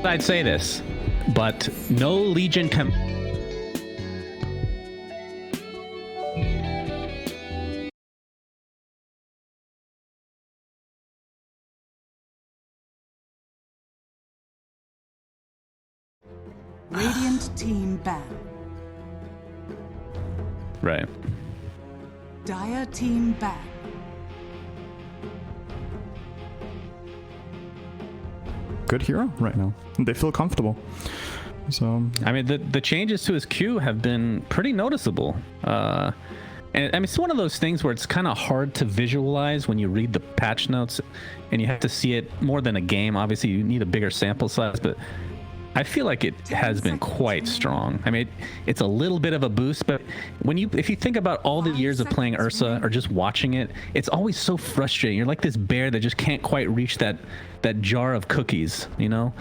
I'd say this, but no Legion can. Radiant team ban. Right. Dire team ban. Good hero right now. They feel comfortable. So I mean, the changes to his Q have been pretty noticeable. And I mean, it's one of those things where it's kind of hard to visualize when you read the patch notes, and you have to see it more than a game. Obviously, you need a bigger sample size, but I feel like it has been quite strong. I mean, it's a little bit of a boost, but if you think about all the years of playing Ursa or just watching it, it's always so frustrating. You're like this bear that just can't quite reach that jar of cookies, you know,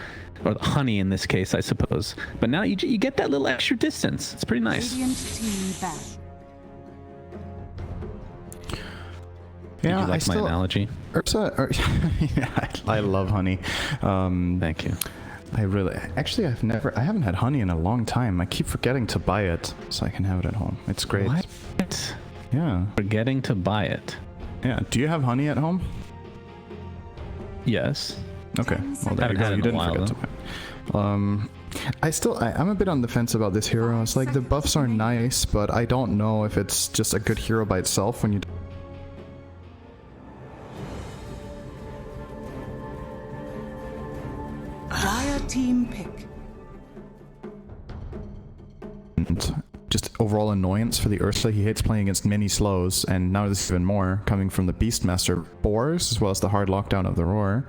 or honey in this case, I suppose. But now you get that little extra distance. It's pretty nice. Radiant team ban. Yeah, Did you like my analogy? Ursa, yeah, I love honey. Thank you. I haven't had honey in a long time. I keep forgetting to buy it so I can have it at home. It's great. What? Yeah. Forgetting to buy it. Yeah. Do you have honey at home? Yes. Okay. Well, there you go. You didn't forget to buy it. I'm a bit on the fence about this hero. It's like the buffs are nice, but I don't know if it's just a good hero by itself when you. Team pick. And just overall annoyance for the Ursa. He hates playing against mini slows, and now this is even more coming from the Beastmaster Boars as well as the hard lockdown of the Roar.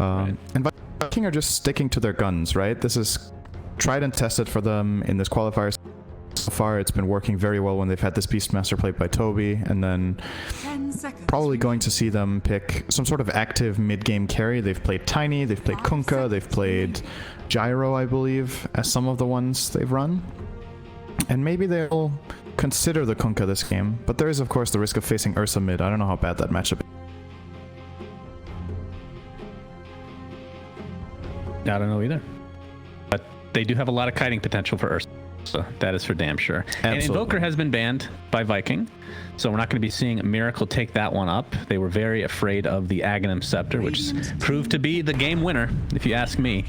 Right. And Viking are just sticking to their guns, right? This is tried and tested for them in this qualifier. So far, it's been working very well when they've had this Beastmaster played by Toby, and then probably going to see them pick some sort of active mid-game carry. They've played Tiny, they've played Kunkka, they've played Gyro, I believe, as some of the ones they've run. And maybe they'll consider the Kunkka this game, but there is, of course, the risk of facing Ursa mid. I don't know how bad that matchup is. I don't know either. But they do have a lot of kiting potential for Ursa. So that is for damn sure. Absolutely. And Invoker has been banned by Viking, so we're not going to be seeing Miracle take that one up. They were very afraid of the Aghanim Scepter, which proved to be the game winner, if you ask me.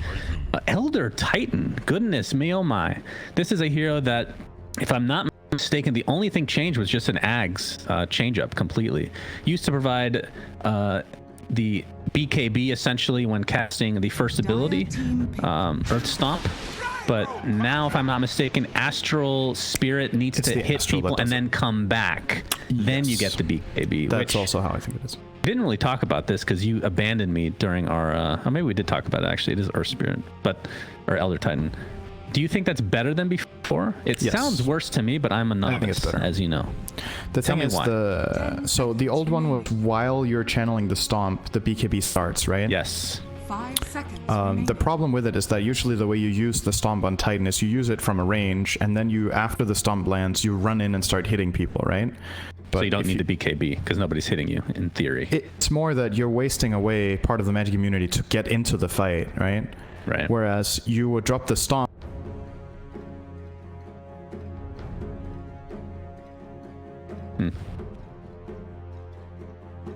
Elder Titan, goodness me, oh my. This is a hero that, if I'm not mistaken, the only thing changed was just an Ags change-up completely. Used to provide the BKB essentially when casting the first ability, Earth Stomp. But now, if I'm not mistaken, Astral Spirit needs to hit people and then come back. Yes. Then you get the BKB. That's also how I think it is. Didn't really talk about this because you abandoned me during our... or maybe we did talk about it, actually. It is Earth Spirit, or Elder Titan. Do you think that's better than before? It sounds worse to me, but I'm a novice, I think it's better, as you know. The thing is, so the old one was while you're channeling the Stomp, the BKB starts, right? Yes. 5 seconds. The problem with it is that usually the way you use the Stomp on Titan is you use it from a range, and then you, after the Stomp lands, you run in and start hitting people, right? But so you don't need the BKB because nobody's hitting you, in theory. It's more that you're wasting away part of the magic immunity to get into the fight, right? Right. Whereas you would drop the Stomp.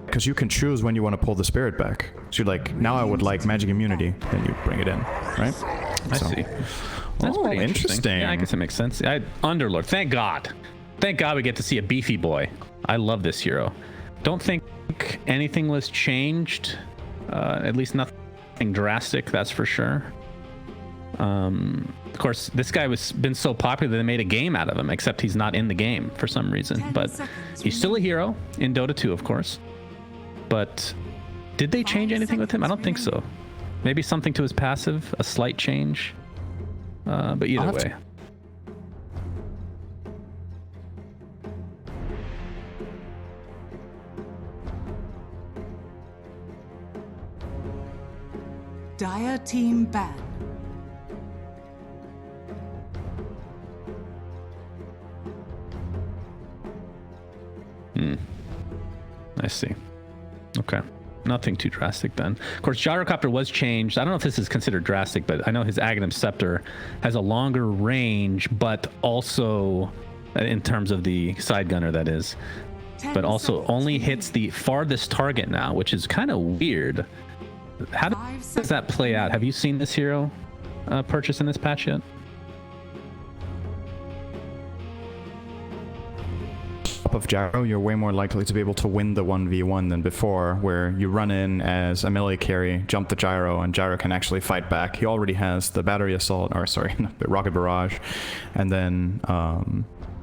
Because you can choose when you want to pull the spirit back. So you're like, now I would like magic immunity, then you bring it in, right? I see. That's pretty interesting. Yeah, I guess it makes sense. Underlord, thank God. Thank God we get to see a beefy boy. I love this hero. Don't think anything was changed. At least nothing drastic, that's for sure. Of course, this guy been so popular they made a game out of him, except he's not in the game for some reason. But he's still a hero in Dota 2, of course. But did they change anything with him? I don't think so. Maybe something to his passive, a slight change. But either way. Dire team ban. I see. Okay. Nothing too drastic then. Of course, Gyrocopter was changed. I don't know if this is considered drastic, but I know his Aghanim Scepter has a longer range, but also in terms of the side gunner, that is, but also only hits the farthest target now, which is kind of weird. How does that play out? Have you seen this hero purchase in this patch yet? Of gyro, you're way more likely to be able to win the 1v1 than before, where you run in as a melee carry, jump the gyro, and gyro can actually fight back. He already has the battery assault, or sorry, rocket barrage, and then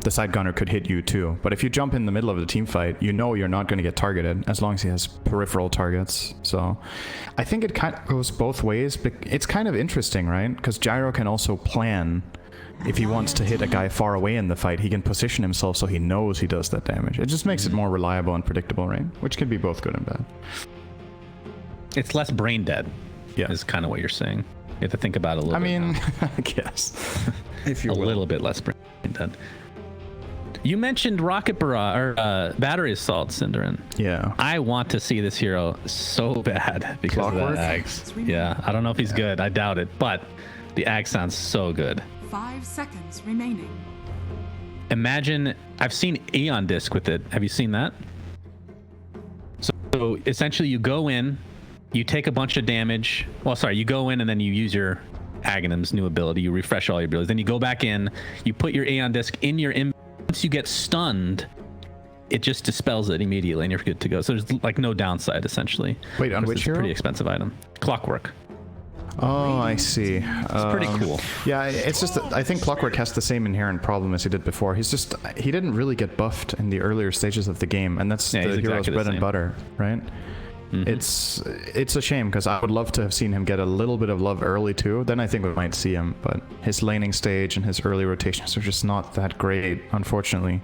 the side gunner could hit you too. But if you jump in the middle of the team fight, you know you're not going to get targeted as long as he has peripheral targets. So I think it kind of goes both ways, but it's kind of interesting, right? Because gyro can also plan. If he wants to hit a guy far away in the fight, he can position himself so he knows he does that damage. It just makes it more reliable and predictable, right? Which can be both good and bad. It's less brain dead, yeah, is kind of what you're saying. You have to think about it a little bit. I mean, I guess. If you a little bit less brain dead. You mentioned rocket barrage or battery assault, Cinderin. Yeah. I want to see this hero so bad because of that Ags. Yeah, I don't know if he's good. I doubt it, but the Ag sounds so good. 5 seconds remaining. Imagine, I've seen Aeon Disc with it. Have you seen that? So essentially you go in, you take a bunch of damage. Well, sorry, you go in and then you use your Aghanim's new ability. You refresh all your abilities. Then you go back in, you put your Aeon Disc in your once you get stunned, it just dispels it immediately and you're good to go. So there's like no downside essentially. Wait, on which it's hero? a pretty expensive item. Clockwork. Oh, I see. It's pretty cool. Yeah, it's just that I think Clockwork has the same inherent problem as he did before. He didn't really get buffed in the earlier stages of the game, and that's the hero's exactly bread and butter, right? Mm-hmm. It's a shame because I would love to have seen him get a little bit of love early too. Then I think we might see him, but his laning stage and his early rotations are just not that great, unfortunately.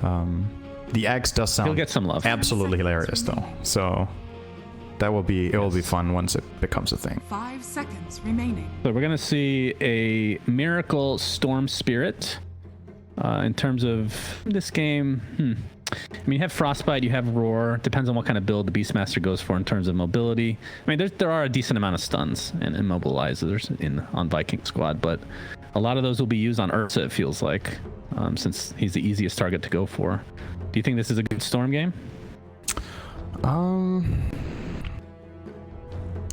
The Axe does sound he'll get some love. Absolutely hilarious though. So that will be will be fun once it becomes a thing. 5 seconds remaining. So we're gonna see a Miracle Storm Spirit. In terms of this game, I mean, you have Frostbite, you have Roar. Depends on what kind of build the Beastmaster goes for in terms of mobility. I mean, there are a decent amount of stuns and immobilizers on Viking Squad, but a lot of those will be used on Ursa, it feels like, since he's the easiest target to go for. Do you think this is a good Storm game?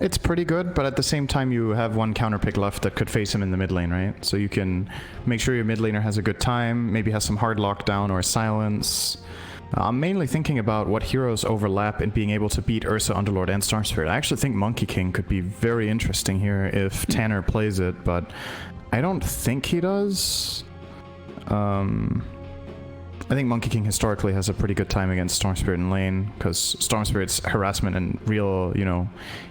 It's pretty good, but at the same time you have one counter pick left that could face him in the mid lane, right? So you can make sure your mid laner has a good time, maybe has some hard lockdown or silence. I'm mainly thinking about what heroes overlap in being able to beat Ursa, Underlord, and Storm Spirit. I actually think Monkey King could be very interesting here if Tanner plays it, but I don't think he does. I think Monkey King historically has a pretty good time against Storm Spirit in lane, because Storm Spirit's harassment and real,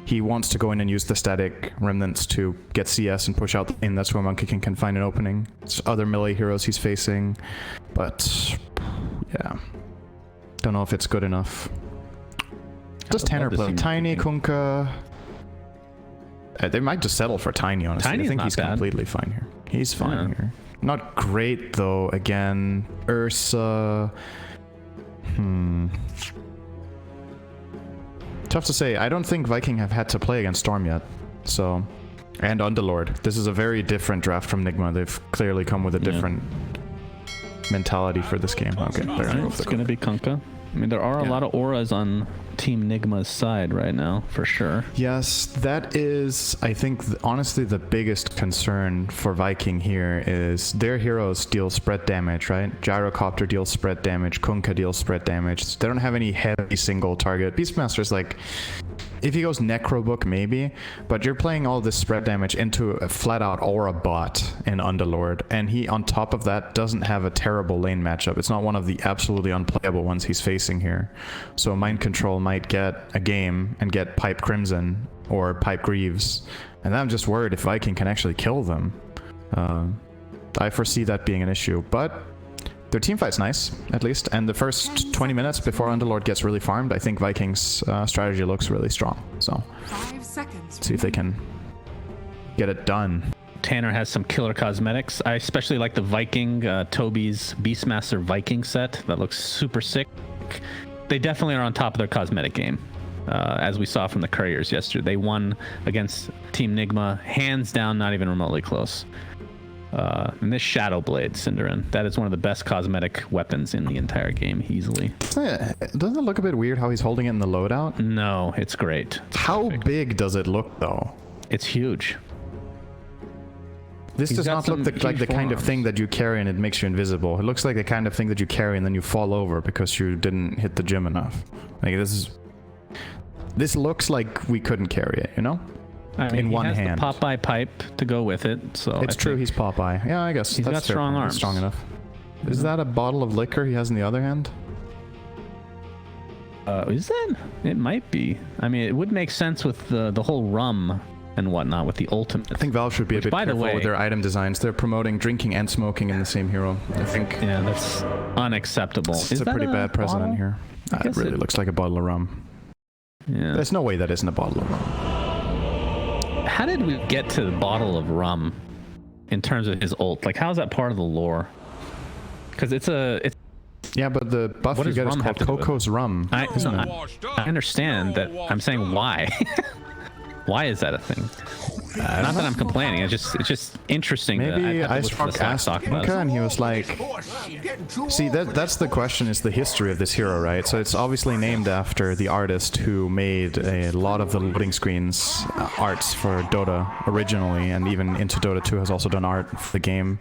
he wants to go in and use the static remnants to get CS and push out the lane. That's where Monkey King can find an opening. It's other melee heroes he's facing, but yeah, don't know if it's good enough. Does Tanner play Tiny, Kunkka? They might just settle for Tiny, honestly. Tiny's I think not he's bad. Completely fine here. He's fine here. Not great though. Again, Ursa. Tough to say. I don't think Viking have had to play against Storm yet. So, and Underlord. This is a very different draft from Nigma. They've clearly come with a different mentality for this game. Okay, they're gonna go for It's gonna be Kunkka. I mean, there are a lot of auras on Team Nigma's side right now, for sure. Yes, that is, I think, honestly, the biggest concern for Viking here is their heroes deal spread damage, right? Gyrocopter deals spread damage, Kunkka deals spread damage. They don't have any heavy single target. Beastmaster's like, if he goes Necrobook, maybe, but you're playing all this spread damage into a flat-out aura bot in Underlord, and he, on top of that, doesn't have a terrible lane matchup. It's not one of the absolutely unplayable ones he's facing here. So Mind Control might get a game and get Pipe Crimson or Pipe Greaves, and I'm just worried if Viking can actually kill them. I foresee that being an issue, but their team fight's nice, at least, and the first 20 minutes before Underlord gets really farmed, I think Viking's strategy looks really strong. So, 5 seconds. see if they can get it done. Tanner has some killer cosmetics. I especially like the Viking, Toby's Beastmaster Viking set. That looks super sick. They definitely are on top of their cosmetic game. as we saw from the Couriers yesterday. They won against Team Nigma, hands down, not even remotely close. And this Shadow Blade, Cinderin, that is one of the best cosmetic weapons in the entire game, easily. Doesn't it look a bit weird how he's holding it in the loadout? No, it's great. How big does it look, though? It's huge. This does not look like the kind of thing that you carry and it makes you invisible. It looks like the kind of thing that you carry and then you fall over because you didn't hit the gym enough. Like, this looks like we couldn't carry it, you know? I mean, in one hand. He has the Popeye pipe to go with it, so it's true. He's Popeye. Yeah, I guess he's got strong arms. Strong enough. Is that a bottle of liquor he has in the other hand? Is that? It might be. I mean, it would make sense with the whole rum and whatnot with the ultimate. I think Valve should be a bit careful with their item designs. They're promoting drinking and smoking in the same hero. I think. Yeah, that's unacceptable. It's a pretty bad precedent here. It really looks like a bottle of rum. Yeah. There's no way that isn't a bottle of rum. How did we get to the bottle of rum in terms of his ult? Like, how is that part of the lore? Because it's yeah, but the buff you get is called Coco's Rum. I understand that. I'm saying why. Why is that a thing? Not that I'm complaining. It's just interesting. Maybe Ice Rock asked Kunkka and he was like, see, that's the question, is the history of this hero, right? So it's obviously named after the artist who made a lot of the loading screens arts for Dota originally, and even into Dota 2 has also done art for the game.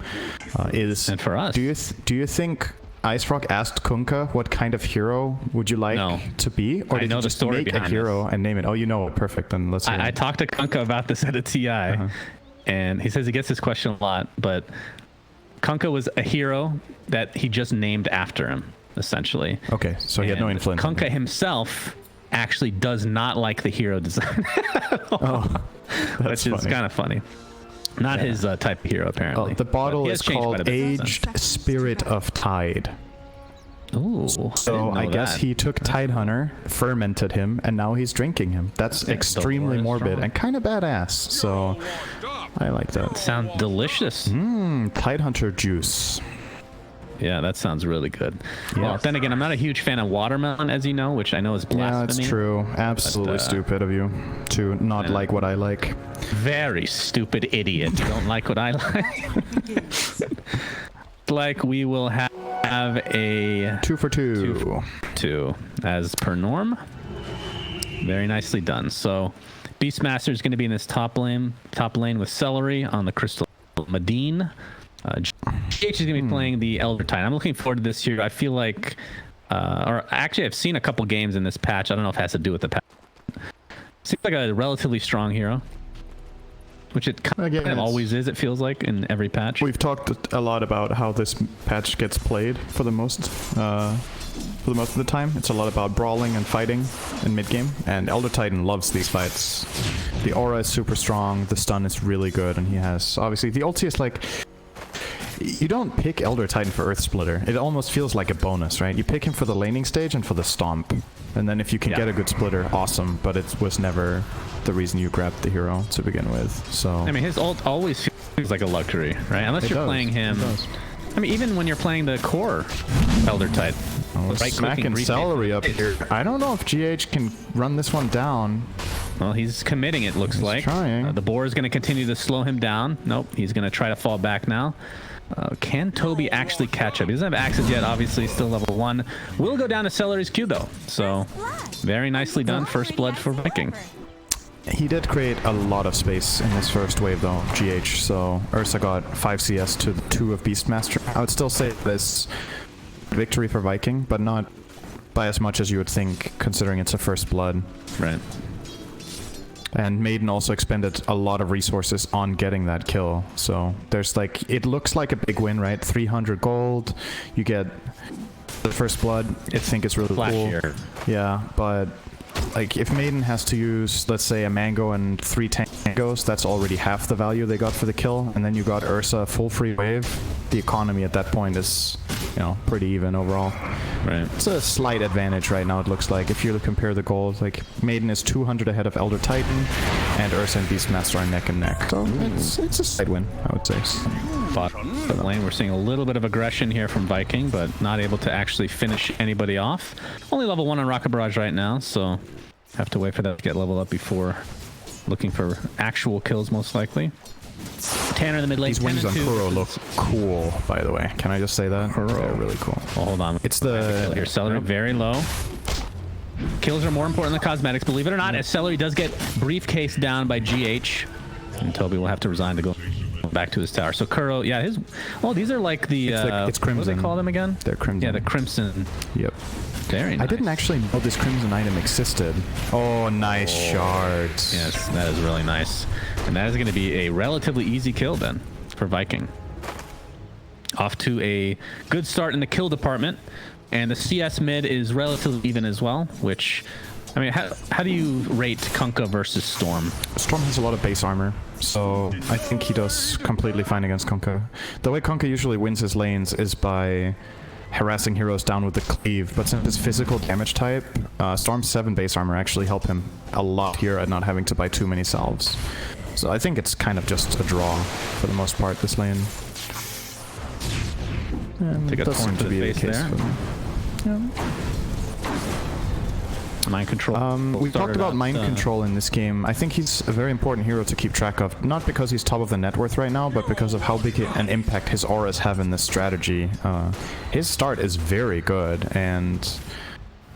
And for us. Do you think Ice Rock asked Kunkka what kind of hero would you like to be, or did you just make a hero and name it? Oh, you know it. Perfect. Then let's. I talked to Kunkka about this at a TI, and he says he gets this question a lot. But Kunkka was a hero that he just named after him, essentially. Okay, so he had no influence. Kunkka himself actually does not like the hero design, which is kind of funny. Not his type of hero, apparently. The bottle is called Aged Spirit of Tide. Ooh. So I guess he took Tidehunter, fermented him, and now he's drinking him. That's extremely morbid and kind of badass. So I like that. Sounds delicious. Tidehunter juice. Yeah, that sounds really good. Yeah. Well, then again, I'm not a huge fan of watermelon, as you know, which I know is blasphemy. Yeah, that's true. Absolutely stupid of you to not like what I like. Very stupid idiot. You don't like what I like. Like we will have a 2 for 2. 2 as per norm. Very nicely done. So Beastmaster is going to be in this top lane with Celery on the Crystal Medine. GH is going to be playing the Elder Titan. I'm looking forward to this year. I feel like, or actually I've seen a couple games in this patch. I don't know if it has to do with the patch. Seems like a relatively strong hero, which it kind of always is, it feels like, in every patch. We've talked a lot about how this patch gets played for the most of the time. It's a lot about brawling and fighting in mid-game, and Elder Titan loves these fights. The aura is super strong, the stun is really good, and he has, obviously, the ulti is like... You don't pick Elder Titan for Earth Splitter. It almost feels like a bonus, right? You pick him for the laning stage and for the stomp. And then if you can get a good splitter, awesome, but it was never the reason you grabbed the hero to begin with. So I mean, his ult always feels like a luxury, right? Unless you're playing him. I mean, even when you're playing the core Elder Titan. Smacking Celery up here. I don't know if GH can run this one down. Well, he's committing, it looks like. Trying. The boar is going to continue to slow him down. Nope, he's going to try to fall back now. Can Toby actually catch up? He doesn't have axes yet, obviously, still level 1. Will go down to Celery's Q, though. So, very nicely done. First blood for Viking. He did create a lot of space in this first wave, though, GH. So, Ursa got 5 CS to 2 of Beastmaster. I would still say this victory for Viking, but not by as much as you would think, considering it's a first blood. Right. And Maiden also expended a lot of resources on getting that kill. So there's like, it looks like a big win, right? 300 gold, you get the first blood. I think it's really cool. Yeah, but like if Maiden has to use, let's say, a mango and 3 tangos, that's already half the value they got for the kill. And then you got Ursa full free wave. The economy at that point is, you know, pretty even overall. Right. It's a slight advantage right now, it looks like. If you compare the goals, like Maiden is 200 ahead of Elder Titan, and Ursa and Beastmaster are neck and neck. So it's a slight win, I would say. Bottom lane, we're seeing a little bit of aggression here from Viking, but not able to actually finish anybody off. Only level 1 on Rocket Barrage right now, so Have to wait for that to get leveled up before looking for actual kills, most likely. Tanner in the mid lane. These wings on Kuro look cool, by the way. Can I just say that? Kuro. They're really cool. Oh, hold on. It's the... Here, Celery very low. Kills are more important than cosmetics, believe it or not, as Celery does get briefcase down by GH. And Toby will have to resign to go back to his tower. So Kuro, yeah, his... Oh, these are like the... It's Crimson. What do they call them again? They're Crimson. Yeah, the Crimson. Yep. Very nice. I didn't actually know this Crimson item existed. Oh, nice shards. Yes, that is really nice. And that is going to be a relatively easy kill then for Viking. Off to a good start in the kill department. And the CS mid is relatively even as well, which... I mean, how do you rate Kunkka versus Storm? Storm has a lot of base armor, so I think he does completely fine against Kunkka. The way Kunkka usually wins his lanes is by harassing heroes down with the cleave, but since it's physical damage type, Storm's 7 base armor actually help him a lot here at not having to buy too many salves. So I think it's kind of just a draw for the most part this lane. Take a torn to the face there. Yeah. Mind control. We talked about mind control in this game. I think he's a very important hero to keep track of, not because he's top of the net worth right now, but because of how big an impact his auras have in this strategy. His start is very good, and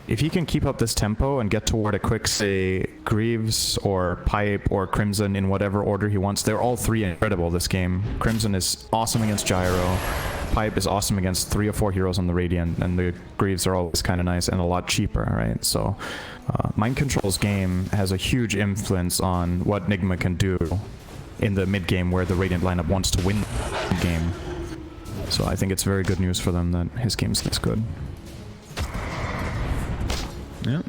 if he can keep up this tempo and get toward a quick, say, Greaves or Pipe or Crimson in whatever order he wants, they're all 3 incredible this game. Crimson is awesome against Gyro. Pipe is awesome against 3 or 4 heroes on the Radiant, and the Greaves are always kind of nice and a lot cheaper, right? So, Mind Control's game has a huge influence on what Nigma can do in the mid game where the Radiant lineup wants to win the game. So I think it's very good news for them that his game's this good. Yeah,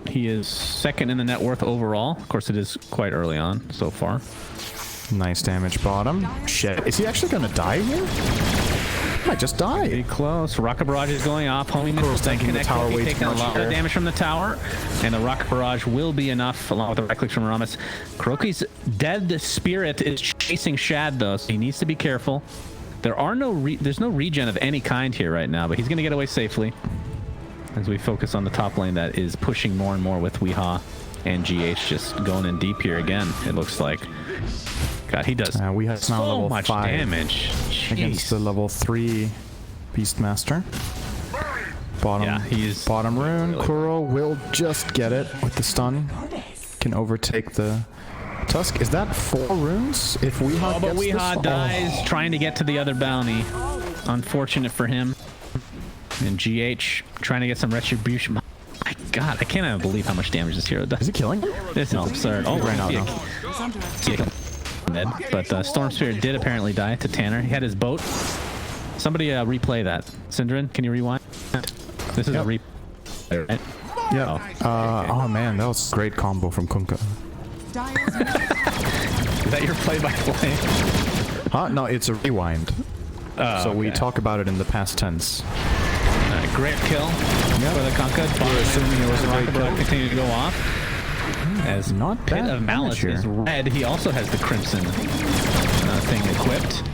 he is second in the net worth overall. Of course, it is quite early on so far. Nice damage bottom. Shit, is he actually gonna die here? Might just die. Pretty close. Rocket Barrage is going off. Homie Missile tanking the tower way taking too a much lot here. of damage from the tower, and the Rocket Barrage will be enough, along with the right clicks from Ramus. Kuroki's dead spirit is chasing Shad though, so he needs to be careful. There are there's no regen of any kind here right now, but he's gonna get away safely as we focus on the top lane that is pushing more and more with Weehaw and GH just going in deep here again. It looks like. God, he does Weehaw's now so level much 5 damage against the level 3 Beastmaster. Bottom rune. Really Kuro will just get it with the stun. Can overtake the Tusk. Is that 4 runes? If Weehaw but Weehaw dies trying to get to the other bounty. Unfortunate for him. And GH trying to get some retribution. My God, I can't even believe how much damage this hero does. Is he killing? This is absurd. Oh, right now. But Storm Spirit did apparently die to Tanner. He had his boat. Somebody replay that. Syndrin, can you rewind? This is a replay, right? Yeah. Oh man, that was a great combo from Kunkka. Is that your play-by-play? Huh? No, it's a rewind. So we talk about it in the past tense. Great kill for the Kunkka. We're assuming it was a great kill. Continue to go off. As not Pit of Malice is red, he also has the Crimson thing equipped.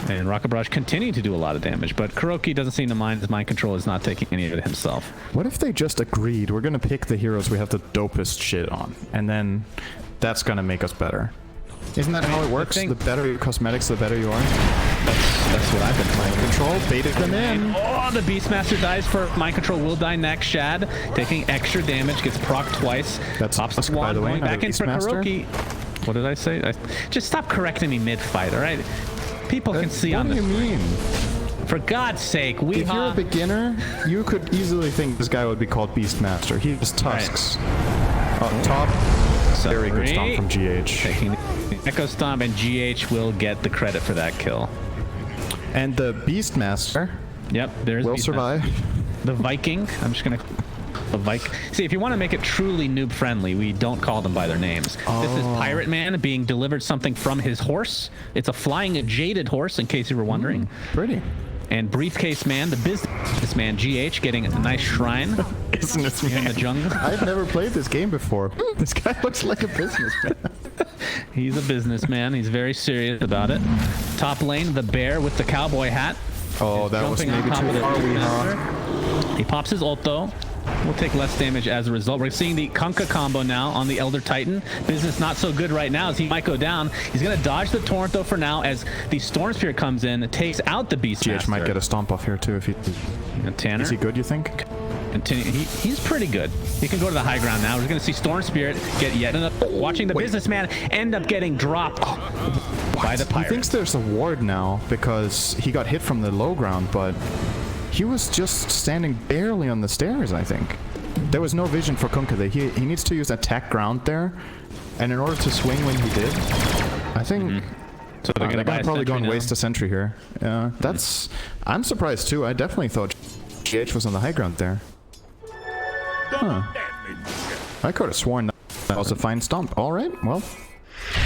And Rocket Barrage continue to do a lot of damage, but Kuroki doesn't seem to mind. His mind control is not taking any of it himself. What if they just agreed, we're gonna pick the heroes we have the dopest shit on, and then that's gonna make us better? Isn't that how it works? The better your cosmetics, the better you are? That's what I've been playing. Control, baited them in. Oh, the Beastmaster dies for Mind Control. Will die next. Shad taking extra damage, gets proc twice. That's pops the wand, by the way. going back in for Kuroki. What did I say? Just stop correcting me mid-fight, all right? People can see on the... What do you mean? For God's sake, If you're a beginner, you could easily think this guy would be called Beastmaster. He has tusks. Up top. Very good stomp from GH. Taking the Echo Stomp, and GH will get the credit for that kill. And the Beastmaster will survive. The Viking. I'm just going to... The Viking. See, if you want to make it truly noob-friendly, we don't call them by their names. This is Pirate Man being delivered something from his horse. It's a flying, jaded horse, in case you were wondering. Pretty. And Briefcase Man, the businessman, GH, getting a nice shrine in the jungle. I've never played this game before. This guy looks like a businessman. He's a businessman. He's very serious about it. Top lane, the bear with the cowboy hat. Oh, that was maybe too far. He pops his ult, though. will take less damage as a result. We're seeing the Kunkka combo now on the Elder Titan. Business not so good right now as he might go down. He's going to dodge the Torrent though for now as the Storm Spirit comes in, takes out the Beastmaster. GH might get a stomp off here too if he... And Tanner. Is he good, you think? He's pretty good. He can go to the high ground now. We're going to see Storm Spirit get yet another. Watching the businessman end up getting dropped by the pirate. He thinks there's a ward now because he got hit from the low ground, but he was just standing barely on the stairs, I think. There was no vision for Kunkka there. He needs to use attack ground there, and in order to swing when he did, I think... So they're going to probably go and waste a sentry here. Yeah, that's... I'm surprised too. I definitely thought GH was on the high ground there. Huh. I could have sworn that was a fine stomp. All right, well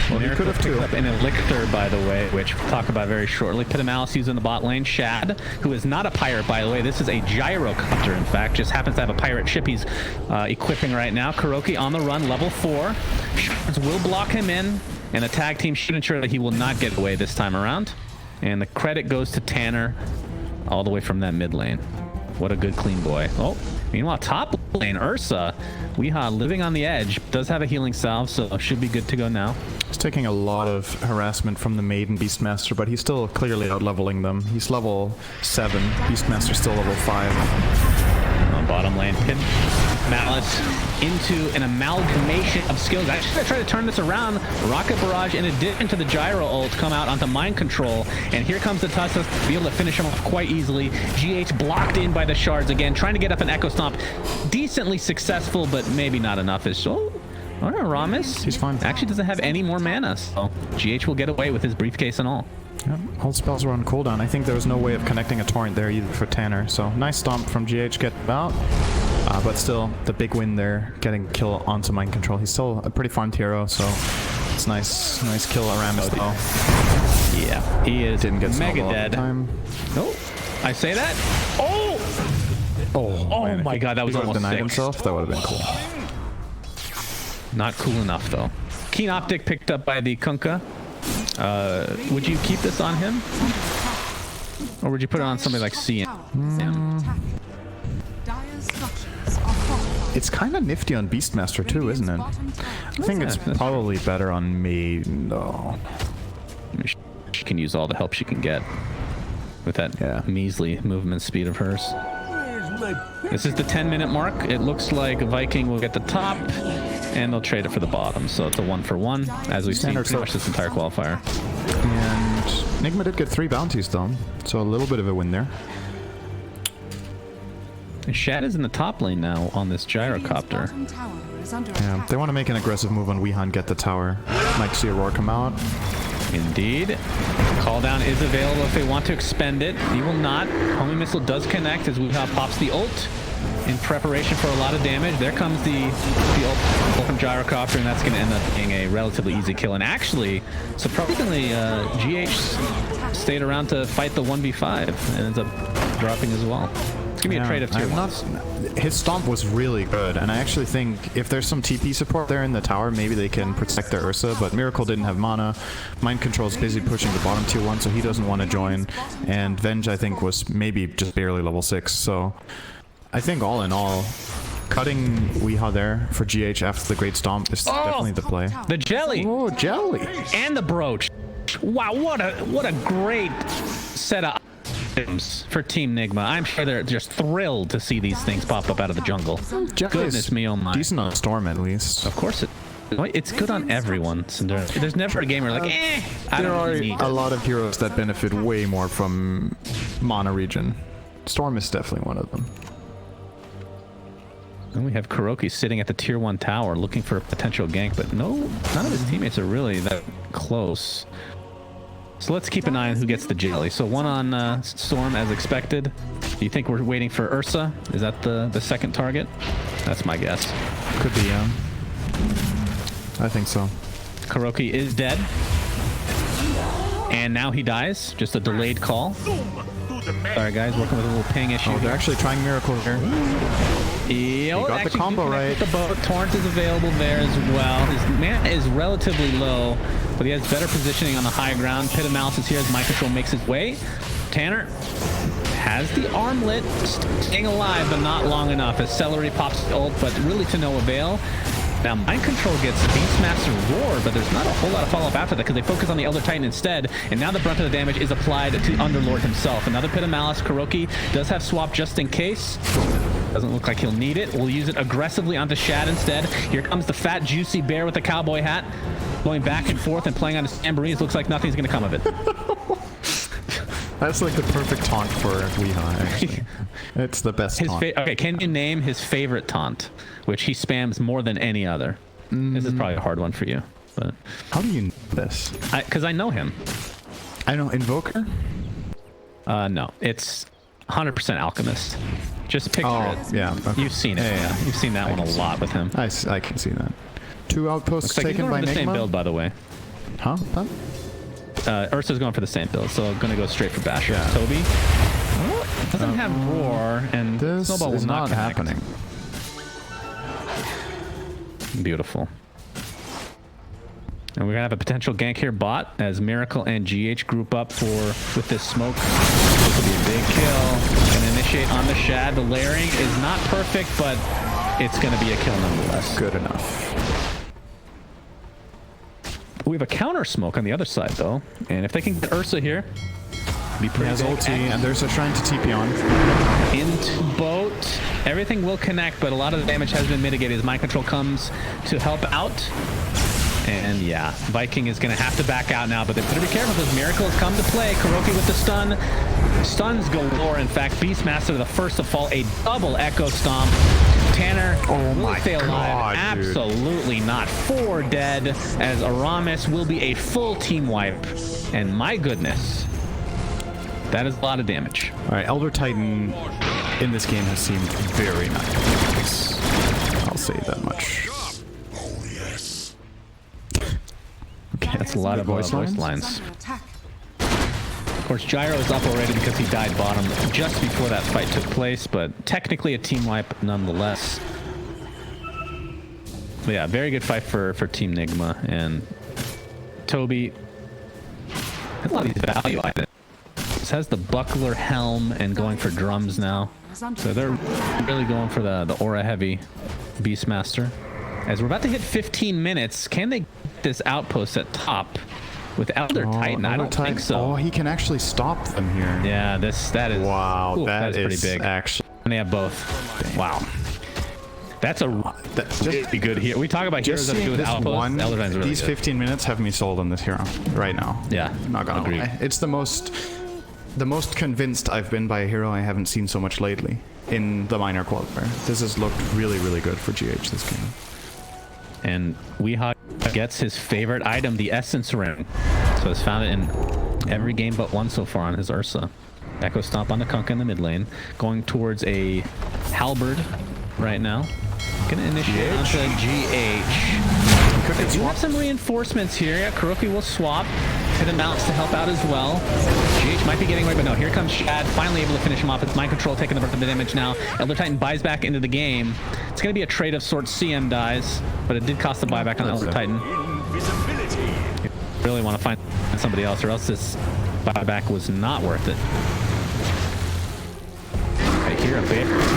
he could have too. Up an Elixir, by the way, which we'll talk about very shortly. Pitamalis using the bot lane. Shad, who is not a pirate, by the way. This is a gyrocopter, in fact. Just happens to have a pirate ship he's equipping right now. Kuroki on the run, level 4. Shards will block him in, and the tag team should ensure that he will not get away this time around. And the credit goes to Tanner all the way from that mid lane. What a good clean boy. Oh, meanwhile, top lane, Ursa, Weehaw living on the edge, does have a healing salve, so should be good to go now. He's taking a lot of harassment from the Maiden Beastmaster, but he's still clearly out-leveling them. He's level 7, Beastmaster's still level 5. On bottom lane, Pin Malice into an amalgamation of skills. Actually, going to try to turn this around. Rocket Barrage, in addition to the Gyro ult, come out onto Mind Control, and here comes the Tussus to be able to finish him off quite easily. GH blocked in by the Shards again, trying to get up an Echo Stomp. Decently successful, but maybe not enough. So, all right, Ramis. He's fine. Actually doesn't have any more mana, so GH will get away with his briefcase and all. Yep, all spells were on cooldown. I think there was no way of connecting a torrent there either for Tanner. So nice stomp from GH, get out. But still, the big win there, getting kill onto Mind Control. He's still a pretty farmed hero, so it's nice kill Aramis though. Yeah, he is Didn't get mega dead. Nope. I say that. Oh my god, that was almost denied sick. himself. That would have been cool. Not cool enough though. Keen Optic picked up by the Kunkka. Would you keep this on him? Or would you put it on somebody like Cian? It's kind of nifty on Beastmaster too, isn't it? I think it's probably better on me, though. She can use all the help she can get with that measly movement speed of hers. This is the 10-minute mark. It looks like Viking will get the top, and they'll trade it for the bottom. So it's a 1-for-1, as we've seen pretty much this entire qualifier. And Nigma did get 3 bounties, though, so a little bit of a win there. And Shad is in the top lane now on this gyrocopter. Yeah, they want to make an aggressive move on Weehan, get the tower. Might see Aurora come out. Indeed. Call down is available if they want to expend it. He will not. Homing missile does connect as Weehaw pops the ult in preparation for a lot of damage. There comes the ult from gyrocopter, and that's going to end up being a relatively easy kill. And actually, surprisingly, GH stayed around to fight the 1v5 and ends up dropping as well. It's going to be a trade of tier 1s. His stomp was really good, and I actually think if there's some TP support there in the tower, maybe they can protect their Ursa, but Miracle didn't have mana. Mind Control's busy pushing the bottom tier 1, so he doesn't want to join. And Venge, I think, was maybe just barely level 6, so I think all in all, cutting Weehaw there for GH after the Great Stomp is definitely the play. The jelly! Oh, jelly! And the brooch! Wow, what a great setup for Team Nigma. I'm sure they're just thrilled to see these things pop up out of the jungle. Goodness me, oh my. Decent on Storm, at least. Of course it's good on everyone. There's never a gamer like, I there are need a lot of heroes that benefit way more from mana regen. Storm is definitely one of them. And we have Kuroki sitting at the tier 1 tower looking for a potential gank, but none of his teammates are really that close. So let's keep an eye on who gets the jelly. So one on Storm as expected. Do you think we're waiting for Ursa? Is that the second target? That's my guess. Could be, yeah. I think so. Kuroki is dead. And now he dies. Just a delayed call. Sorry guys, working with a little ping issue. Oh, they're actually trying Miracle here. He got the combo right. The boat. Torrent is available there as well. His mana is relatively low, but he has better positioning on the high ground. Pit of Malice is here as Mind Control makes his way. Tanner has the armlet, staying alive, but not long enough as Celery pops the ult, but really to no avail. Now, Mind Control gets Beastmaster Roar, but there's not a whole lot of follow-up after that because they focus on the Elder Titan instead, and now the brunt of the damage is applied to Underlord himself. Another Pit of Malice. Kuroki does have swap just in case. Doesn't look like he'll need it. We'll use it aggressively onto Shad instead. Here comes the fat, juicy bear with the cowboy hat, going back and forth and playing on his tambourines. Looks like nothing's going to come of it. That's like the perfect taunt for Weehaw, actually. It's the best taunt. Okay, can you name his favorite taunt, which he spams more than any other? This is probably a hard one for you. But how do you know this? Because I know him. I know Invoker? No, it's 100% Alchemist. Just picture it. Yeah. Okay. You've seen it. Yeah. You've seen that one a lot with him. I can see that. 2 outposts Looks like taken by Nigma. the same build, by the way. Huh? Ursa's going for the same build, so going to go straight for Basher. Yeah. Toby doesn't have Roar, and this Snowball is will not happening. Beautiful. And we're gonna have a potential gank here, bot, as Miracle and GH group up with this smoke. This will be a big kill. Gonna initiate on the Shad. The layering is not perfect, but it's gonna be a kill nonetheless. Good enough. We have a counter smoke on the other side, though, and if they can get Ursa here, be pretty. He has ulti, and there's a shrine to TP on. Into boat. Everything will connect, but a lot of the damage has been mitigated as Mind Control comes to help out. And yeah, Viking is going to have to back out now, but they better be careful because Miracle has come to play. Kuroki with the stun. Stuns galore. In fact, Beastmaster the first to fall. A double Echo Stomp. Tanner will stay alive. Absolutely not. 4 dead as Aramis will be a full team wipe. And my goodness, that is a lot of damage. All right, Elder Titan in this game has seemed very nice. I'll say that much. Okay, that's a lot of voice lines. Of course, Gyro is up already because he died bottom just before that fight took place, but technically a team wipe nonetheless. But yeah, very good fight for Team Nigma, and Toby. A lot of these value items. This has the buckler helm and going for drums now. So they're really going for the aura heavy Beastmaster. As we're about to hit 15 minutes, can they get this outpost at top with Elder Titan? I don't think so. Oh, he can actually stop them here. Yeah, that is. Wow, ooh, that is pretty big. Actually, and they have both. Dang. Wow. That's just be good here. We talk about heroes that are good with outposts. Elder Titan's really these good. 15 minutes have me sold on this hero right now. Yeah, I'm not gonna lie. It's the most convinced I've been by a hero I haven't seen so much lately in the minor qualifier. This has looked really, really good for GH this game. And Weehaw gets his favorite item, the Essence Ring. So he's found it in every game but one so far on his Ursa. Echo Stomp on the Kunkka in the mid lane. Going towards a Halberd right now. Gonna initiate onto GH. They do have some reinforcements here. Yeah, Kuroki will swap. Hit a Malice to help out as well. GH might be getting away, but no, here comes Shad, finally able to finish him off. It's Mind Control taking the brunt of the damage now. Elder Titan buys back into the game. It's going to be a trade of sorts. CM dies, but it did cost the buyback on Elder Titan. You really want to find somebody else, or else this buyback was not worth it. Okay, here a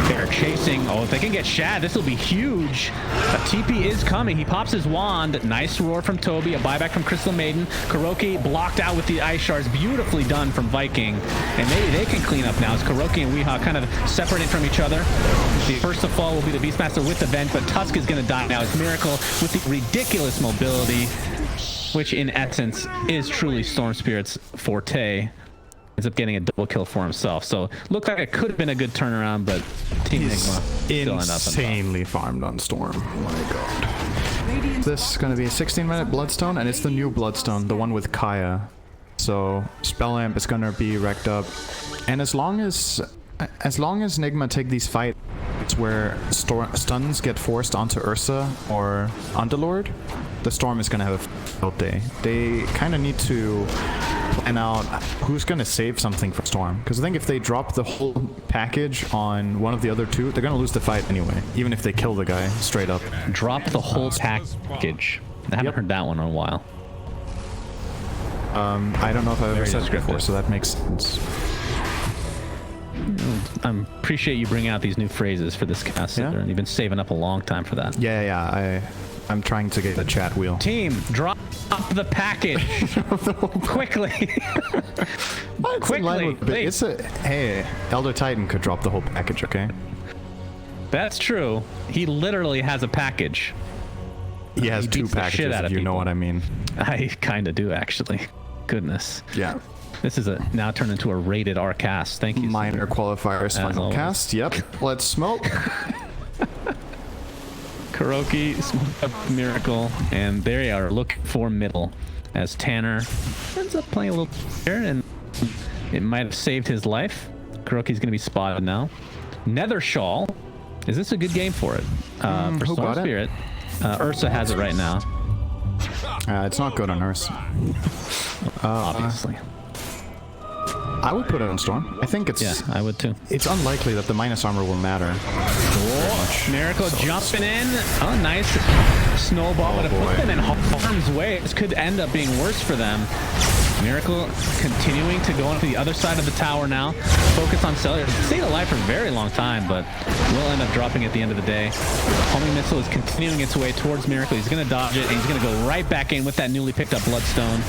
bear chasing. Oh, if they can get Shad, this will be huge. A TP is coming. He pops his wand. Nice roar from Toby. A buyback from Crystal Maiden. Kuroki blocked out with the ice shards. Beautifully done from Viking. And maybe they can clean up now as Kuroki and Weehaw kind of separated from each other. The first to fall will be the Beastmaster with the Venge, but Tusk is going to die now as Miracle with the ridiculous mobility, which in essence is truly Storm Spirit's forte. Ends up getting a double kill for himself. So looked like it could have been a good turnaround, but Team Nigma still end up insanely farmed on Storm. Oh my god. This is going to be a 16-minute Bloodstone, and it's the new Bloodstone, the one with Kaya. So Spell Amp is going to be wrecked up. And as long as Nigma take these fights where stuns get forced onto Ursa or Underlord, the Storm is going to have a field day. They kind of need to plan out who's going to save something for Storm. Because I think if they drop the whole package on one of the other two, they're going to lose the fight anyway, even if they kill the guy straight up. Drop the whole package. I haven't heard that one in a while. I don't know if I've ever said it before, so that makes sense. appreciate you bringing out these new phrases for this cast. Yeah. And you've been saving up a long time for that. Yeah. I'm trying to get the chat wheel. Team, drop the package quickly. Quickly. Hey, Elder Titan could drop the whole package, okay? That's true. He literally has a package. He has two packages, if you know what I mean. I kind of do, actually. Goodness. Yeah. This is now turned into a rated R cast. Thank you. Minor Qualifiers final cast. Yep. Let's smoke. Kuroki, Smoke Up Miracle, and there you are looking for middle as Tanner ends up playing a little here, and it might have saved his life. Kuroki's going to be spotted now. Nether Shawl. Is this a good game for it? For Storm Spirit. Ursa has it right now. It's not good on Ursa. Obviously. I would put it on Storm. I think it's... Yeah, I would too. It's unlikely that the minus armor will matter. Miracle jumping in. Oh, nice snowball. But it puts them in harm's way. This could end up being worse for them. Miracle continuing to go onto the other side of the tower now. Focus on Cellular. Stayed alive for a very long time, but will end up dropping at the end of the day. Homing missile is continuing its way towards Miracle. He's going to dodge it, and he's going to go right back in with that newly picked up Bloodstone.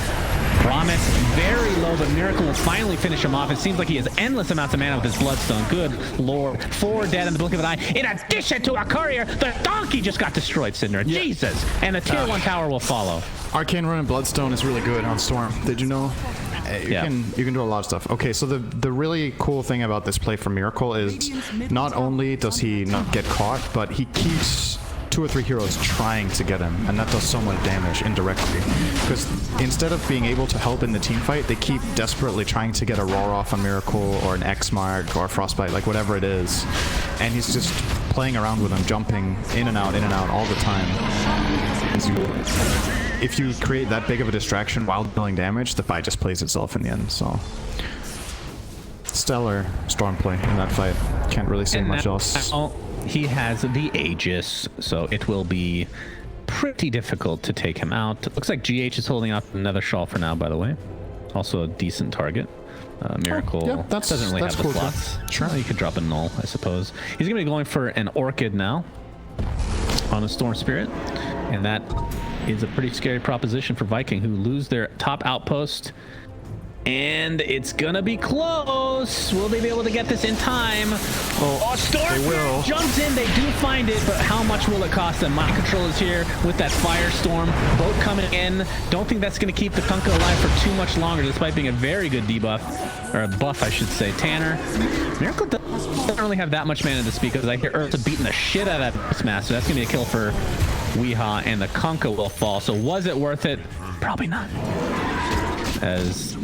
Promise very low, but Miracle will finally finish him off. It seems like he has endless amounts of mana with his Bloodstone. Good lord. 4 dead in the blink of an eye. In addition to a courier, the donkey just got destroyed, Cinder. Yeah. Jesus. And the tier 1 tower will follow. Arcane Rune and Bloodstone is really good on Storm. Did you know? You can do a lot of stuff. Okay, so the really cool thing about this play from Miracle is not only does he not get caught, but he keeps 2 or 3 heroes trying to get him, and that does so much damage indirectly. Because instead of being able to help in the team fight, they keep desperately trying to get a roar off on Miracle or an X-Mark or a Frostbite, like whatever it is. And he's just playing around with them, jumping in and out all the time. If you create that big of a distraction while dealing damage, the fight just plays itself in the end, so... Stellar Storm play in that fight. Can't really say much else. He has the Aegis, so it will be pretty difficult to take him out. Looks like GH is holding up another Shawl for now, by the way. Also a decent target. Miracle doesn't really have the slots. Sure. Well, you could drop a Null, I suppose. He's going to be going for an Orchid now on a Storm Spirit, and that is a pretty scary proposition for Viking, who lose their top outpost. And it's gonna be close. Will they be able to get this in time? Oh, Storm jumps in. They do find it, but how much will it cost them? Mind Control is here with that Firestorm. Boat coming in. Don't think that's gonna keep the Kunkka alive for too much longer, despite being a very good debuff. Or a buff, I should say. Tanner. Miracle doesn't really have that much mana to speak of. I hear Ursa beating the shit out of that Beastmaster. That's gonna be a kill for Weehaw, and the Kunkka will fall. So was it worth it? Probably not. As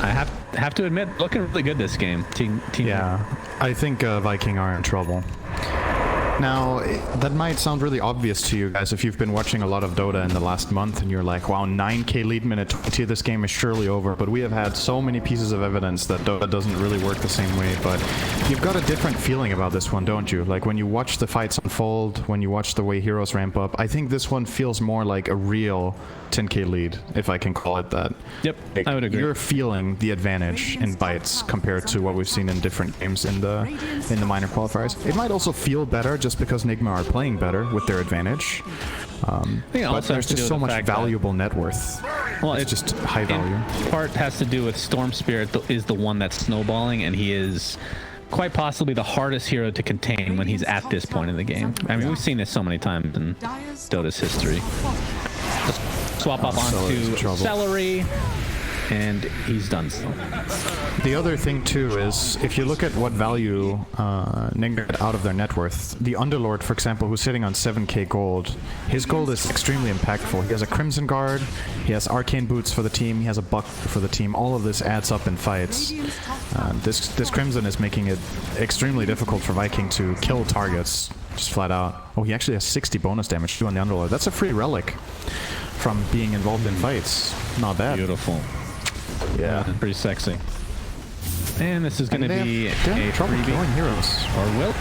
I have to admit, looking really good this game. Team. Yeah, I think Viking are in trouble. Now, that might sound really obvious to you guys if you've been watching a lot of Dota in the last month and you're like, wow, 9k lead minute 20, this game is surely over. But we have had so many pieces of evidence that Dota doesn't really work the same way. But you've got a different feeling about this one, don't you? Like when you watch the fights unfold, when you watch the way heroes ramp up, I think this one feels more like a real 10k lead, if I can call it that. Yep, like, I would agree. You're feeling the advantage in fights compared to what we've seen in different games in the minor qualifiers. It might also feel better just because Nigma are playing better with their advantage. But there's just so much valuable net worth. Well, it's just high value. Part has to do with Storm Spirit is the one that's snowballing, and he is quite possibly the hardest hero to contain when he's at this point in the game. I mean, we've seen this so many times in Dota's history. Swap up onto Celery, and he's done so. The other thing too is, if you look at what value Nigma get out of their net worth, the Underlord, for example, who's sitting on 7k gold, his gold is extremely impactful. He has a Crimson Guard, he has Arcane Boots for the team, he has a Buck for the team. All of this adds up in fights. This Crimson is making it extremely difficult for Viking to kill targets, just flat out. Oh, he actually has 60 bonus damage too on the Underlord. That's a free relic from being involved in fights. Not bad. Beautiful. Yeah. Pretty sexy. And this is going to be a trouble killing heroes. Or will.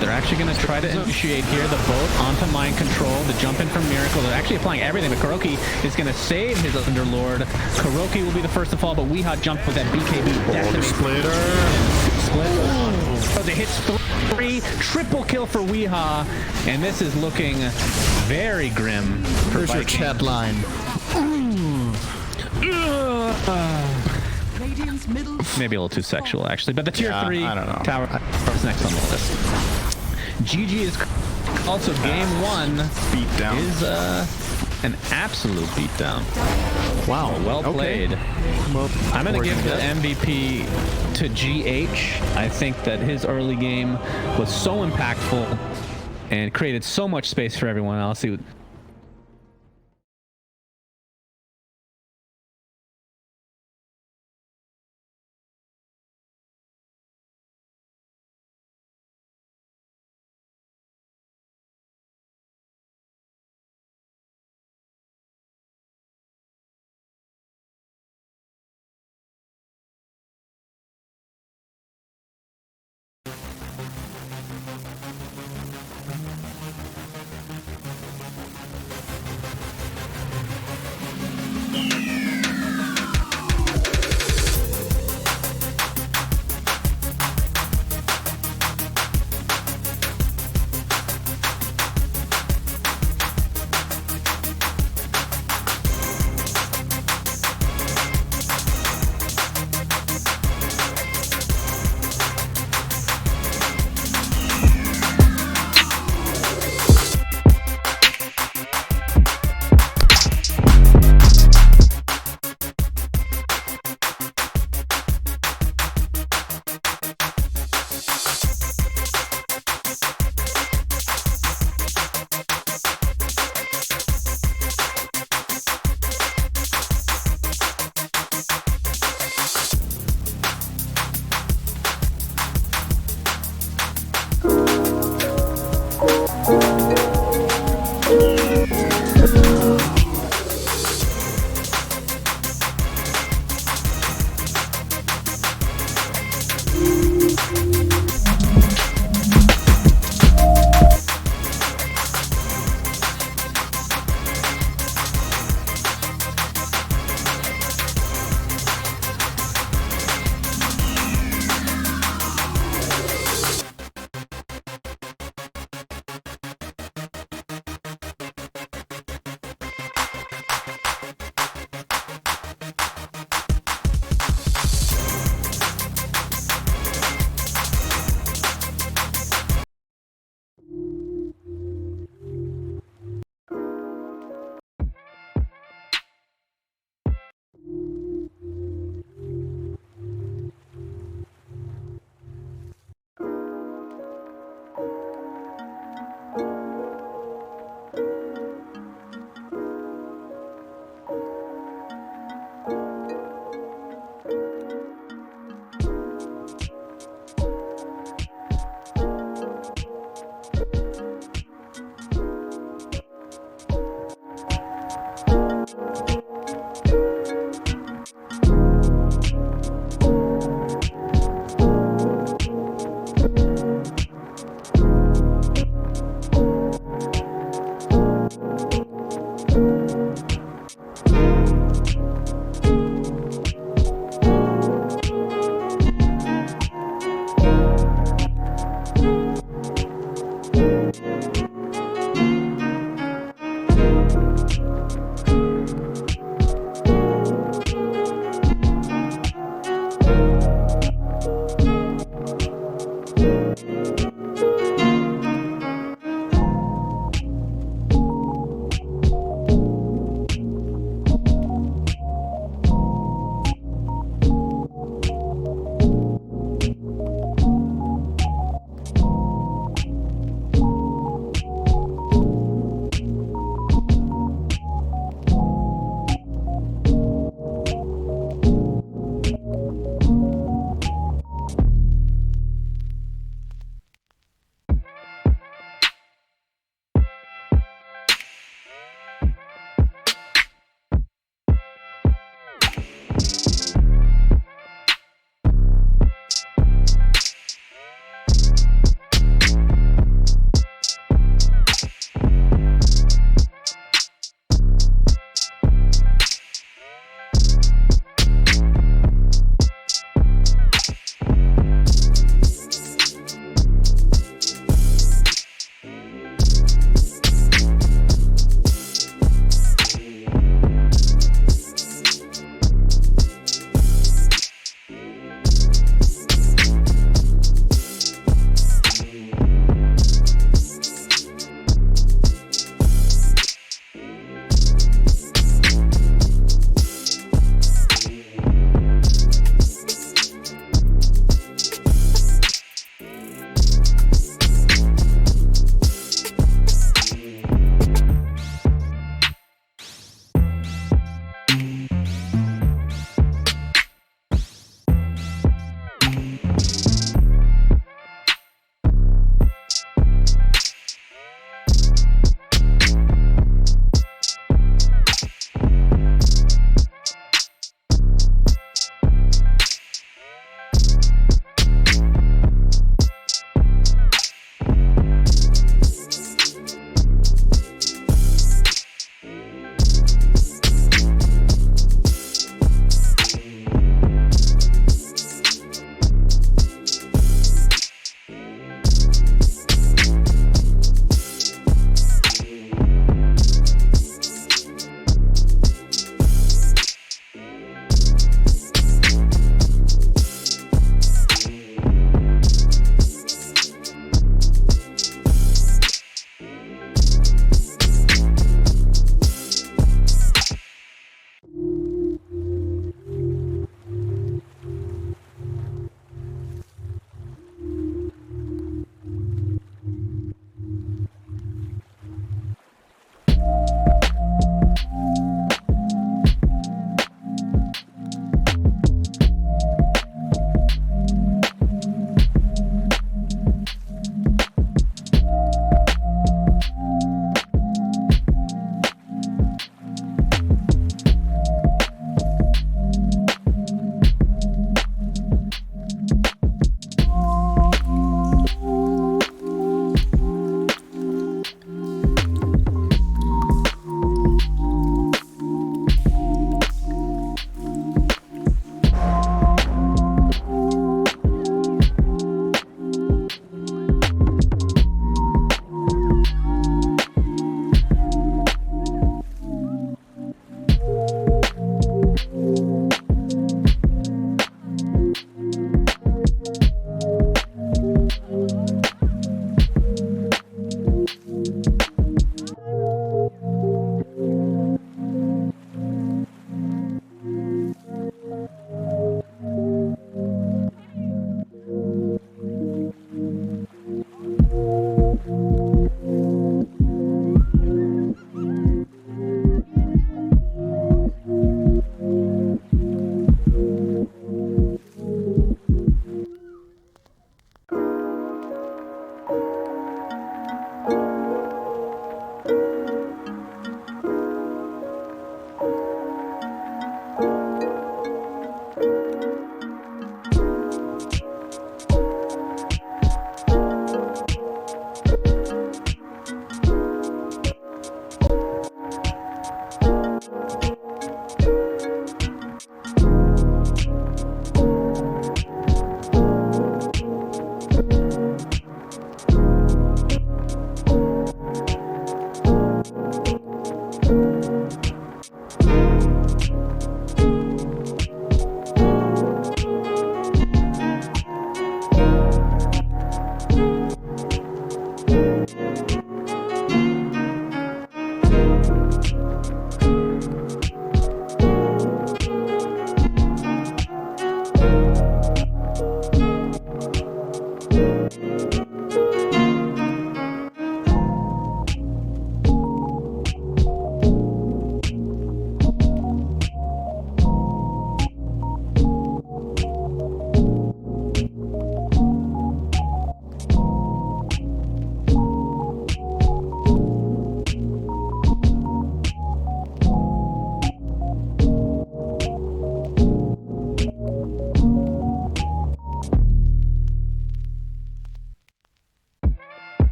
They're actually going to try to initiate here the boat onto Mind Control. The jump in from Miracle. They're actually applying everything, but Kuroki is going to save his Underlord. Kuroki will be the first to fall, but Weehaw jumped with that BKB. Splitter. split. So they hit 3, triple kill for Weehaw, and this is looking very grim for Here's your Viking. chat line. Radiant's middle Maybe a little too sexual, actually. But the tier 3 I don't know. tower is next on the list. GG is also game 1 Beat down. is an absolute beatdown. Wow. Well played. Well, I'm going to give the MVP to GH. I think that his early game was so impactful and created so much space for everyone else.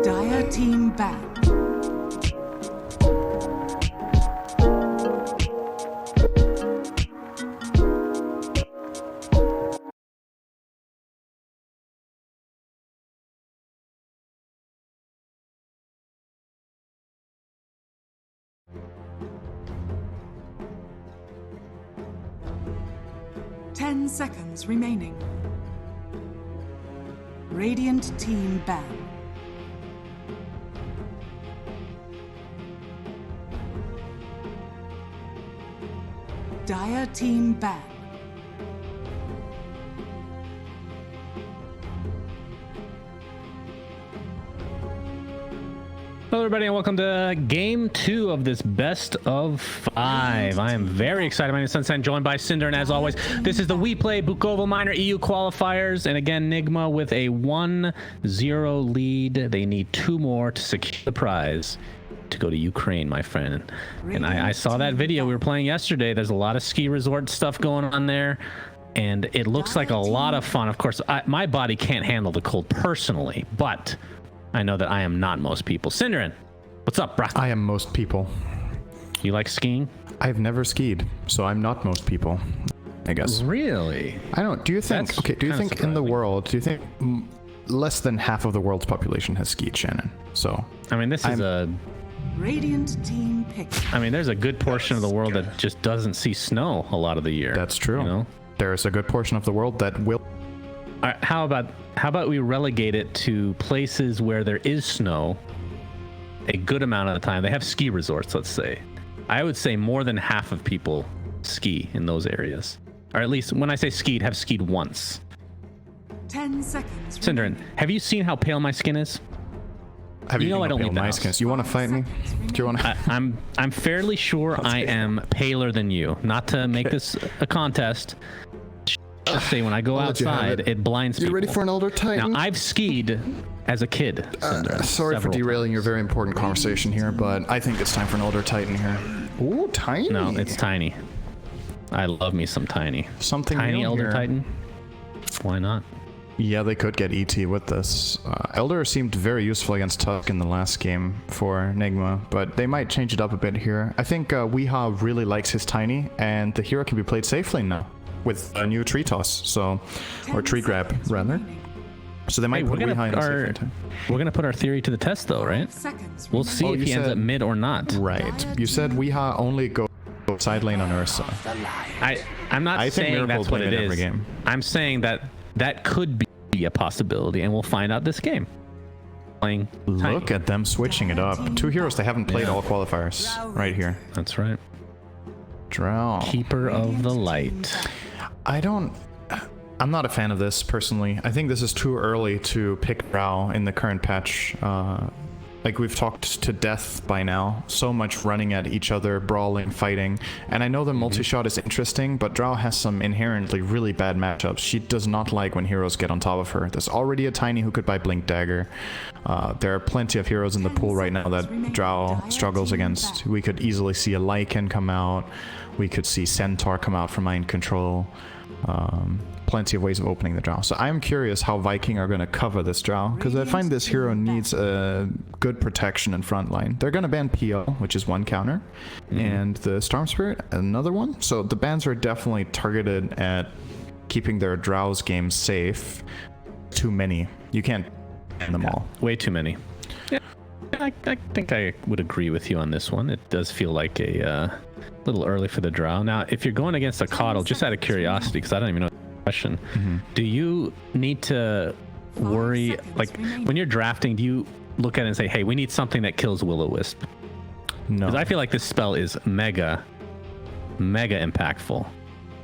Dire team back. 10 seconds remaining. Radiant team ban. Dire team ban. Hello everybody and welcome to game 2 of this best of 5. I am very excited. My name is Sunshine, joined by Cinder, and as always, this is the We Play Bukovel Minor EU qualifiers, and again, Nigma with a 1-0 lead. They need 2 more to secure the prize to go to Ukraine, my friend. And I saw that video we were playing yesterday. There's a lot of ski resort stuff going on there, and it looks like a lot of fun. Of course, my body can't handle the cold personally, but I know that I am not most people. Cinderin, what's up, brah? I am most people. You like skiing? I've never skied, so I'm not most people, I guess. Really? I don't. Do you think? That's okay. Do you think in the surprising. world? Do you think less than half of the world's population has skied, Shannon? So. I mean, this is a. Radiant team pick. I mean, there's a good portion of the world that just doesn't see snow a lot of the year. That's true. You know? There's a good portion of the world that will. All right, how about we relegate it to places where there is snow a good amount of the time? They have ski resorts, let's say. I would say more than half of people ski in those areas, or at least when I say skied, have skied once. 10 seconds. Cinderin, have you seen how pale my skin is? Have You know I don't leave the nice house. skins. You want to fight me? Do you want to? I'm fairly sure I am paler than you. Not to make this a contest. Just say when I go I'll let you have outside, it blinds people. You ready for an Elder Titan? Now, I've skied as a kid. Cinder, Sorry for several derailing your times. very important conversation here, but I think it's time for an Elder Titan here. Ooh, tiny. No, it's tiny. I love me some tiny. Something Tiny new Elder here. Titan? Why not? Yeah, they could get ET with this. Elder seemed very useful against Tusk in the last game for Nigma, but they might change it up a bit here. I think Weeha really likes his tiny, and the hero can be played safely now with a new tree toss, so or tree grab rather. So they might Hey, put Weeha in a safer time. we're gonna put our theory to the test, though, right? Seconds We'll see Oh, if you he ends said- up mid or not. Right. You said Weeha only go side lane on Ursa. I'm not I think saying Miracle that's what played it it every is. game. I'm saying that could be a possibility, and we'll find out this game. Playing Look tiny. at them switching it up. 2 heroes they haven't played all qualifiers right here. That's right. Drow. Keeper of the Light. I'm not a fan of this personally. I think this is too early to pick Drow in the current patch. Like we've talked to death by now. So much running at each other, brawling, fighting. And I know the multi-shot is interesting, but Drow has some inherently really bad matchups. She does not like when heroes get on top of her. There's already a tiny who could buy Blink Dagger. There are plenty of heroes in the pool right now that Drow struggles against. We could easily see a Lycan come out. We could see Centaur come out from Mind Control. Plenty of ways of opening the Drow. So I'm curious how Viking are going to cover this Drow, because I find this hero needs a good protection in front line. They're going to ban PO, which is 1 counter, and the Storm Spirit, another one. So the bans are definitely targeted at keeping their Drow's game safe. Too many. You can't ban them all. Way too many. Yeah, I think I would agree with you on this one. It does feel like a little early for the Drow. Now, if you're going against a Coddle, just out of curiosity, because I don't even know the question, do you need to worry, like when you're drafting, do you look at it and say, hey, we need something that kills Will-O-Wisp? No. Because I feel like this spell is mega impactful.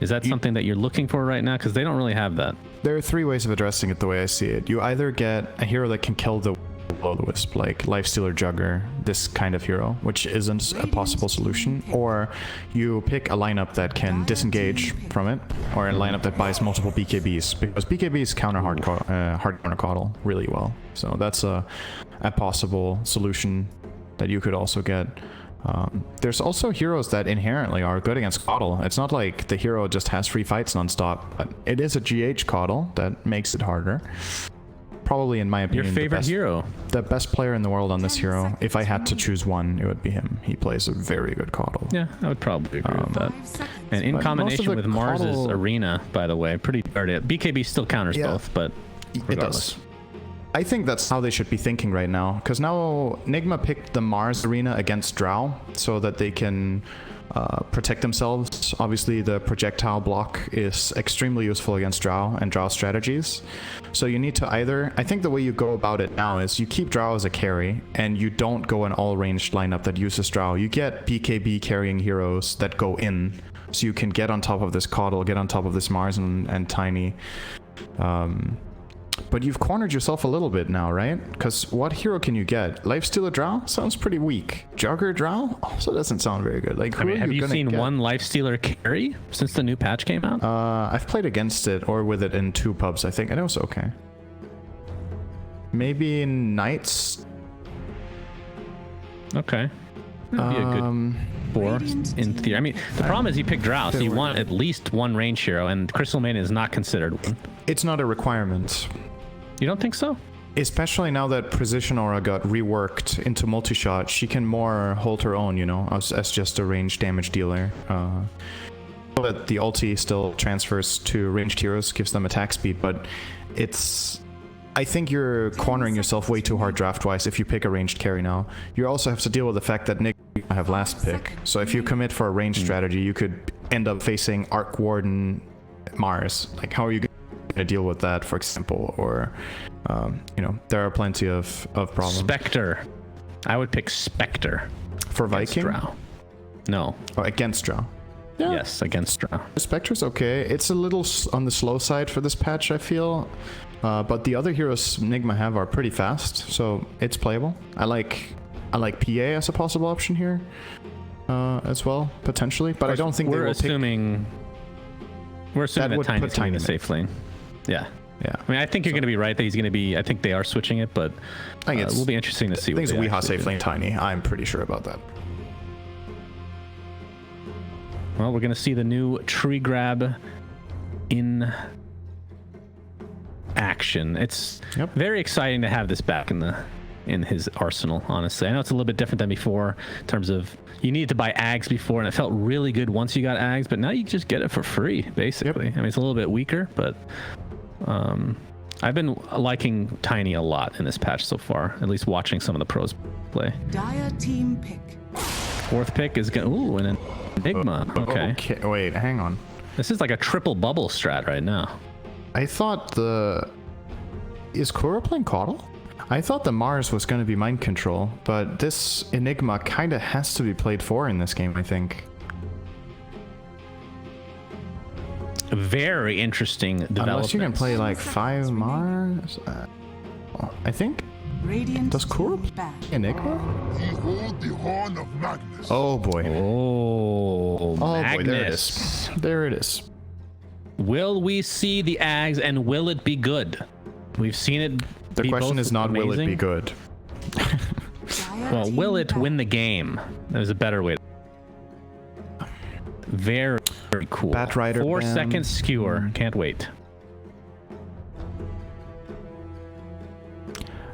Is that something that you're looking for right now? Because they don't really have that. There are 3 ways of addressing it the way I see it. You either get a hero that can kill the Will-O-Wisp, like Lifestealer Jugger, this kind of hero, which isn't a possible solution, or you pick a lineup that can disengage from it, or a lineup that buys multiple BKBs, because BKBs counter hard counter Coddle really well. So that's a possible solution that you could also get. There's also heroes that inherently are good against Coddle. It's not like the hero just has free fights nonstop, but it is a GH Coddle that makes it harder. Probably, in my opinion, Your favorite hero? The best player in the world on this hero. If I had to choose one, it would be him. He plays a very good Coddle. Yeah, I would probably agree with that. 5 seconds. And in But most combination of with the Mars's Coddle- Arena, by the way, pretty dirty. BKB still counters Yeah, both, but It regardless. does. I think that's how they should be thinking right now, because now Nigma picked the Mars arena against Drow so that they can protect themselves. Obviously, the projectile block is extremely useful against Drow and Drow strategies. So you need to either, I think the way you go about it now is you keep Drow as a carry, and you don't go an all-ranged lineup that uses Drow. You get BKB carrying heroes that go in, so you can get on top of this Coddle, get on top of this Mars and Tiny. But you've cornered yourself a little bit now, right? Because what hero can you get? Lifestealer Drow? Sounds pretty weak. Jogger Drow? Also doesn't sound very good. Like, I mean, have you seen one Lifestealer carry since the new patch came out? I've played against it or with it in 2 pubs, I think, and it was okay. Maybe Knights? Okay. That'd be a good 4 in theory. I mean, the problem is you pick Drow, so you want at least one range hero, and Crystal Maiden is not considered one. It's not a requirement. You don't think so? Especially now that Precision Aura got reworked into multi-shot, she can more hold her own, you know, as just a ranged damage dealer. But the ulti still transfers to ranged heroes, gives them attack speed, but it's... I think you're cornering yourself way too hard draft-wise if you pick a ranged carry now. You also have to deal with the fact that Nick I have last pick. So if you commit for a ranged strategy, you could end up facing Arc Warden Mars. Like, how are you going to deal with that, for example? Or, you know, there are plenty of problems. Spectre. I would pick Spectre. For Viking? Drow. No. Oh, against Drow. Yeah. Yes, against Drow. Spectre's okay. It's a little on the slow side for this patch, I feel. But the other heroes Nigma have are pretty fast, so it's playable. I like PA as a possible option here as well, potentially. But I don't think we're assuming that Tiny's in the safe lane. Yeah. Yeah. I mean, I think you're going to be right that he's going to be. I think they are switching it, but it will be interesting to see. I think it's Weehaw safe lane Tiny. I'm pretty sure about that. Well, we're going to see the new tree grab in action. It's very exciting to have this back in his arsenal, honestly. I know it's a little bit different than before in terms of you needed to buy Ags before, and it felt really good once you got Ags, but now you just get it for free, basically. I mean, it's a little bit weaker, but I've been liking Tiny a lot in this patch so far, at least watching some of the pros play. Dire team pick. 4th pick is going to... Ooh, and an Nigma. Okay. Wait, hang on. This is like a triple bubble strat right now. I thought Is Kura playing Coddle? I thought the Mars was going to be mind control, but this Enigma kind of has to be played 4 in this game, I think. Very interesting development. Unless you can play like 5 Mars? I think. Does Kura play Enigma? Behold the horn of Magnus. Oh boy. Oh, Magnus. Boy, there it is. There it is. Will we see the Ags, and will it be good? We've seen it. The question is not will it be good. Well, will it win the game? There's a better way. Very, very cool. Bat Rider 4-second skewer. Can't wait.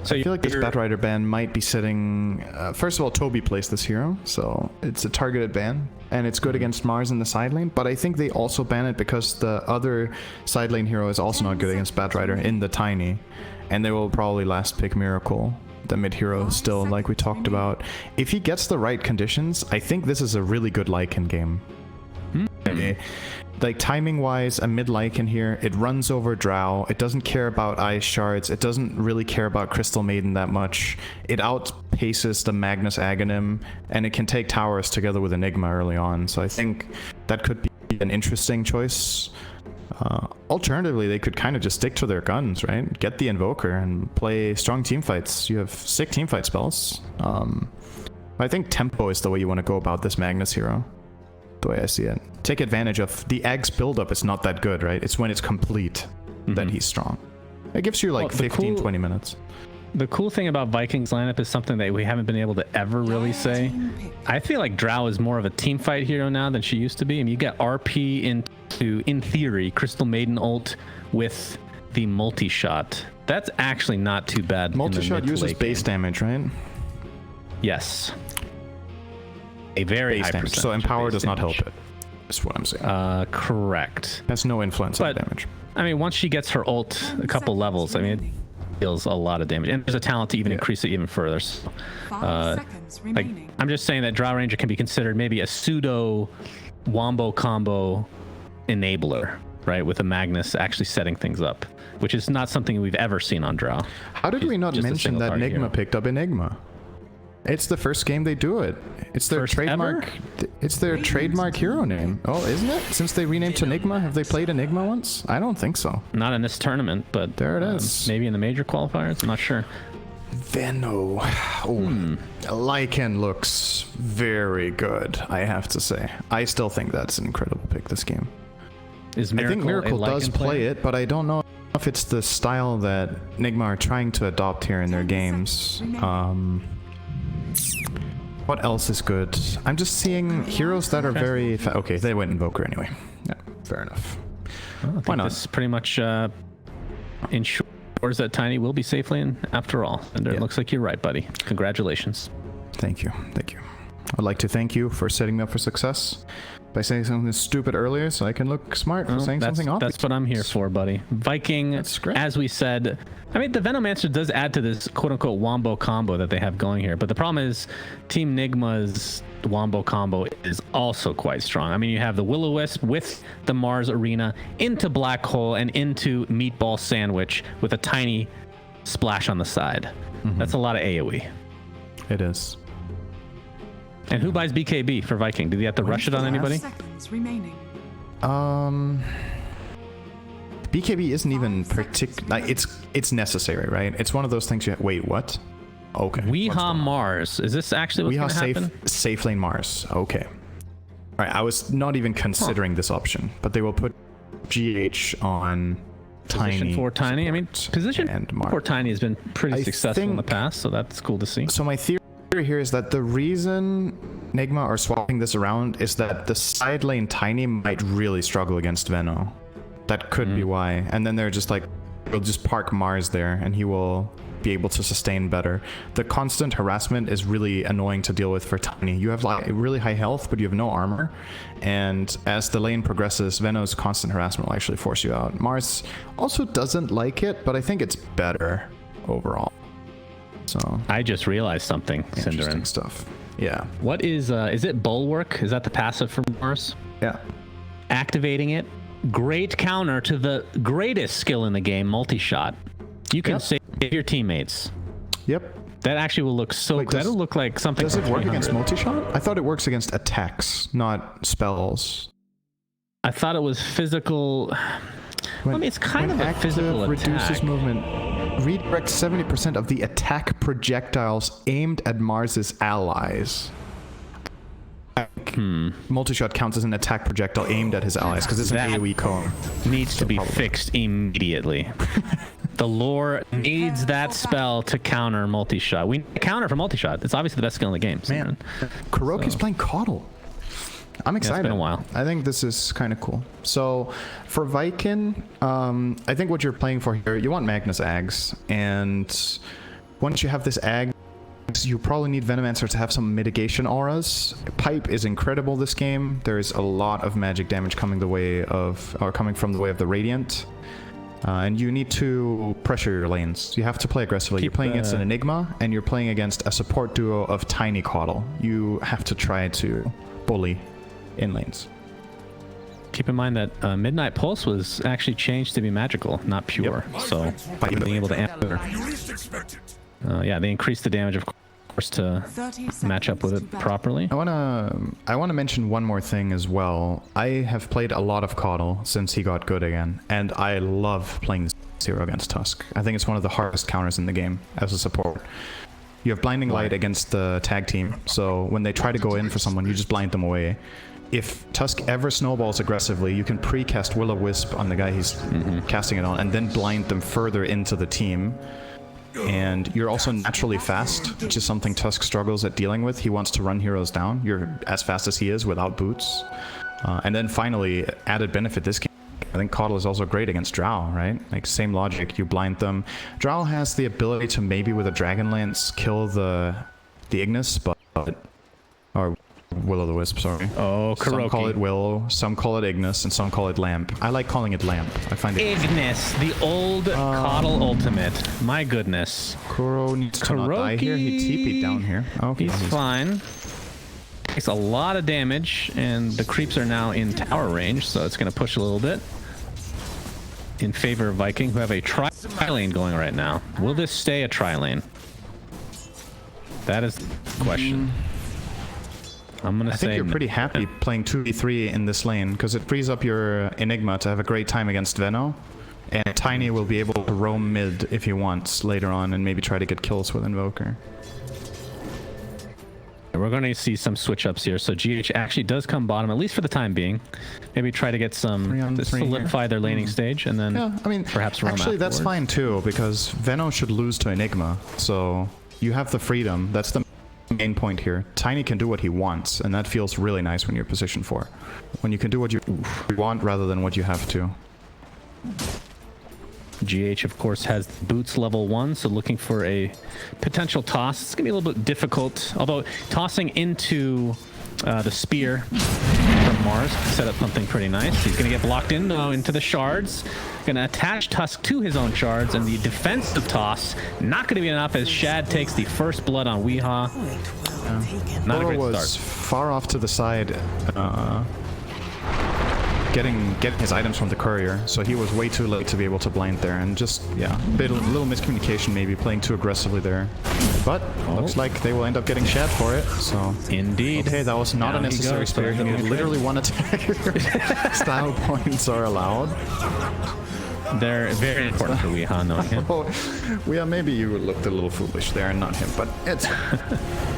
So I feel like this Bat Rider ban might be sitting... first of all, Toby plays this hero, so it's a targeted ban, and it's good against Mars in the side lane, but I think they also ban it because the other side lane hero is also not good against Bat Rider in the Tiny, and they will probably last pick Miracle, the mid hero still, like we talked about. If he gets the right conditions, I think this is a really good Lycan game. Like, timing-wise, a mid-Lycan here, it runs over Drow, it doesn't care about Ice Shards, it doesn't really care about Crystal Maiden that much, it outpaces the Magnus Aghanim, and it can take towers together with Enigma early on, so I think that could be an interesting choice. Alternatively, they could kind of just stick to their guns, right? Get the Invoker and play strong teamfights. You have sick teamfight spells. I think tempo is the way you want to go about this Magnus hero. The way I see it. Take advantage of the Ags buildup is not that good, right? It's when it's complete that he's strong. It gives you like 15-20 minutes. The cool thing about Vikings lineup is something that we haven't been able to ever really say. I feel like Drow is more of a team fight hero now than she used to be. I mean, you get RP into, in theory, Crystal Maiden ult with the multi-shot. That's actually not too bad. Multi-shot uses base damage, right? Yes. A very high percentage. So Empower does not help it. That's what I'm saying. Correct. Has no influence on damage. I mean, once she gets her ult a couple levels, I mean, deals a lot of damage, and there's a talent to even increase it even further. So, 5 seconds remaining. I'm just saying that Drow Ranger can be considered maybe a pseudo wombo combo enabler, right? With a Magnus actually setting things up, which is not something we've ever seen on Drow. How did we not mention that Nigma picked up Enigma? It's the first game they do it. It's their trademark. It's their trademark hero name. Oh, isn't it? Since they renamed to Nigma, have they played Enigma once? I don't think so. Not in this tournament, but there it is. Maybe in the major qualifiers. I'm not sure. Venno. Oh, Lycan looks very good, I have to say. I still think that's an incredible pick this game. I think Miracle does play it, but I don't know if it's the style that Nigma are trying to adopt here in their games. What else is good? I'm just seeing heroes that are very... Okay, they went Invoker anyway. Yeah, fair enough. Well, why not? This pretty much ensures that Tiny will be safely in after all. And it looks like you're right, buddy. Congratulations. Thank you. Thank you. I'd like to thank you for setting me up for success by saying something stupid earlier so I can look smart for saying something obvious. That's what I'm here for, buddy. Viking, as we said, I mean, the Venomancer does add to this quote-unquote wombo combo that they have going here, but the problem is Team Nigma's wombo combo is also quite strong. I mean, you have the Will-O-Wisp with the Mars Arena into Black Hole and into Meatball Sandwich with a tiny splash on the side. That's a lot of AoE. It is. And who buys BKB for Viking? Do they have to rush it on anybody? Seconds remaining. BKB isn't even particular. It's necessary, right? It's one of those things you wait, what? Okay. Weehaw Mars. Is this actually what's going to happen? Safe lane Mars. Okay. All right. I was not even considering this option, but they will put GH on Tiny. Position for Tiny. I mean, position for Tiny has been pretty successful in the past, so that's cool to see. So my theory here is that the reason Nigma are swapping this around is that the side lane Tiny might really struggle against Venno. That could be why. And then they're just like, we'll just park Mars there and he will be able to sustain better. The constant harassment is really annoying to deal with for Tiny. You have like really high health, but you have no armor. And as the lane progresses, Venno's constant harassment will actually force you out. Mars also doesn't like it, but I think it's better overall. So I just realized something, interesting stuff. Yeah. What is it Bulwark? Is that the passive for Mars? Yeah. Activating it. Great counter to the greatest skill in the game, multi-shot. You can save your teammates. Yep. That actually will look so good. That'll look like something. Does it work against multi-shot? I thought it works against attacks, not spells. I thought it was physical. I mean, it's kind of a physical attack. Reduces movement. Redirect 70% of the attack projectiles aimed at Mars's allies. Multi-shot counts as an attack projectile aimed at his allies because it's an AoE cone. Needs to be fixed immediately. The lore needs that spell to counter multi-shot. We counter for multi-shot. It's obviously the best skill in the game. Man, Kuroki's playing Coddle. I'm excited. It's been a while. I think this is kind of cool. So for Viking, I think what you're playing for here, you want Magnus Ags, and once you have this Ag, you probably need Venomancer to have some mitigation auras. Pipe is incredible this game. There's a lot of magic damage coming from the way of the Radiant. And you need to pressure your lanes. You have to play aggressively. You're playing against an Enigma, and you're playing against a support duo of Tiny Coddle. You have to try to bully in lanes. Keep in mind that Midnight Pulse was actually changed to be magical, not pure. So by being able to answer. Yeah, they increased the damage, of course, to match up with it properly. I wanna mention one more thing as well. I have played a lot of Coddle since he got good again, and I love playing this hero against Tusk. I think it's one of the hardest counters in the game as a support. You have Blinding Light against the tag team, so when they try to go in for someone, you just blind them away. If Tusk ever snowballs aggressively, you can pre-cast Will-O-Wisp on the guy he's casting it on, and then blind them further into the team. And you're also naturally fast, which is something Tusk struggles at dealing with. He wants to run heroes down. You're as fast as he is without boots. And then finally, added benefit this game. I think Coddle is also great against Drow, right? Like, same logic. You blind them. Drow has the ability to maybe with a Dragon Lance kill the Ignis, but... Or Will-o'-the-wisp, sorry. Oh, Some call Kuroki. it Willow, some call it Ignis, and some call it Lamp. I like calling it Lamp. I find it... Ignis, the old Coddle ultimate. My goodness. Kuro needs to not die here. He TP'd down here. Okay, He's fine. Takes a lot of damage, and the creeps are now in tower range, so it's going to push a little bit in favor of Viking, who have a tri-lane going right now. Will this stay a tri-lane? That is the question. I'm going to say... I think you're pretty happy playing 2v3 in this lane, because it frees up your Enigma to have a great time against Venno, and Tiny will be able to roam mid if he wants later on, and maybe try to get kills with Invoker. We're going to see some switch ups here. So GH actually does come bottom, at least for the time being. Maybe try to get some to solidify their laning stage, and then perhaps roam actually that's afterwards. fine too, because Venno should lose to Enigma, so you have the freedom. That's the main point here. Tiny can do what he wants, and that feels really nice when you're position 4. When you can do what you want rather than what you have to. GH, of course, has boots level 1, so looking for a potential toss. It's going to be a little bit difficult, although tossing into the spear from Mars set up something pretty nice. He's going to get blocked in, though, into the shards. Going to attach Tusk to his own shards, and the defensive toss not going to be enough as Shad takes the first blood on Weehaw. Not a great was start. far off to the side, getting his items from the courier, so he was way too late to be able to blind there, and just little miscommunication, maybe playing too aggressively there. But looks like they will end up getting Shad for it. So indeed. Okay, that was not a necessary spear. He needed literally one attack. Style points are allowed. They're very important for Weehaw, knowing him. Oh, maybe you looked a little foolish there and not him, but it's...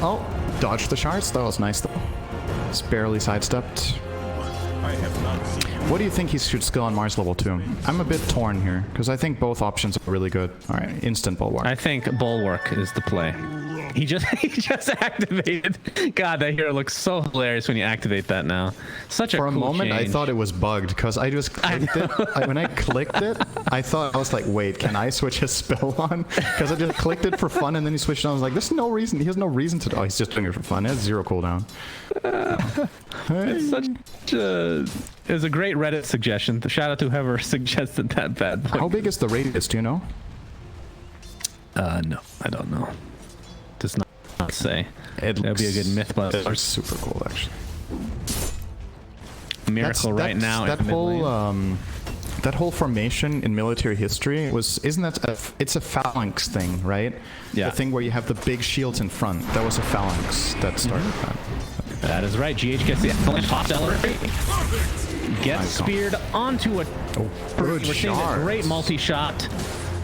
Oh, dodged the shards. That was nice, though. It's barely sidestepped. What do you think he should skill on Mars level 2? I'm a bit torn here, because I think both options are really good. Alright, instant Bulwark. I think Bulwark is the play. He just activated. God, that hero looks so hilarious when you activate that now. Such a For a cool moment, change. I thought it was bugged, because I just clicked it. When I clicked it, I was like, wait, can I switch his spell on? Because I just clicked it for fun, and then he switched on. I was like, there's no reason. He has no reason to... Oh, he's just doing it for fun. It has 0 cooldown. It was a great Reddit suggestion. Shout out to whoever suggested that bad boy. How big is the radius, do you know? No, I don't know. Does not say. That'd be a good myth buster. It looks super cool, actually. Miracle right now. That whole that whole formation in military history isn't that it's a phalanx thing, right? Yeah. The thing where you have the big shields in front. That was a phalanx that started that. That is right. GH gets the excellent top celery. Gets speared onto a... Oh, good We're seeing a great multi-shot.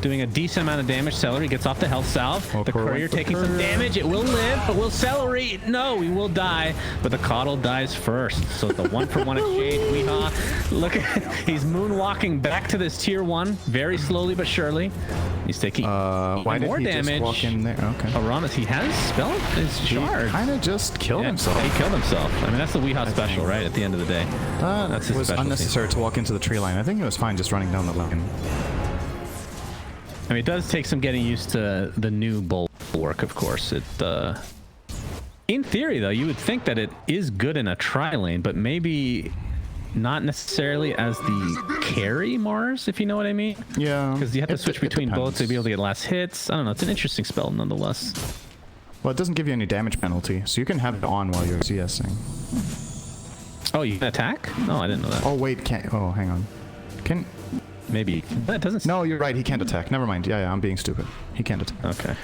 Doing a decent amount of damage. Celery gets off the health salve. The courier taking some damage. It will live, but will Celery? No, he will die. But the Coddle dies first. So the 1-for-1 exchange. Weehaw. Look at he's moonwalking back to this tier 1 very slowly but surely. He's taking why did more he damage. Just walk in there? Okay. Aramis, he has spelled his shard. Kind of just killed himself. He killed himself. I mean, that's the Weehaw special, right? At the end of the day. That's his was specialty. unnecessary to walk into the tree line. I think it was fine just running down the line. I mean, it does take some getting used to the new Bulwark, of course. It, in theory, though, you would think that it is good in a tri-lane, but maybe not necessarily as the carry Mars, if you know what I mean. Yeah. Because you have to switch between both to be able to get last hits. I don't know. It's an interesting spell, nonetheless. Well, it doesn't give you any damage penalty, so you can have it on while you're CSing. Oh, you can attack? No, I didn't know that. Oh, wait, can't... Oh, hang on. Can... Maybe. That doesn't... No, you're right. He can't attack. Never mind. Yeah, I'm being stupid. He can't attack. Okay.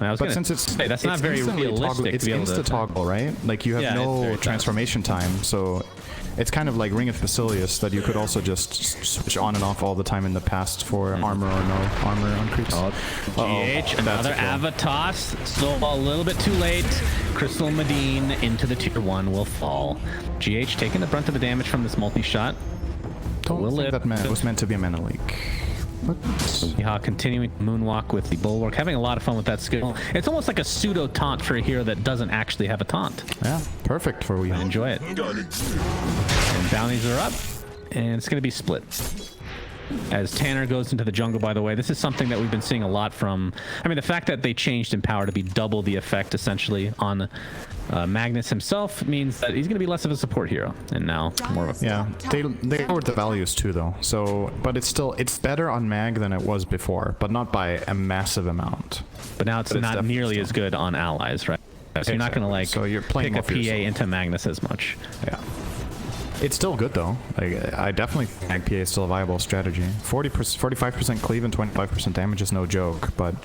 I was but since it's... Hey, that's not very realistic. It's insta-toggle, right? Like, you have no transformation time, so... It's kind of like Ring of Basilius that you could also just switch on and off all the time in the past for armor or no armor on creeps. GH, another Avatos, so a little bit too late. Crystal Medine into the tier 1 will fall. GH taking the brunt of the damage from this multi-shot. Don't think that was meant to be a mana leak. Weehaw continuing to moonwalk with the Bulwark, having a lot of fun with that skill. It's almost like a pseudo taunt for a hero that doesn't actually have a taunt. Yeah, perfect for Weehaw. Enjoy it. And bounties are up, and it's going to be split. As Tanner goes into the jungle, by the way, this is something that we've been seeing a lot from... I mean, the fact that they changed Empower to be double the effect, essentially, on Magnus himself means that he's going to be less of a support hero, and now more of a... Yeah, they lowered the values too, though. So, but it's better on Mag than it was before, but not by a massive amount. But now it's not nearly as good on allies, right? So you're not going to, like, so you're playing pick a PA into Magnus as much. Yeah. It's still good though. I definitely think Mag PA is still a viable strategy. 45% cleave and 25% damage is no joke, but...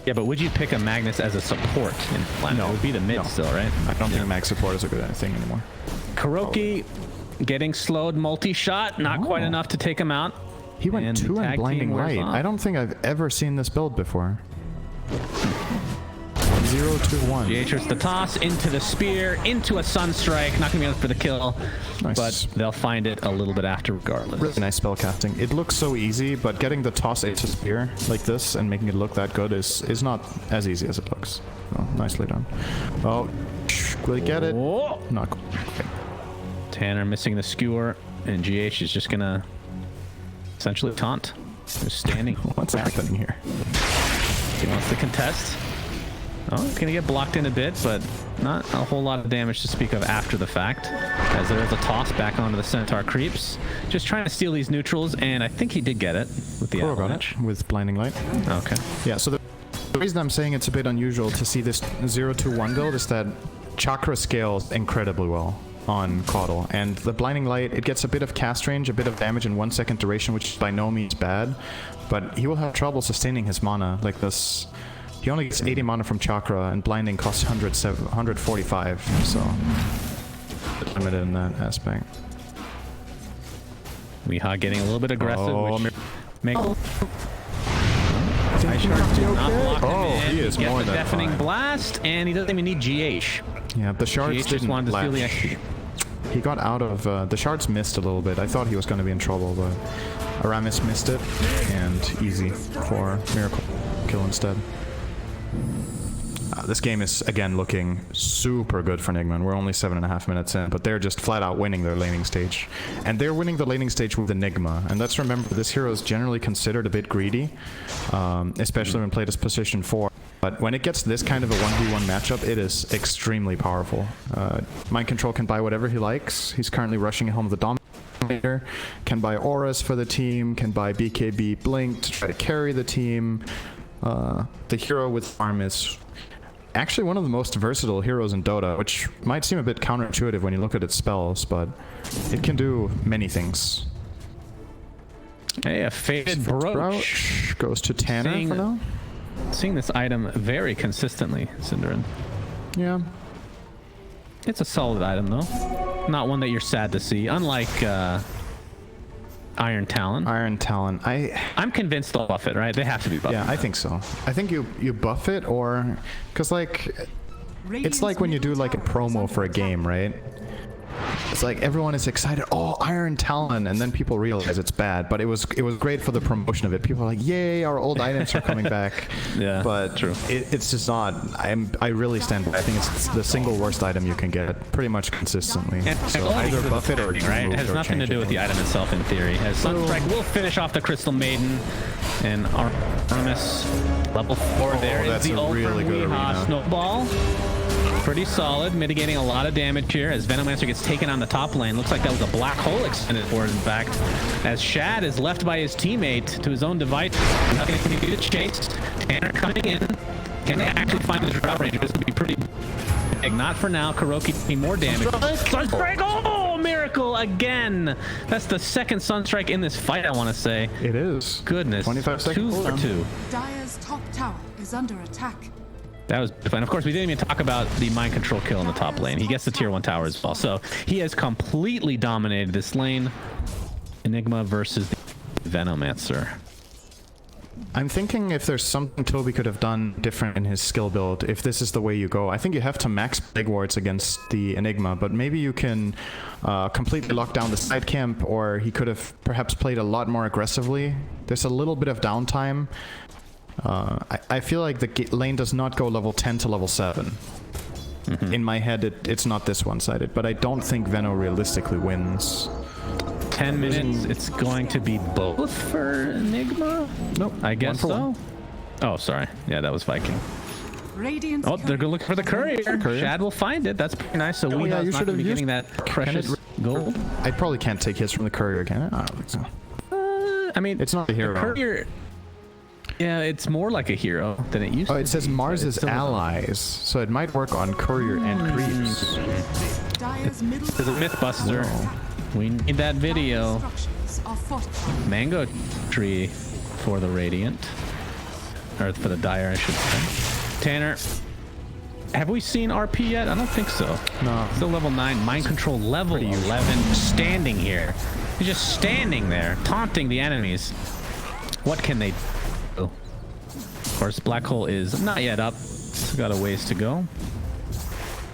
Yeah, but would you pick a Magnus as a support in Planet? No. It would be the mid still, right? I don't think Mag support is a good thing anymore. Kuroki getting slowed multi-shot, not quite enough to take him out. He went 2 and blinding light. I don't think I've ever seen this build before. 0-2-1. GH the toss into the spear, into a Sunstrike. Not gonna be enough for the kill, nice. But they'll find it a little bit after regardless. Really nice spell casting. It looks so easy, but getting the toss into spear like this and making it look that good is not as easy as it looks. Oh, nicely done. Oh, will he get it? Oh. Not cool. Okay. Tanner missing the skewer, and GH is just gonna essentially taunt. Just standing. What's happening here? He wants to contest. Oh, he's gonna get blocked in a bit, but not a whole lot of damage to speak of after the fact. As there is a toss back onto the Centaur creeps. Just trying to steal these neutrals, and I think he did get it with the avalanche. With blinding light. Okay. Yeah, so the reason I'm saying it's a bit unusual to see this 0-2-1 build is that Chakra scales incredibly well on Caudle, and the blinding light, it gets a bit of cast range, a bit of damage in 1 second duration, which is by no means bad, but he will have trouble sustaining his mana like this. He only gets 80 mana from Chakra, and blinding costs 145, so limited in that aspect. Weehaw getting a little bit aggressive, which makes... Ice Shards do not block him in. He is more than deafening fine. Blast, and he doesn't even need GH. Yeah, the shards didn't wanted to steal the XP. He got out of... the shards missed a little bit. I thought he was going to be in trouble, but Aramis missed it, and easy for Miracle kill instead. This game is, again, looking super good for Nigma. We're only 7.5 minutes in, but they're just flat out winning their laning stage. And they're winning the laning stage with Nigma. And let's remember, this hero is generally considered a bit greedy, especially when played as position 4. But when it gets this kind of a 1v1 matchup, it is extremely powerful. Mind Control can buy whatever he likes. He's currently rushing home the Dominator, can buy auras for the team, can buy BKB Blink to try to carry the team. The hero with farm is actually one of the most versatile heroes in Dota, which might seem a bit counterintuitive when you look at its spells, but it can do many things. Hey, a Faded Brooch goes to Tanner for now. Seeing this item very consistently, Cinderin. Yeah. It's a solid item, though. Not one that you're sad to see, unlike Iron Talon. Iron Talon. I'm convinced they'll buff it, right? They have to be buffed. Yeah, I think so. I think you buff it, or... Because, like... It's like when you do, like, a promo for a game, right? It's like everyone is excited, oh, Iron Talon, and then people realize it's bad, but it was great for the promotion of it. People are like, yay, our old items are coming back. Yeah, but true. It's just not. I really stand by. I think it's the single worst item you can get, pretty much consistently. And so either buff it or right. It has nothing to do with the item itself in theory. As Sunstrike will finish off the Crystal Maiden, and Aramis level 4 there is the ult from Weehaw Snowball. Pretty solid, mitigating a lot of damage here as Venomancer gets taken on the top lane. Looks like that was a black hole extended for it, in fact. As Shad is left by his teammate to his own device. Nothing can do to chase. Tanner coming in. Can they actually find the drop range? This would be pretty big. Not for now. Kuroki taking more damage. Sunstrike! Oh, miracle again! That's the second Sunstrike in this fight, I want to say. It is. Goodness. 25 seconds. 2 for 2. Dire's top tower is under attack. That was fun. Of course, we didn't even talk about the mind control kill in the top lane. He gets the tier 1 tower as well. So he has completely dominated this lane. Enigma versus the Venomancer. I'm thinking if there's something Toby could have done different in his skill build, if this is the way you go. I think you have to max Plague Wards against the Enigma, but maybe you can completely lock down the side camp, or he could have perhaps played a lot more aggressively. There's a little bit of downtime. I feel like the lane does not go level 10 to level 7. Mm-hmm. In my head, it's not this one-sided, but I don't think Veno realistically wins. 10 minutes. It's going to be both for Nigma? Nope. I guess so. One. Oh, sorry. Yeah, that was Viking. Radiant Oh, they're going to look for the courier. Shad will find it. That's pretty nice. So we yeah, you not should going have to be used getting that precious gold. I probably can't take hits from the courier, can I? I don't think so. I mean, It's not a hero. The courier, yeah, it's more like a hero than it used to be. Oh, it says Mars's allies, so it might work on courier and creeps. Dire's middle There's a Mythbuster. We need that video. structures are fortified. Mango tree for the Radiant. Or for the Dire, I should say. Tanner, have we seen RP yet? I don't think so. No. Still level 9. Mind control level 11. Standing here. He's just standing there, taunting the enemies. What can they do? Of course, Black Hole is not yet up. It's got a ways to go.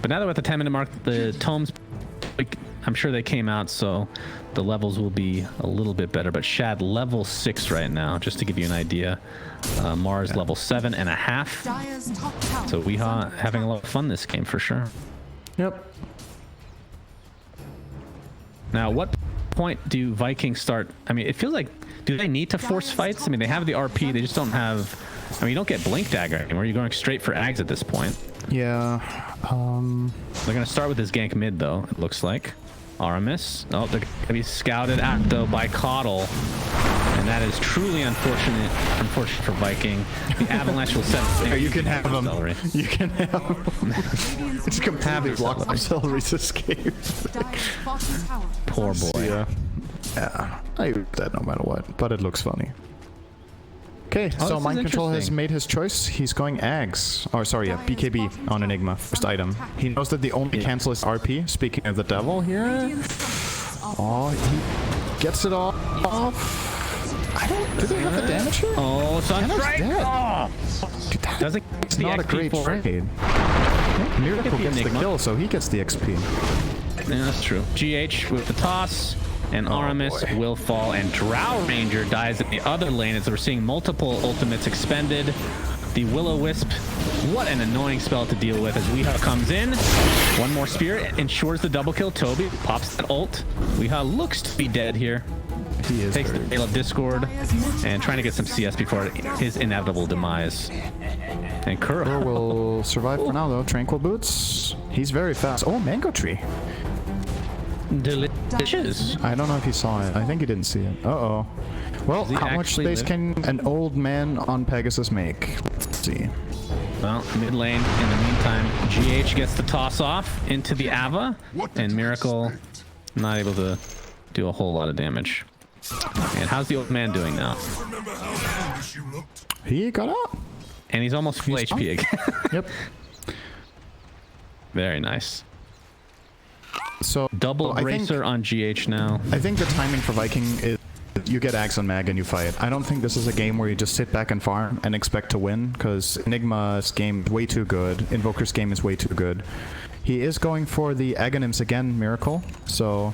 But now that we're at the 10-minute mark, the tomes, I'm sure they came out, so the levels will be a little bit better. But Shad level 6 right now, just to give you an idea. Mars level 7.5. Dire's top tower So we is are under having a attack. lot of fun this game for sure. Yep. Now, what point do Vikings start? I mean, it feels like, do they need to force fights? I mean, they have the RP, they just don't have. I mean, you don't get Blink Dagger anymore. You're going straight for Ags at this point. Yeah. They're going to start with this gank mid, though, it looks like. Aramis. Oh, they're going to be scouted out, though, by Caudle. And that is truly unfortunate for Viking. The Avalanche will set. You can have them. Celery. You can have them. It's completely blocked my Celery's escape. Dire's bottom tower is Poor under boy. Yeah. I use that no matter what, but it looks funny. Okay, Oh, so this Mind is Control has interesting. made his choice. He's going Ags. Or sorry, yeah, BKB on Enigma, first item. He knows that the only cancel is RP. Speaking of the devil here. Radiant structures are Oh, he gets it all off. I don't. Do they have the damage here? Oh, Sunstrike! dead. Oh. Dude, that- Doesn't it's the not a XP great for it. trade. Miracle the gets the Enigma. kill, so he gets the XP. Yeah, that's true. GH with the toss, and Aramis boy. will fall, and Drow Ranger dies in the other lane as we're seeing multiple ultimates expended. The Will-O-Wisp, what an annoying spell to deal with as Weeha comes in. One more spear ensures the double kill. Toby pops that ult. Weeha looks to be dead here. He is Takes the very Veil of Discord and trying to get some CS before his inevitable demise. And Kerr Kuro will survive for now, though. Tranquil Boots. He's very fast. Oh, Mango Tree. delicious. I don't know if he saw it. I think he didn't see it. Uh-oh. Well, Does he how much actually space live? can an old man on Pegasus make? Let's see. Well, mid lane, in the meantime, GH gets the toss off into the Ava, and Miracle not able to do a whole lot of damage. And how's the old man doing now? He got out. And he's almost full He's HP again. Yep. Very nice. So Double I think, bracer on GH now. I think the timing for Viking is you get Axe on Mag and you fight. I don't think this is a game where you just sit back and farm and expect to win, because Enigma's game is way too good. Invoker's game is way too good. He is going for the Aghanims again, Miracle. So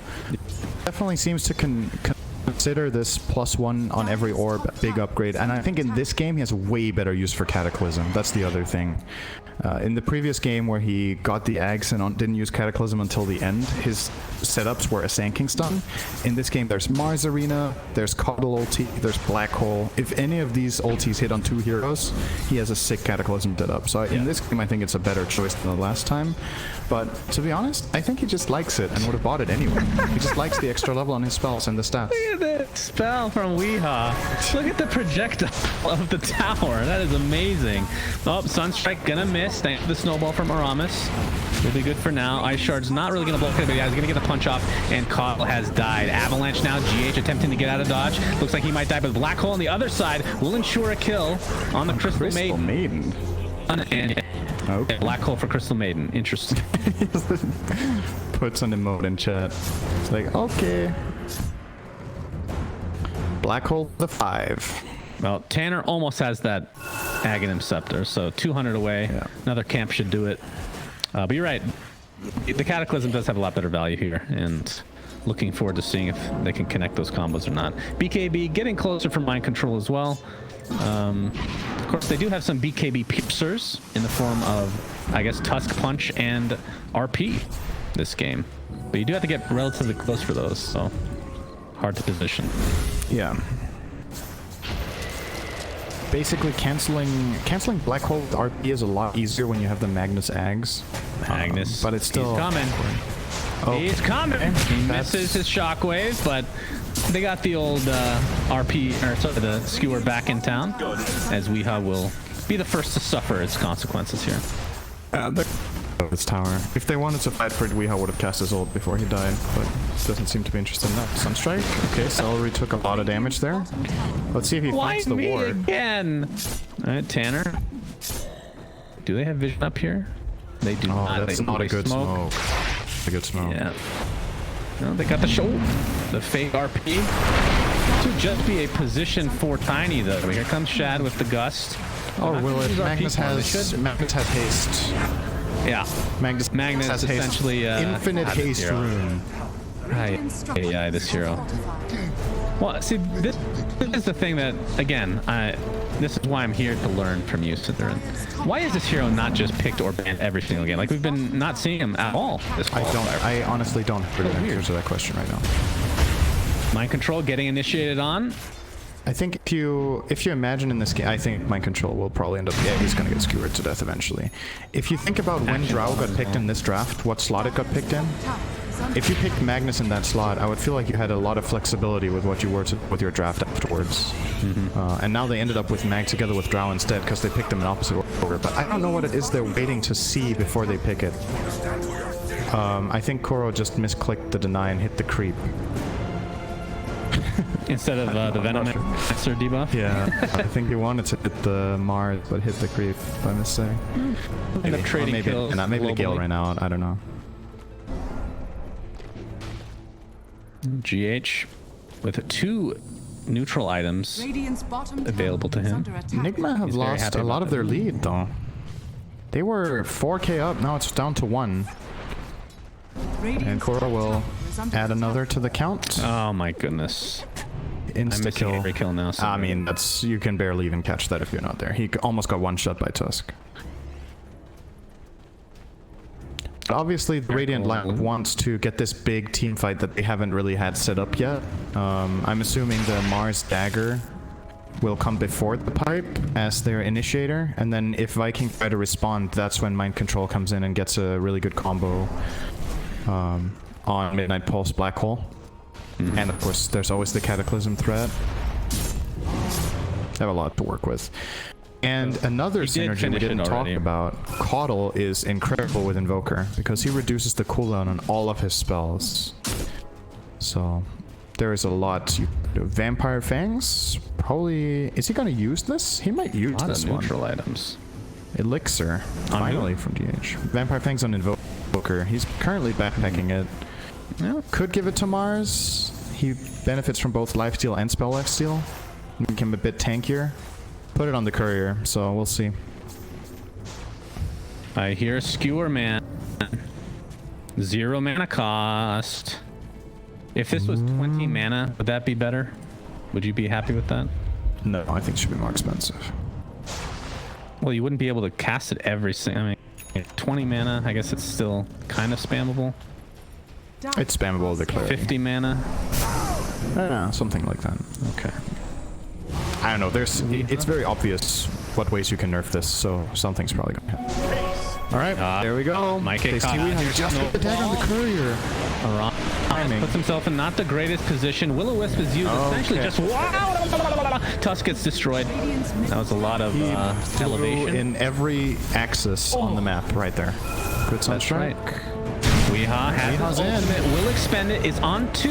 definitely seems to consider this +1 on every orb big upgrade. And I think in this game he has way better use for Cataclysm. That's the other thing. In the previous game where he got the Ags and didn't use Cataclysm until the end, his setups were a Sand stun. In this game there's Mars Arena, there's Caudle ulti, there's Black Hole. If any of these ultis hit on 2 heroes, he has a sick Cataclysm setup. So in this game I think it's a better choice than the last time. But to be honest, I think he just likes it and would have bought it anyway. He just likes the extra level on his spells and the stats. Look at that spell from Weeha. Look at the projectile of the tower. That is amazing. Oh, Sunstrike gonna miss. Thanks to the snowball from Aramis. Will be good for now. Ice Shard's not really gonna block it, but yeah, he's gonna get the punch off, and Caudle has died. Avalanche now, GH attempting to get out of dodge. Looks like he might die, but Black Hole on the other side will ensure a kill on the Crystal Maiden. And Okay. Black Hole for Crystal Maiden. Interesting. Puts an emote in chat. It's like, okay. Black Hole the 5. Well, Tanner almost has that Aghanim Scepter, so 200 away. Yeah. Another camp should do it. But you're right. The Cataclysm does have a lot better value here, and looking forward to seeing if they can connect those combos or not. BKB getting closer for Mind Control as well. Of course, they do have some BKB piercers in the form of, I guess, Tusk Punch and RP this game. But you do have to get relatively close for those, so hard to position. Yeah. Basically, canceling black hole with RP is a lot easier when you have the Magnus Ags. Magnus, but it's still he's coming. Oh, He's coming. He misses his shockwave, but they got the old RP, or sorry, the skewer back in town, as Weeha will be the first to suffer its consequences here. This tower. If they wanted to fight for it, Weeha would have cast his ult before he died, but doesn't seem to be interested in that. Sunstrike. Okay, Celery took a lot of damage there. Let's see if he finds the ward. Again? Alright, Tanner. Do they have vision up here? They do not. That's they not a good smoke. A good smoke. Yeah. No, they got the show. The fake RP. This would just be a position for Tiny, though. Here comes Shad with the gust. Oh, will it? Magnus has haste. Yeah. Magnus has essentially haste. Infinite haste rune. Yeah, this hero. Well, see, this is the thing that, again, this is why I'm here to learn from you, Cinderin. Why is this hero not just picked or banned every single game? Like, we've been not seeing him at all this qualifier. I honestly don't have the answer to that question right now. Mind Control getting initiated on. I think if you imagine in this game, I think Mind Control will probably end up, yeah, he's going to get skewered to death eventually. If you think about when Drow got picked in this draft, what slot it got picked in, if you picked Magnus in that slot, I would feel like you had a lot of flexibility with what you were to, with your draft afterwards. And now they ended up with Mag together with Drow instead because they picked them in opposite order. But I don't know what it is they're waiting to see before they pick it. I think Koro just misclicked the deny and hit the creep. Instead of the Venom Master debuff? Yeah, I think he wanted to hit the Mars, but hit the creep by mistake. Maybe trading kills. Maybe the Gale ran out, I don't know. GH with 2 neutral items available to him. Nigma have lost a lot of their lead, though. They were 4k up, now it's down to 1. And Koro will add another to the count. Oh my goodness. Insta kill. Every kill now. I mean, you can barely even catch that if you're not there. He almost got one shot by Tusk. But obviously, the Radiant lineup wants to get this big team fight that they haven't really had set up yet. I'm assuming the Mars Dagger will come before the pipe as their initiator, and then if Viking try to respond, that's when Mind Control comes in and gets a really good combo on Midnight Pulse Black Hole. And of course, there's always the Cataclysm threat. They have a lot to work with. And another synergy we didn't talk about, Caudle is incredible with Invoker because he reduces the cooldown on all of his spells. So there is a lot to do. Vampire Fangs, probably, is he going to use this? He might use this one. Neutral items. Elixir, finally from DH. Vampire Fangs on Invoker. He's currently backpacking it. Yeah, could give it to Mars. He benefits from both lifesteal and spell lifesteal. Make him a bit tankier. Put it on the courier, so we'll see. I hear Skewer Man. 0 mana cost. If this was 20 mana, would that be better? Would you be happy with that? No, I think it should be more expensive. Well, you wouldn't be able to cast it every single. I mean, 20 mana. I guess it's still kind of spammable. It's spammable to declare. 50 mana. Something like that. Okay. I don't know. It's very obvious what ways you can nerf this, so something's probably gonna happen. All right, there we go. Mike just attack on the courier. Puts himself in not the greatest position. Will-O-Wisp is used essentially just wow. Tusk gets destroyed. That was a lot of elevation in every axis on the map right there. Good Sunstrike. Right. Weeha has his ultimate, will expend it, is on 2.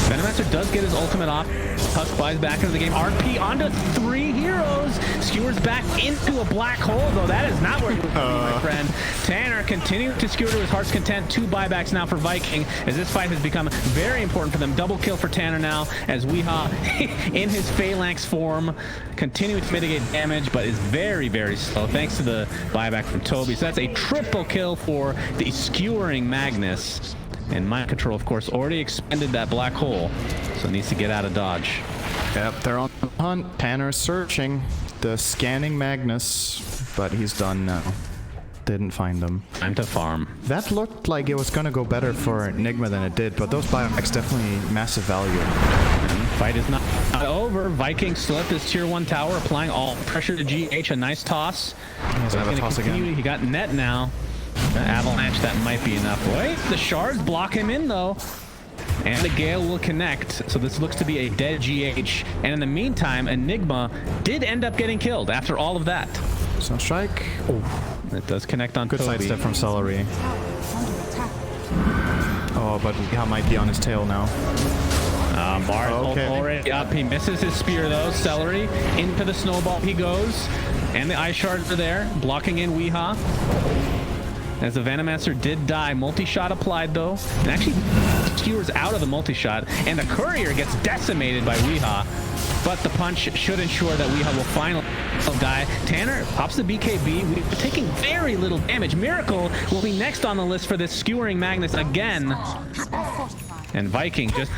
Venomancer does get his ultimate off. Tusk flies back into the game. RP onto 3 heroes. Skewers back into a black hole, though. That is not where you would be, my friend. Tanner continuing to skewer to his heart's content. 2 buybacks now for Viking, as this fight has become very important for them. Double kill for Tanner now, as Weeha, in his Phalanx form, continuing to mitigate damage, but is very, very slow, thanks to the buyback from Toby. So that's a triple kill for the skewering Magnus. And Mind Control, of course, already expended that black hole, so needs to get out of dodge. Yep, they're on the hunt. Tanner's searching the scanning Magnus, but he's done now. Didn't find them. Time to farm. That looked like it was gonna go better for Nigma than it did, but those buybacks definitely massive value. Fight is not over. Viking still at this tier 1 tower, applying all pressure to GH. A nice toss. He's gonna toss again. He got net now. Avalanche, that might be enough. Wait, the shards block him in though. And the Gale will connect, so this looks to be a dead GH. And in the meantime, Enigma did end up getting killed after all of that. Sunstrike. Oh, it does connect on good Toby. sidestep from Celery. Oh, but Weeha might be on his tail now. Mars already up. He misses his spear though. Celery into the snowball he goes. And the ice shards are there, blocking in Weeha. As the Venomancer did die, multi-shot applied though. And actually skewers out of the multi-shot. And the Courier gets decimated by Weeha. But the punch should ensure that Weeha will finally die. Tanner pops the BKB. We're taking very little damage. Miracle will be next on the list for this skewering Magnus again. And Viking just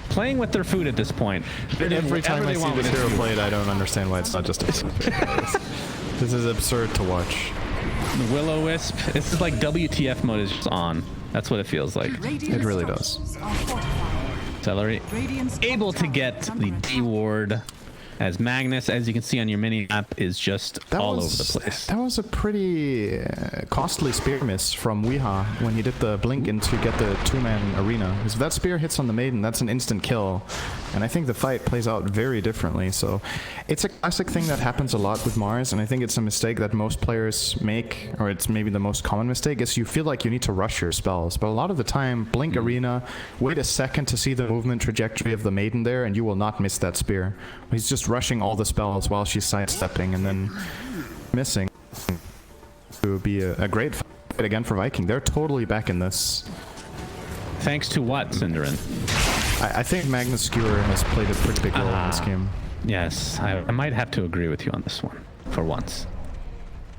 playing with their food at this point. Every time I see this hero played, I don't understand why it's not just This is absurd to watch. Will-O-Wisp, this is like WTF mode is just on. That's what it feels like. It really does. Celery able to get the D ward, as Magnus, as you can see on your mini map, is just all over the place. That was a pretty costly spear miss from Weeha when he did the blink in to get the 2-man arena. Because if that spear hits on the maiden, that's an instant kill. And I think the fight plays out very differently. So it's a classic thing that happens a lot with Mars, and I think it's a mistake that most players make, or it's maybe the most common mistake, is you feel like you need to rush your spells. But a lot of the time, blink arena, wait a second to see the movement trajectory of the maiden there, and you will not miss that spear. He's just rushing all the spells while she's sidestepping and then missing. It would be a great fight again for Viking. They're totally back in this. Thanks to what, Cinderin? I think Magnus Skewer has played a pretty big role in this game. Yes, I might have to agree with you on this one, for once.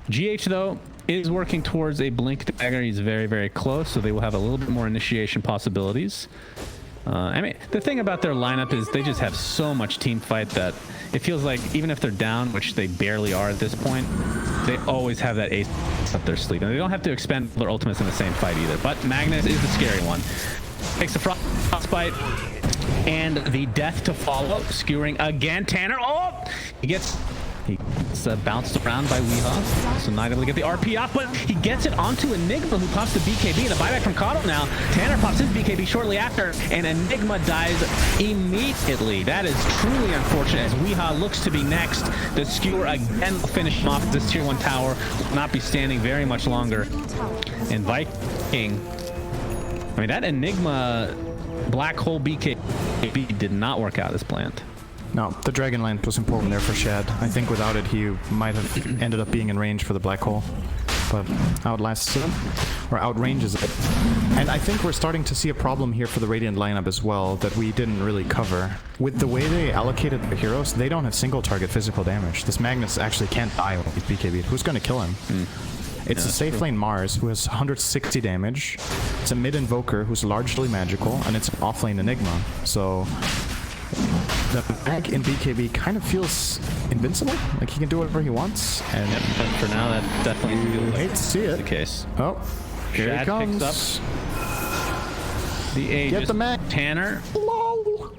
GH, though, is working towards a blink dagger. He's very, very close, so they will have a little bit more initiation possibilities. I mean, the thing about their lineup is they just have so much team fight that it feels like even if they're down, which they barely are at this point, they always have that ace up their sleeve. And they don't have to expend their ultimates in the same fight either. But Magnus is the scary one. Takes the frostbite and the death to follow. Skewering again. Tanner, he gets bounced around by Weeha, so not able to get the RP off, but he gets it onto Enigma, who pops the BKB, and a buyback from Cottle now. Tanner pops his BKB shortly after, and Enigma dies immediately. That is truly unfortunate, as Weeha looks to be next. The Skewer again will finish him off. This tier 1 tower will not be standing very much longer. And Viking, I mean, that Enigma black hole BKB did not work out as planned. No, the Dragonlance was important there for Shad. I think without it, he might have ended up being in range for the black hole. But outlasts it, or outranges it. And I think we're starting to see a problem here for the Radiant lineup as well that we didn't really cover. With the way they allocated the heroes, they don't have single target physical damage. This Magnus actually can't die when he's BKB'd. Who's going to kill him? It's a safe lane Mars who has 160 damage. It's a mid Invoker who's largely magical, and it's an off lane Enigma. So the mag in BKB kind of feels invincible, like he can do whatever he wants. And but for now, that definitely feels hate to see it. The case. Oh, here Shad he comes. Picks up the Aegis. Get the mag. Tanner. LOL.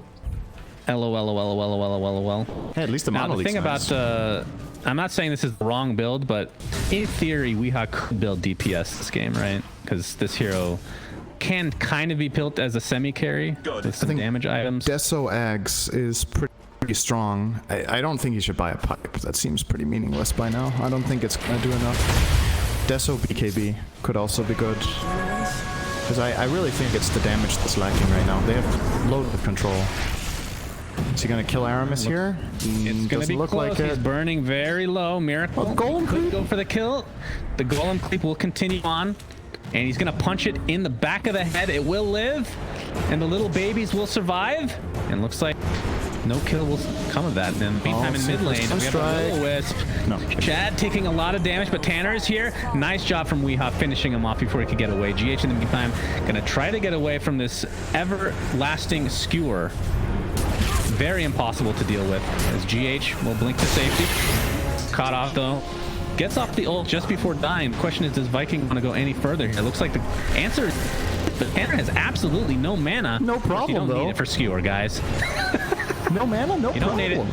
LOL. Hey, at least the now, monolith's the thing nice. about I'm not saying this is the wrong build, but in theory, Weeha could build DPS this game, right? Because this hero can kind of be built as a semi-carry with some damage items. Deso Ags is pretty strong. I don't think you should buy a pipe. That seems pretty meaningless by now. I don't think it's gonna do enough. Deso BKB could also be good. Because I really think it's the damage that's lacking right now. They have loads of control. Is he gonna kill Aramis here? It's gonna be look close. like it. He's burning very low. Miracle Golem could creep. go for the kill. The Golem creep will continue on, and he's gonna punch it in the back of the head. It will live, and the little babies will survive. And looks like no kill will come of that. Then meantime, in mid lane, we have a Will-O-Wisp. No. Chad taking a lot of damage, but Tanner is here. Nice job from Weeha finishing him off before he could get away. GH in the meantime gonna try to get away from this everlasting Skewer. Very impossible to deal with, as GH will blink to safety. Caught off though. Gets off the ult just before dying. The question is, does Viking want to go any further here? It looks like the answer is the Tanner has absolutely no mana. No problem, you don't though. need it for skewer, guys. No mana, no problem. You don't need it.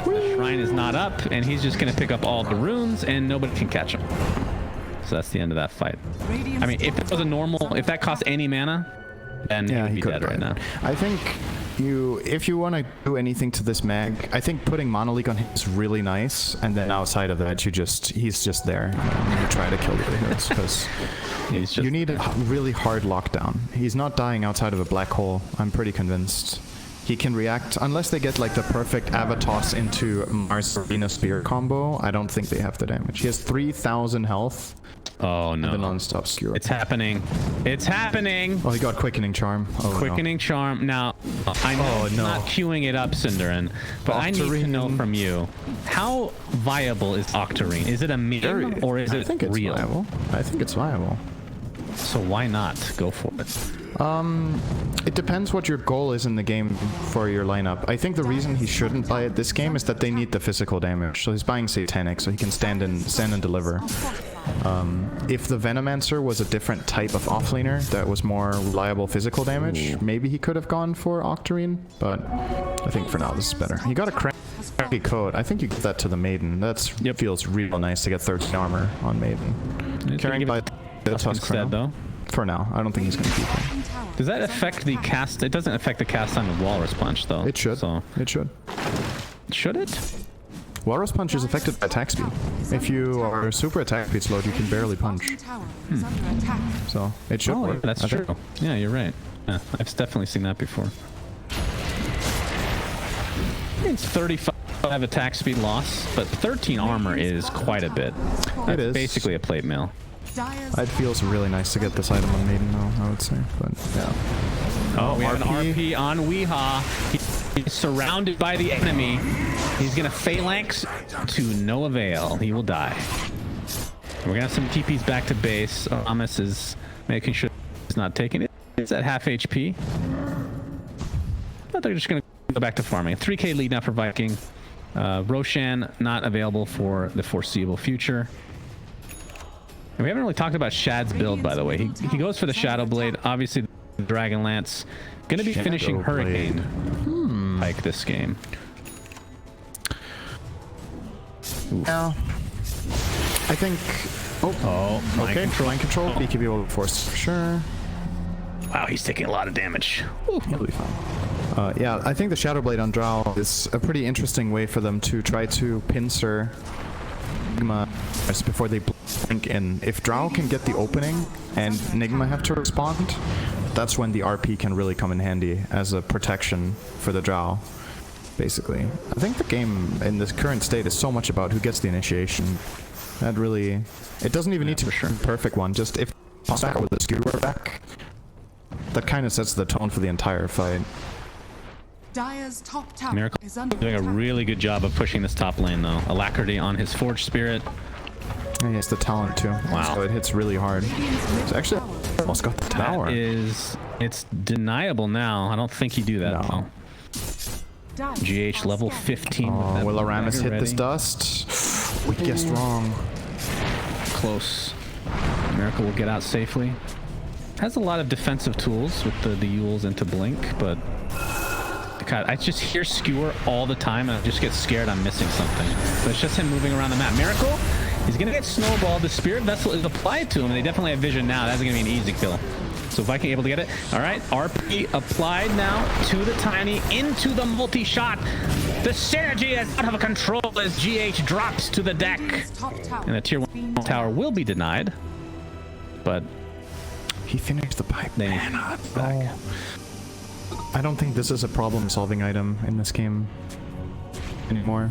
The shrine is not up, and he's just going to pick up all the runes, and nobody can catch him. So that's the end of that fight. I mean, if it was a normal, if that cost any mana, then Yeah, he'd he be could dead have right now. I think if you want to do anything to this mag, I think putting Mana Leak on him is really nice, and then outside of that, he's just there. You try to kill the heroes because you need a really hard lockdown. He's not dying outside of a black hole. I'm pretty convinced. He can react, unless they get like the perfect Avatos into Mars Arena Spear combo. I don't think they have the damage. He has 3,000 health. Oh no. The non-stop skewer. It's happening. It's happening. Oh, he got Quickening Charm. Oh, Quickening Charm. Now, I know I'm not queuing it up, Cinderin, but I need to know from you, how viable is Octarine? Is it a meme or is it real? Viable. I think it's viable. So why not go for it? It depends what your goal is in the game for your lineup. I think the reason he shouldn't buy it this game is that they need the physical damage. So he's buying Satanic so he can stand and deliver. If the Venomancer was a different type of offlaner that was more reliable physical damage, maybe he could have gone for Octarine, but I think for now this is better. He got a crappy coat. I think you give that to the Maiden. That feels real nice to get 13 armor on Maiden. Carrying by the instead, though. For now, I don't think he's going to keep it. Does that affect the cast? It doesn't affect the cast time of Walrus Punch, though. It should. So. It should. Should it? Walrus Punch is affected by attack speed. If you are super attack speed slowed, you can barely punch. So it should work. That's true. Yeah, you're right. Yeah, I've definitely seen that before. It's 35 attack speed loss, but 13 armor is quite a bit. It is. Basically a plate mill. It feels really nice to get this item on Maiden, though, I would say. But yeah. Oh, we have an RP on Weehaw. He's surrounded by the enemy. He's gonna phalanx to no avail. He will die. We're gonna have some TPs back to base. Amos is making sure he's not taking it. It's at half HP. But they're just gonna go back to farming. 3k lead now for Viking. Roshan not available for the foreseeable future. And we haven't really talked about Shad's build, by the way. He goes for the Shadow Blade. Obviously, the Dragon Lance. Gonna be finishing Hurricane Pike this game. Yeah. I think... Oh, okay. Mind control. BKB will force for sure. Wow, he's taking a lot of damage. He'll be fine. Yeah, I think the Shadow Blade on Drow is a pretty interesting way for them to try to pincer Nigma before they blink in. If Drow can get the opening and Nigma have to respond, that's when the RP can really come in handy as a protection for the Drow, basically. I think the game in this current state is so much about who gets the initiation. That really... It doesn't even need to be a perfect one, just if back with the skewer back, that kind of sets the tone for the entire fight. Dire's top tower Miracle is under doing a really good job of pushing this top lane, though. Alacrity on his Forged Spirit. And he has the talent, too. Wow. So it hits really hard. It's actually almost got the tower. It's deniable now. I don't think he'd do that, though. GH level 15. Oh, will Aramis hit this dust? We guessed wrong. Close. Miracle will get out safely. Has a lot of defensive tools with the Yules into Blink, but... God, I just hear Skewer all the time, and I just get scared I'm missing something. So it's just him moving around the map. Miracle, he's going to get snowballed. The Spirit Vessel is applied to him, and they definitely have vision now. That's going to be an easy kill. So Viking able to get it. All right, RP applied now to the Tiny, into the multi-shot. The synergy is out of control as GH drops to the deck. And the tier 1 tower will be denied. But he finished the pipe. They need back. I don't think this is a problem-solving item in this game anymore.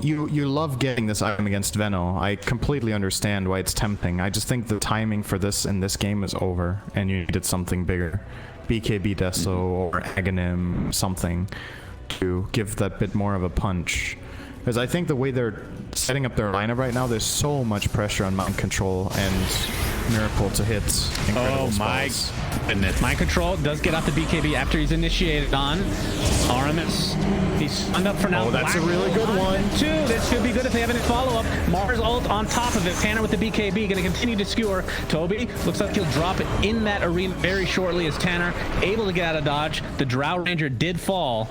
You love getting this item against Veno. I completely understand why it's tempting. I just think the timing for this in this game is over, and you needed something bigger. BKB Deso or Aghanim, something to give that bit more of a punch. Because I think the way they're setting up their lineup right now, there's so much pressure on Mind Control and Miracle to hit incredible spells. goodness. Mind control does get out the BKB after he's initiated on. Aramis, he's stunned up for now. Oh, that's a really good one. Two, this should be good if they have any follow-up. Mars ult on top of it. Tanner with the BKB, going to continue to skewer. Toby looks like he'll drop it in that arena very shortly as Tanner able to get out of dodge. The Drow Ranger did fall.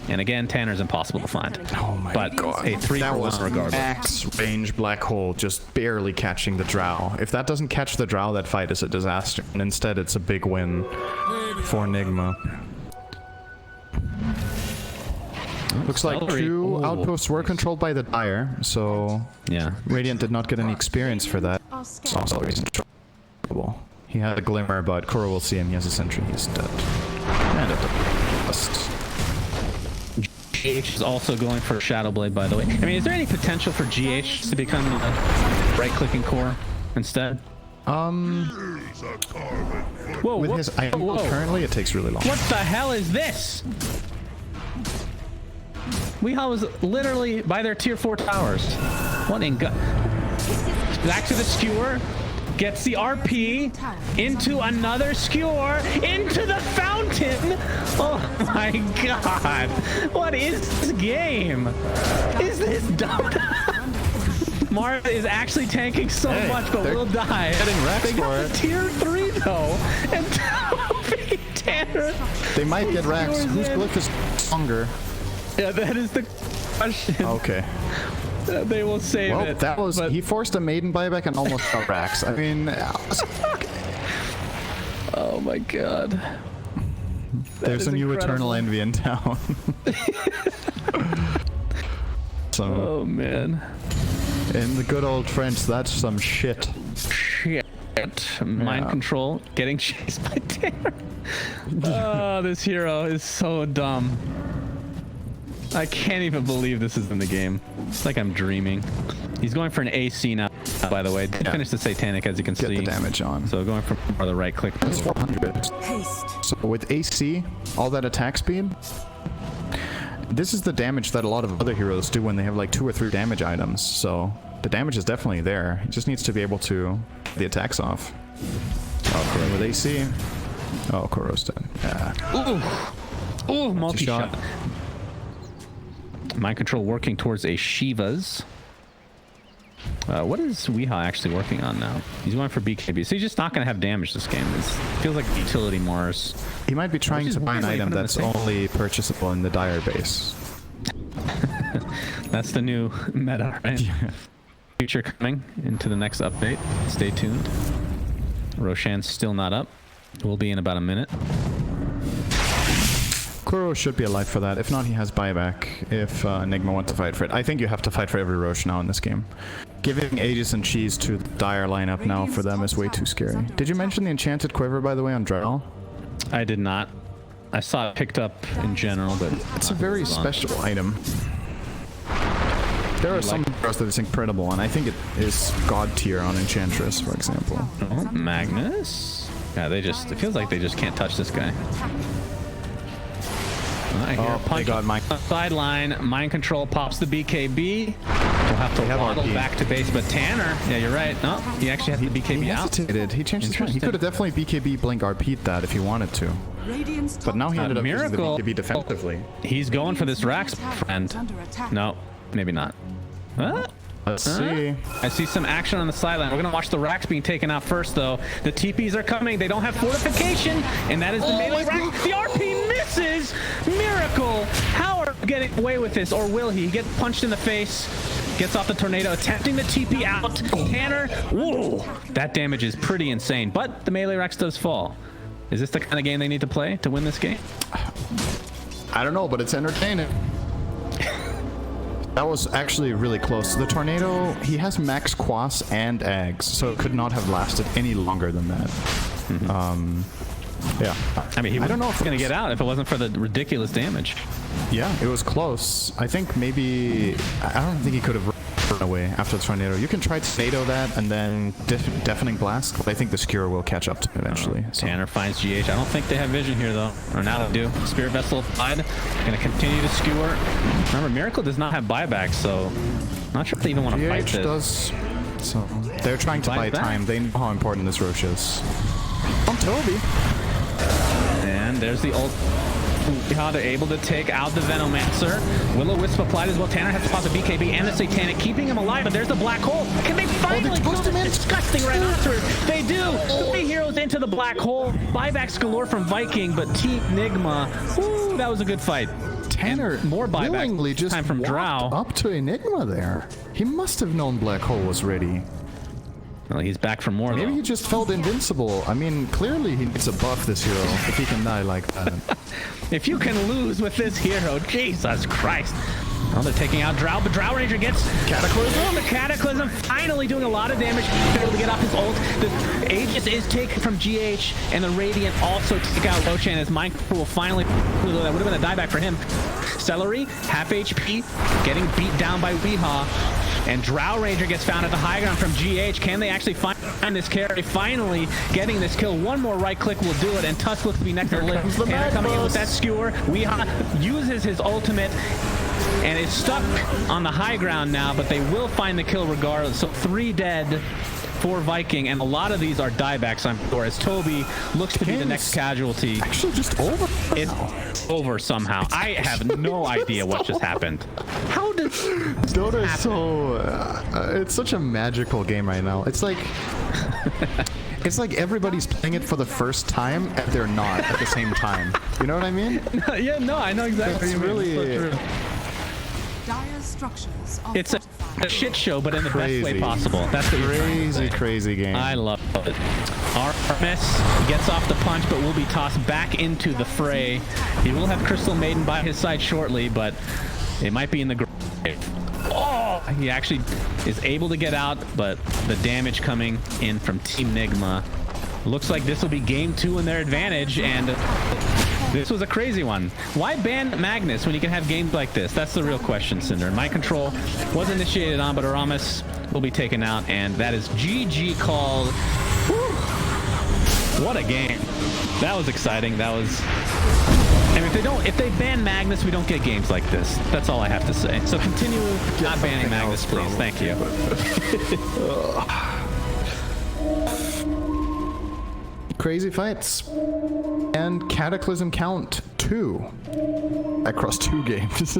And again, Tanner's impossible to find. Oh my god. A 3 that was regardless. max range black hole just barely catching the Drow. If that doesn't catch the Drow, that fight is a disaster. And instead, it's a big win for Nigma. Looks like two outposts were controlled by the Dire, so yeah, Radiant did not get any experience for that. So Celery's in trouble. He had a glimmer, but Kuro will see him. He has a sentry. He's dead. And at the bust. GH is also going for Shadow Blade, by the way. I mean, is there any potential for GH to become a right-clicking core instead? Whoa, with his item currently, it takes really long. What the hell is this? Weehaw was literally by their tier 4 towers. What in god? Back to the skewer. Gets the RP into another skewer, into the fountain. Oh my god. What is this game? Is this dumb? Mara is actually tanking so much, but will die. They got the tier 3 though. And Toby Tanner. They might get Rax. Whose glyph is stronger? Yeah, that is the question. Okay. They will save it. That was he forced a maiden buyback and almost got Rax. I mean, oh my god. There's a new eternal envy in town. So, oh man. In the good old French, that's some shit. Shit. Mind control, getting chased by Tanner. Oh, this hero is so dumb. I can't even believe this is in the game. It's like I'm dreaming. He's going for an AC now, by the way. Didn't finish the Satanic, as you can see. Get the damage on. So going for the right click. That's 400. So with AC, all that attack speed, this is the damage that a lot of other heroes do when they have like 2 or 3 damage items. So the damage is definitely there. He just needs to be able to get the attacks off. Oh, Kuro with AC. Oh, Kuro's dead. Yeah. Ooh. Ooh, multi-shot. Mind control working towards a Shiva's. What is Weehaw actually working on now? He's going for BKB. So he's just not going to have damage this game. It feels like utility Mars. He might be trying to buy an item that's only purchasable in the Dire base. That's the new meta, right? Yeah. Future coming into the next update. Stay tuned. Roshan's still not up. We'll be in about a minute. Kuro should be alive for that. If not, he has buyback if Nigma wants to fight for it. I think you have to fight for every Roche now in this game. Giving Aegis and Cheese to the Dire lineup now for them is way too scary. Did you mention the Enchanted Quiver, by the way, on Drow? I did not. I saw it picked up in general, but... It's a very special item. There are some heroes that it's incredible, and I think it is God tier on Enchantress, for example. Oh, Magnus? Yeah, it feels like they just can't touch this guy. I hear punch on my sideline. Mind control pops the BKB. We'll have to waddle back to base, but Tanner, yeah, you're right. No, he actually has the BKB out. He changed his mind. He could have definitely BKB blink RP'd that if he wanted to. But now he ended up using the BKB defensively. He's going for this Rax, friend. No, maybe not. Let's see. I see some action on the sideline. We're going to watch the Rax being taken out first, though. The TPs are coming. They don't have fortification, and that is the melee Rax. The RP misses! Miracle! How are we getting away with this, or will he? He gets punched in the face, gets off the tornado, attempting the TP out. Tanner, whoa! That damage is pretty insane, but the melee Rax does fall. Is this the kind of game they need to play to win this game? I don't know, but it's entertaining. That was actually really close. The tornado, he has max quas and eggs, so it could not have lasted any longer than that. Yeah. I mean, I don't know if he's going to get out if it wasn't for the ridiculous damage. Yeah, it was close. I think maybe... I don't think he could have run away after the tornado. You can try tornado that and then deafening blast, but I think the skewer will catch up to him eventually. Tanner finds GH. I don't think they have vision here, though. Or now they do. Spirit Vessel applied. Going to continue to skewer. Remember, Miracle does not have buyback, so not sure if they even want to fight this. Does. So they're trying to buy time. They know how important this Roche is. On Toby. again. There's the ult. How they're able to take out the Venomancer. Will-O-Wisp applied as well. Tanner has to pop the BKB and the Satanic, keeping him alive, but there's the Black Hole. Can they finally kill this disgusting Rhinoceros? They do! 3 heroes into the Black Hole. Buybacks galore from Viking, but Team Nigma, woo, that was a good fight. Tanner and more buybacks willingly just time from Drow. up to Enigma there. He must have known Black Hole was ready. Well, he's back for more. Maybe he just felt invincible. I mean, clearly he needs a buff, this hero, if he can die like that. If you can lose with this hero, Jesus Christ. Oh, they're taking out Drow, but Drow Ranger gets Cataclysm. The Cataclysm finally doing a lot of damage. Able to get off his ult. The Aegis is taken from GH, and the Radiant also take out Roshan as Mindful will finally. That would have been a dieback for him. Celery, half HP, getting beat down by Weehaw. And Drow Ranger gets found at the high ground from GH. Can they actually find this carry? Finally getting this kill. One more right click will do it, and Tusk looks to be next to the list. And coming in with that skewer. Weehaw uses his ultimate and is stuck on the high ground now, but they will find the kill regardless. So 3 dead for Viking, and a lot of these are diebacks, I'm sure, as Toby looks to be the next casualty. Actually just over. It's over somehow. I have no idea what just happened. How did Dota is so it's such a magical game right now. It's like it's like everybody's playing it for the first time and they're not at the same time. You know what I mean? Yeah, no, I know exactly. It's really Dire's structures are it's a shit show, but in the crazy. best way possible. That's the crazy game. I love it. Artemis gets off the punch, but will be tossed back into the fray. He will have Crystal Maiden by his side shortly, but it might be in the grave. Oh, he actually is able to get out, but the damage coming in from Team Nigma. Looks like this will be game 2 in their advantage, and this was a crazy one. Why ban Magnus when you can have games like this? That's the real question, Cinder. Mind Control was initiated on, but Aramis will be taken out, and that is GG called. Whew. What a game. That was exciting. That was... And if they ban Magnus, we don't get games like this. That's all I have to say. So continue not banning Magnus, please. Thank you. Crazy fights. And Cataclysm count 2 across 2 games.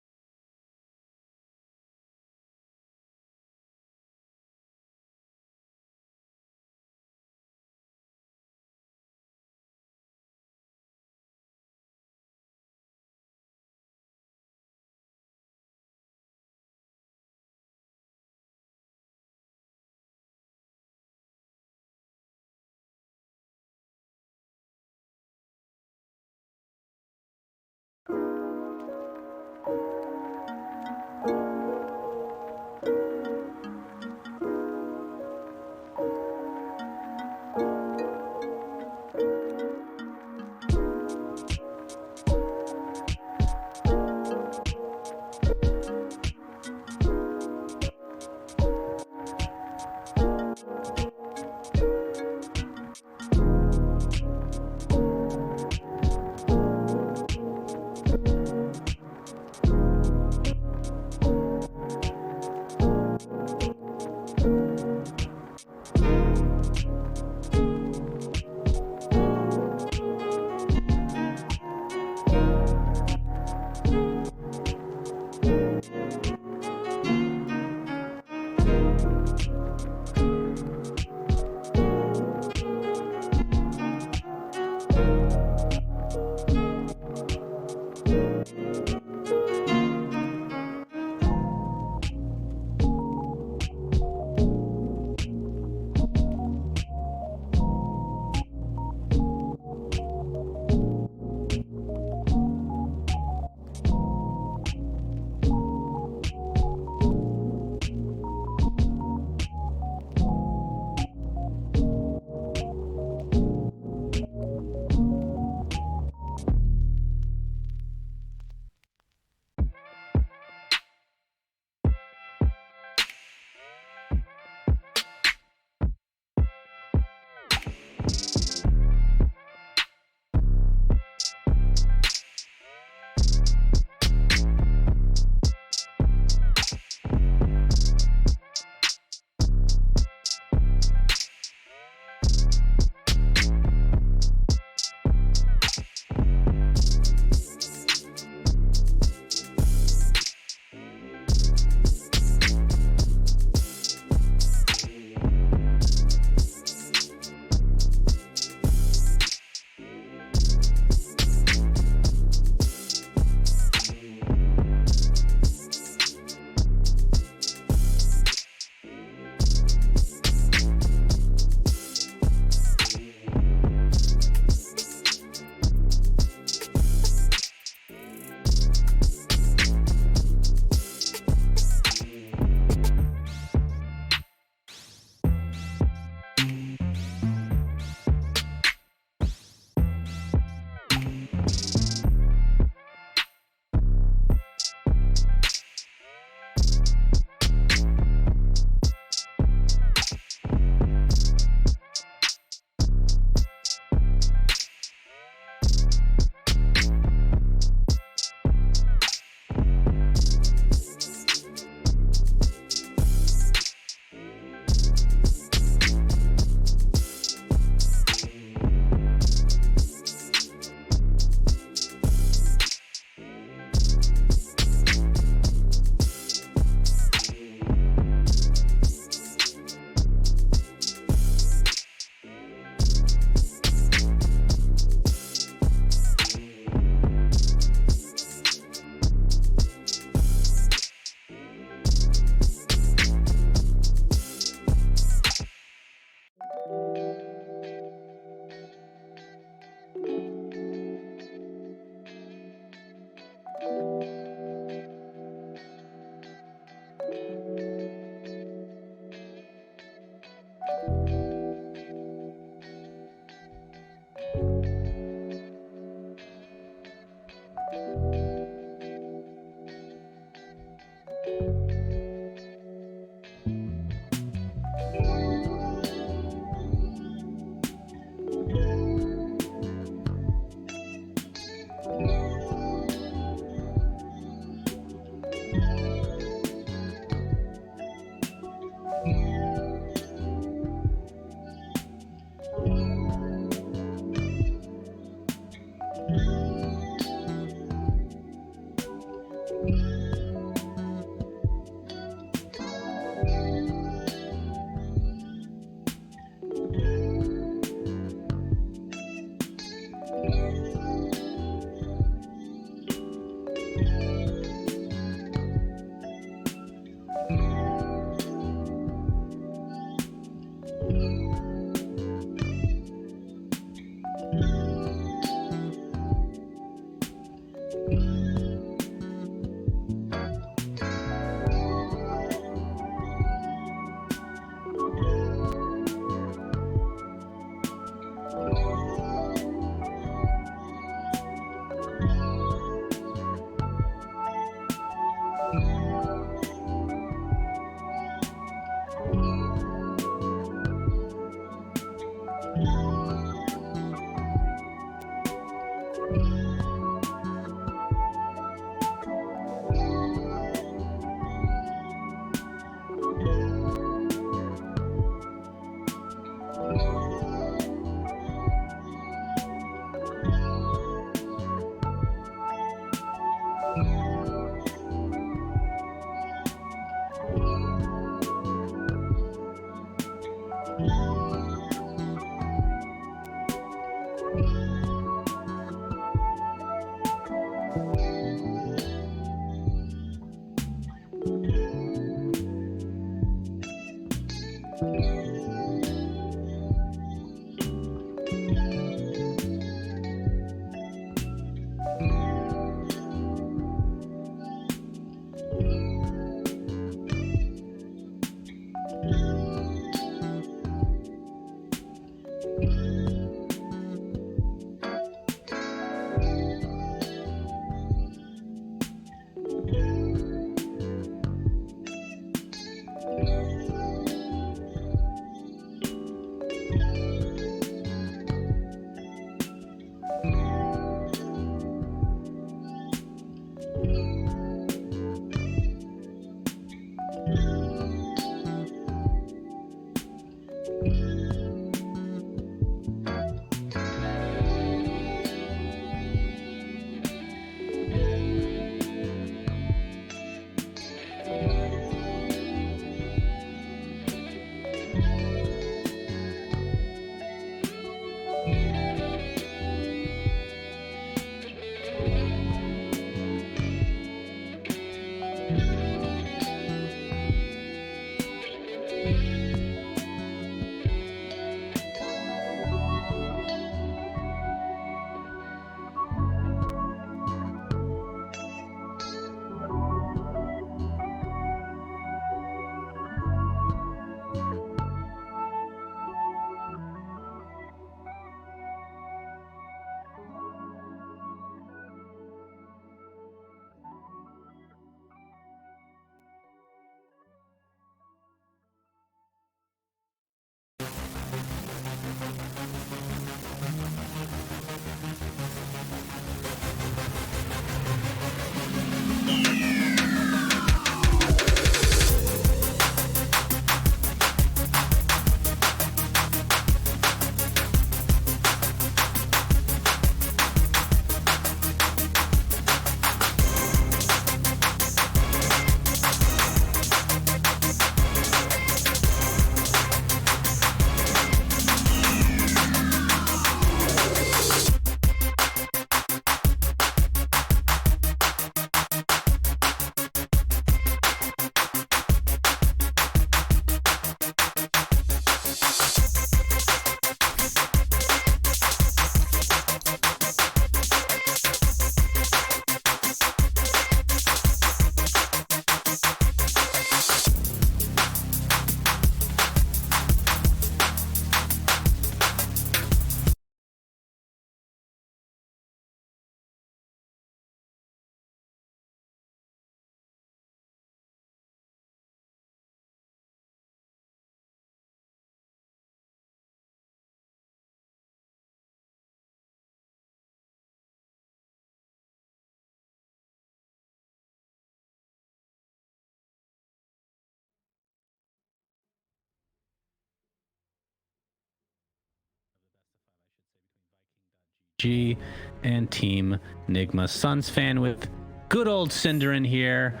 G and Team Nigma. Suns fan with good old Cinder in here.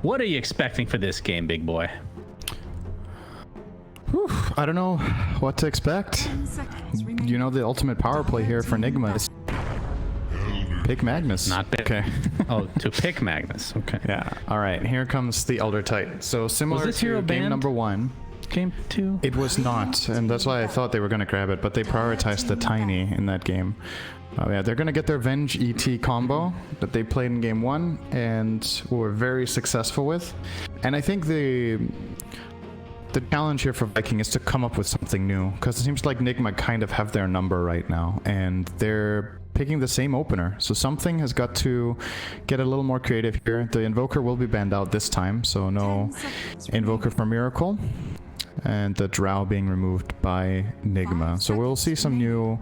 What are you expecting for this game, big boy? Whew, I don't know what to expect. You know, the ultimate power play here for Nigma is pick Magnus. Not pick. Okay. Oh, to pick Magnus. Okay. Yeah. All right. Here comes the Elder Titan. So similar Was this to hero game banned? number 1. Game 2? It was not, and that's why I thought they were going to grab it, but they prioritized the Tiny in that game. Yeah, they're going to get their Venge ET combo that they played in game 1 and were very successful with. And I think the challenge here for Viking is to come up with something new, because it seems like Nigma kind of have their number right now, and they're picking the same opener. So something has got to get a little more creative here. The Invoker will be banned out this time, so no Invoker for Miracle. And the Drow being removed by Nigma. So we'll see some new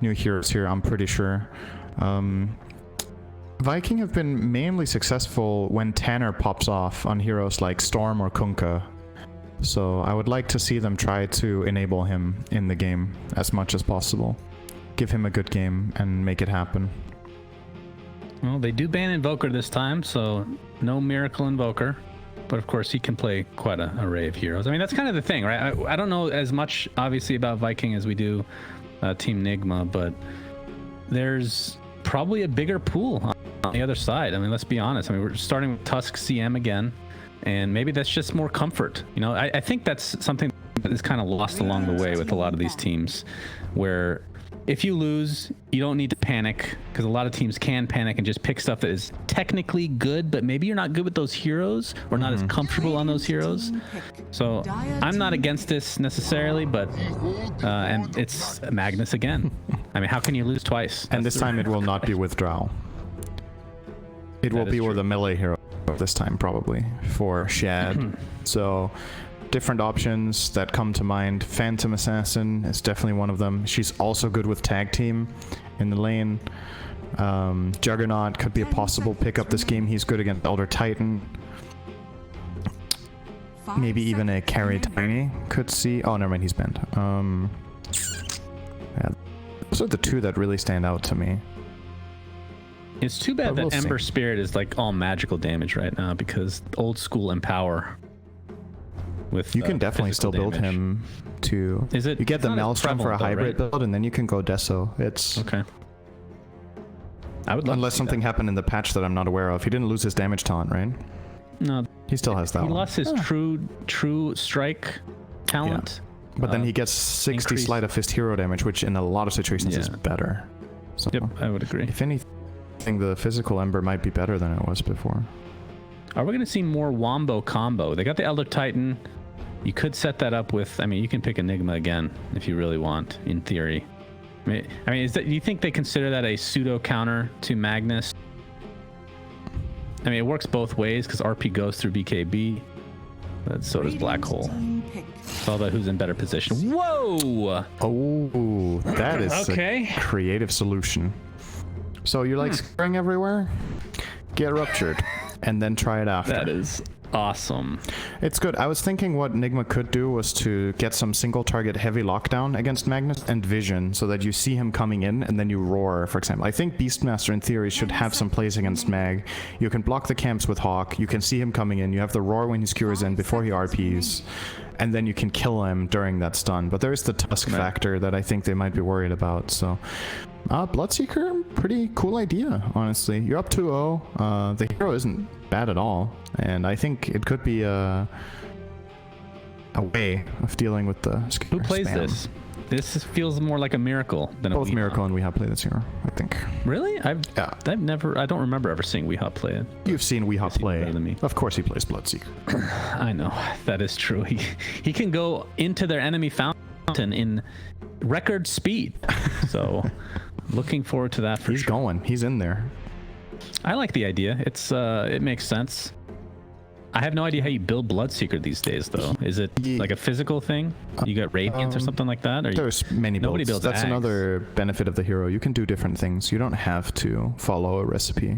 heroes here, I'm pretty sure. Viking have been mainly successful when Tanner pops off on heroes like Storm or Kunkka. So I would like to see them try to enable him in the game as much as possible. Give him a good game and make it happen. Well, they do ban Invoker this time, so no Miracle Invoker. But of course, he can play quite an array of heroes. I mean, that's kind of the thing, right? I don't know as much, obviously, about Viking as we do Team Nigma, but there's probably a bigger pool on the other side. I mean, let's be honest. I mean, we're starting with Tusk CM again, and maybe that's just more comfort. You know, I think that's something that is kind of lost along the way with a lot of these teams, where if you lose, you don't need to panic, because a lot of teams can panic and just pick stuff that is technically good, but maybe you're not good with those heroes or not as comfortable on those heroes. So I'm not against this necessarily, but and it's Magnus again. I mean, how can you lose twice? And this time it will not be with Drow. It will be with a melee hero this time, probably, for Shad. So different options that come to mind. Phantom Assassin is definitely one of them. She's also good with tag team in the lane. Juggernaut could be a possible pickup this game. He's good against Elder Titan. Maybe even a carry Tiny could see. Oh, never mind, he's banned. Yeah, those are the two that really stand out to me. It's too bad that Ember Spirit is like all magical damage right now, because old school Empower. With, you can definitely still build him to. Is it? You get the Maelstrom for a hybrid build, and then you can go Deso. It's okay. I would love unless something happened in the patch that I'm not aware of. He didn't lose his damage talent, right? No, he still has that. He lost his true strike talent. Yeah. But then he gets 60 sleight of fist hero damage, which in a lot of situations is better. So yep, I would agree. If anything, the physical Ember might be better than it was before. Are we going to see more Wombo combo? They got the Elder Titan. You could set that up with, I mean, you can pick Enigma again if you really want, in theory. I mean, is that, do you think they consider that a pseudo counter to Magnus? I mean, it works both ways, because RP goes through BKB, but so does Black Hole. It's all about who's in better position. Whoa! Oh, that is a creative solution. So you like scoring everywhere? Get Ruptured, and then try it after. That is awesome. It's good. I was thinking what Nigma could do was to get some single target heavy lockdown against Magnus and Vision, so that you see him coming in and then you roar, for example. I think Beastmaster in theory should have some plays against Mag. You can block the camps with Hawk, you can see him coming in, you have the roar when he skewers in before he RPs, and then you can kill him during that stun. But there is the Tusk factor that I think they might be worried about, so... Bloodseeker, pretty cool idea, honestly. You're up 2-0. The hero isn't bad at all, and I think it could be a way of dealing with the Who plays spam. this? This feels more like a Miracle than Both a Weehawk. Miracle and Weehawk play this hero, I think. Really? I don't remember ever seeing Weehawk play it. You've seen Weehawk play. Better than me. Of course he plays Bloodseeker. I know, that is true. He can go into their enemy fountain in record speed. So looking forward to that for He's going. He's in there. I like the idea. It's it makes sense. I have no idea how you build Bloodseeker these days, though. Is it like a physical thing? You got Radiance or something like that? Or there's many builds. Nobody builds That's Axe. another benefit of the hero. You can do different things. You don't have to follow a recipe.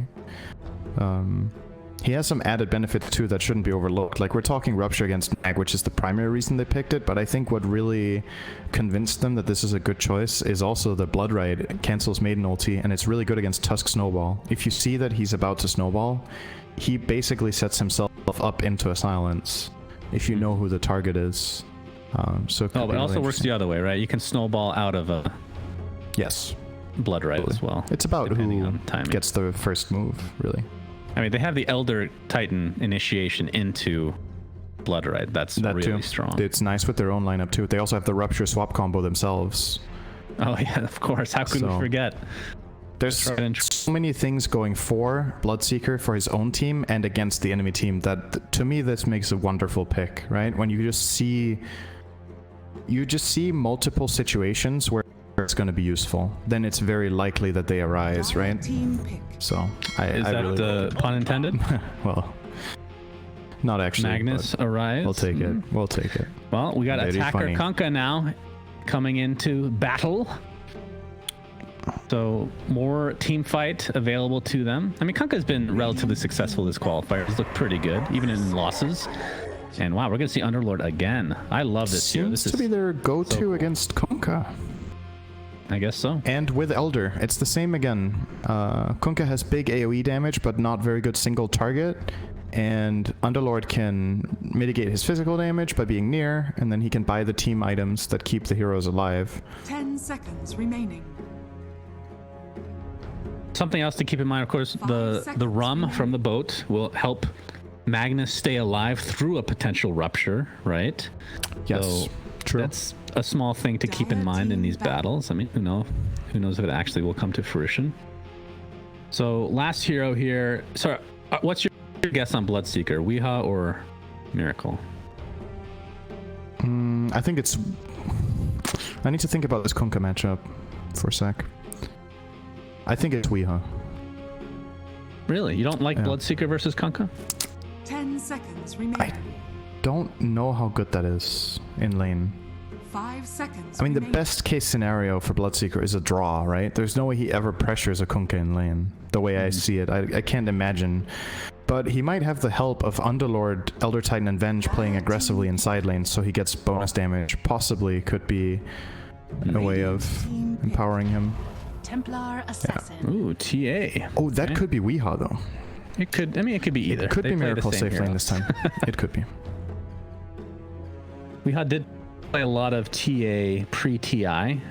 He has some added benefits too that shouldn't be overlooked. Like, we're talking Rupture against Mag, which is the primary reason they picked it, but I think what really convinced them that this is a good choice is also the Blood Ride cancels Maiden ulti, and it's really good against Tusk Snowball. If you see that he's about to snowball, he basically sets himself up into a silence if you know who the target is. So it but it also works the other way, right? You can snowball out of a Blood Ride as well. It's about who gets the first move, really. I mean, they have the Elder Titan initiation into Blood Ride. That's really strong. It's nice with their own lineup too. They also have the Rupture swap combo themselves. Oh yeah, of course. How could we forget? There's so many things going for Bloodseeker for his own team and against the enemy team that, to me, this makes a wonderful pick, right? When you just see multiple situations where it's going to be useful, then it's very likely that they arise, right? So is that really the pun intended? Well, not actually. Magnus arise. We'll take it. We'll take it. Well, we got Attacker Kunkka now coming into battle. So more team fight available to them. I mean, Kunkka's been relatively successful this qualifier. He's looked pretty good, even in losses. And wow, we're going to see Underlord again. I love this here. This seems to be their go-to so cool. against Kunkka. I guess so. And with Elder, it's the same again. Kunkka has big AoE damage, but not very good single target. And Underlord can mitigate his physical damage by being near, and then he can buy the team items that keep the heroes alive. 10 seconds remaining. Something else to keep in mind, of course, the rum from the boat will help Magnus stay alive through a potential rupture, right? Yes, so true. That's a small thing to keep in mind in these battles. I mean, who knows if it actually will come to fruition. So last hero here. Sorry, what's your guess on Bloodseeker? Weehaw or Miracle? I think it's... I need to think about this Kunkka matchup for a sec. I think it's Weehaw. Really? You don't like Bloodseeker versus Kunkka? 10 seconds remaining. I don't know how good that is in lane. 5 seconds. I mean, the best case scenario for Bloodseeker is a draw, right? There's no way he ever pressures a Kunkka in lane, the way I see it. I can't imagine. But he might have the help of Underlord, Elder Titan, and Venge playing aggressively in side lanes, so he gets bonus damage. Possibly could be a way of empowering him. Templar Assassin. Yeah. Ooh, TA. Oh, that could be Weehaw, though. It could. I mean, it could be either. It could be Miracle safe lane this time. It could be. Weehaw did play a lot of TA pre-TI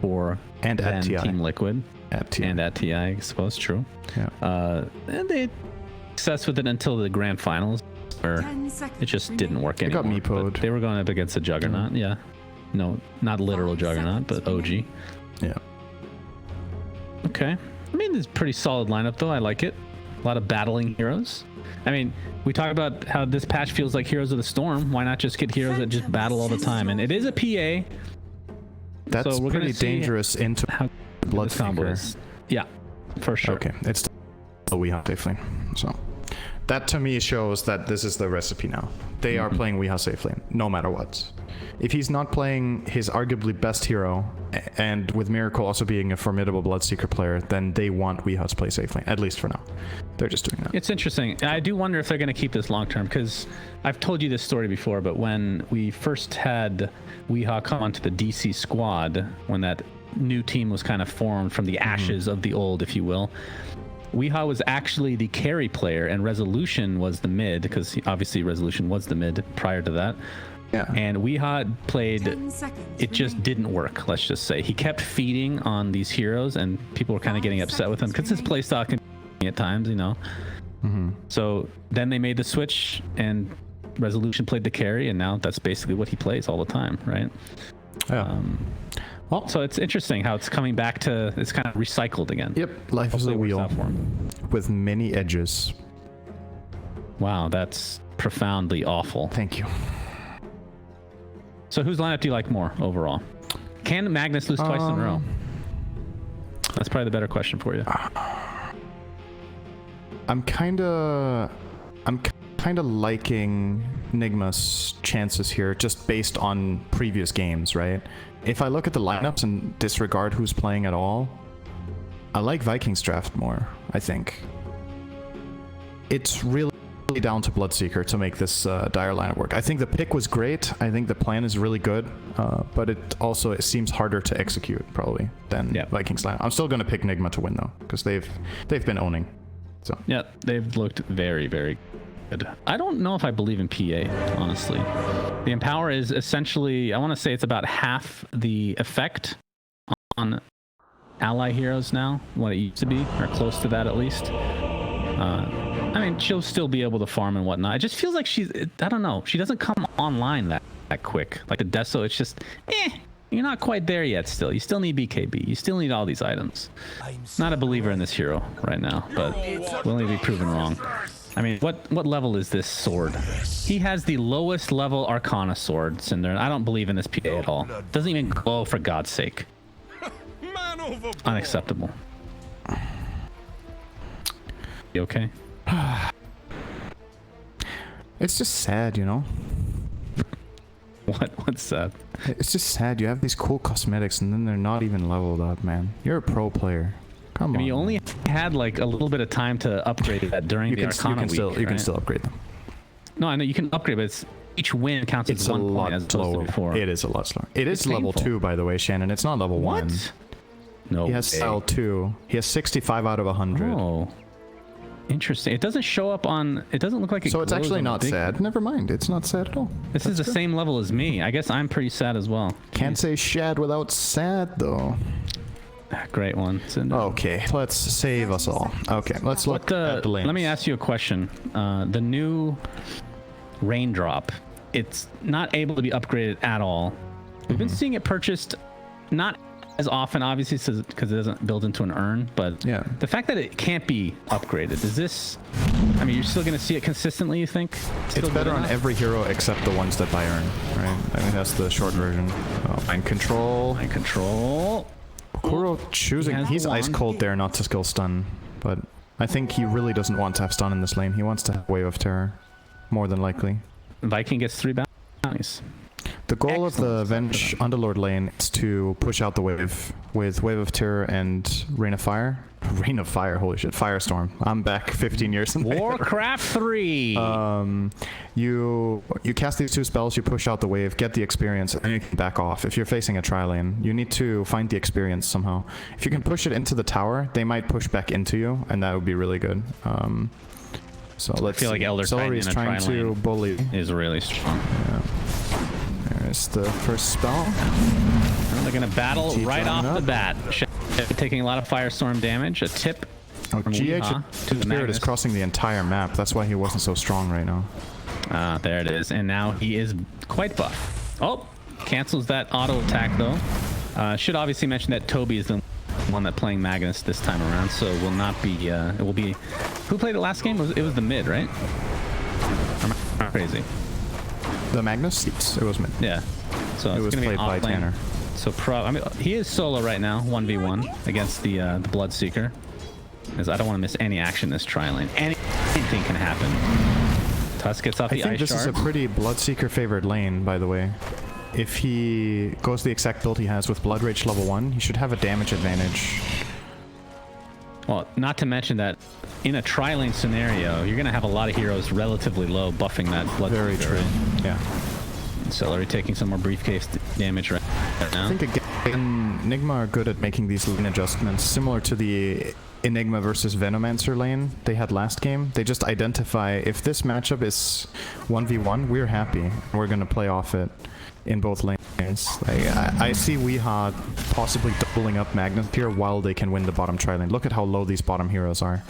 for and at TI. Team Liquid. At TI. And at TI, I suppose. True. Yeah. And they had success with it until the grand finals, where it just didn't work anymore. They got meepoed. They were going up against a Juggernaut. Yeah. No, not literal Juggernaut, but OG. Yeah. Okay. I mean, it's a pretty solid lineup, though. I like it. A lot of battling heroes. I mean, we talk about how this patch feels like Heroes of the Storm. Why not just get heroes that just battle all the time? And it is a PA. That's so pretty dangerous into Bloodseeker. Yeah, for sure. Okay, it's a Weehaw safe lane. So that to me shows that this is the recipe now. They are playing Weehaw safe lane, no matter what. If he's not playing his arguably best hero, and with Miracle also being a formidable Bloodseeker player, then they want Weehaw to play safe lane, at least for now. They're just doing that. It's interesting. I do wonder if they're going to keep this long term, because I've told you this story before, but when we first had Weehaw come onto the DC squad, when that new team was kind of formed from the ashes of the old, if you will, Weehaw was actually the carry player, and Resolution was the mid, because obviously Resolution was the mid prior to that. Yeah. And Weehaw played, it just didn't work, let's just say. He kept feeding on these heroes, and people were kind of getting upset with him, because his playstyle can at times, you know. So then they made the switch, and Resolution played the carry, and now that's basically what he plays all the time, right? Yeah. Well, so it's interesting how it's coming back to, it's kind of recycled again. Yep, life is a wheel with many edges. Wow, that's profoundly awful. Thank you. So whose lineup do you like more overall? Can Magnus lose twice in a row? That's probably the better question for you. I'm kind of liking Nigma's chances here, just based on previous games, right? If I look at the lineups and disregard who's playing at all, I like Vikings draft more, I think. It's really really down to Bloodseeker to make this dire lineup work. I think the pick was great. I think the plan is really good, but it seems harder to execute probably than Vikings lineup. I'm still going to pick Nigma to win though, because they've been owning. So yeah, they've looked very, very good. I don't know if I believe in PA, honestly. The Empower is essentially, I want to say it's about half the effect on ally heroes now, what it used to be, or close to that at least. I mean, she'll still be able to farm and whatnot. It just feels like I don't know, she doesn't come online that quick. Like the Deso, it's just, you're not quite there yet still. You still need BKB. You still need all these items. Not a believer in this hero right now, but willing to be proven wrong. I mean, what level is this sword? He has the lowest level Arcana sword, Cinder, and I don't believe in this PA at all. Doesn't even glow, for God's sake. Unacceptable. You okay? It's just sad, you know? What's sad? It's just sad. You have these cool cosmetics and then they're not even leveled up, man. You're a pro player. Come on. You only had like a little bit of time to upgrade that during the Arcana week. You can still upgrade them. No, I know you can upgrade, but each win counts as 1 point as opposed to before. It is a lot slower. It is level 2, by the way, Shannon. It's not level 1. No. He has style 2. He has 65 out of 100. Oh. Interesting. It doesn't show up on. It doesn't look like it. So it's actually not sad. Never mind. It's not sad at all. This is the same level as me. I guess I'm pretty sad as well. Can't say shad without sad though. Great one. Okay, let's save us all. Okay, let's look at the lanes. Let me ask you a question. The new Raindrop, it's not able to be upgraded at all. We've been seeing it purchased, not as often, obviously, because it doesn't build into an urn, but the fact that it can't be upgraded, is this, I mean, you're still going to see it consistently, you think? It's better on every hero except the ones that buy urn, right? I think that's the short version. Mind control. Mind control. Kuro choosing, he's ice cold there not to skill stun, but I think he really doesn't want to have stun in this lane. He wants to have Wave of Terror, more than likely. Viking gets 3 bounties. The goal of the Venge Underlord lane is to push out the wave with Wave of Terror and Rain of Fire. Rain of Fire, holy shit. Firestorm. I'm back 15 years in Warcraft 3! You cast these 2 spells, you push out the wave, get the experience, and then you can back off. If you're facing a tri-lane, you need to find the experience somehow. If you can push it into the tower, they might push back into you, and that would be really good. So let's I feel like Elder Titan in a trying to bully. Is really strong. Yeah. There's the first spell. They're going to battle right off the bat. Taking a lot of Firestorm damage. A tip. Oh, GH Spirit is crossing the entire map. That's why he wasn't so strong right now. Ah, there it is. And now he is quite buff. Oh, cancels that auto attack though. Should obviously mention that Toby is the one that playing Magnus this time around, so will not be. It will be. Who played it last game? It was the mid, right? Am I crazy? The Magnus? It was mid. Yeah. So it was played by Tanner. So I mean, he is solo right now, 1v1 against the Bloodseeker. Because I don't want to miss any action this tri-lane. Anything can happen. Tusk gets off the ice shard. I think this is a pretty Bloodseeker favored lane, by the way. If he goes the exact build he has with Blood Rage level 1, he should have a damage advantage. Well, not to mention that in a tri-lane scenario, you're going to have a lot of heroes relatively low buffing that Blood. Very true. Yeah. Celery taking some more briefcase damage right now. I think again, Nigma are good at making these lane adjustments, similar to the Enigma versus Venomancer lane they had last game. They just identify if this matchup is 1v1, we're happy. We're going to play off it in both lanes. Like, I see Weeha possibly doubling up Magnus here while they can win the bottom tri-lane. Look at how low these bottom heroes are.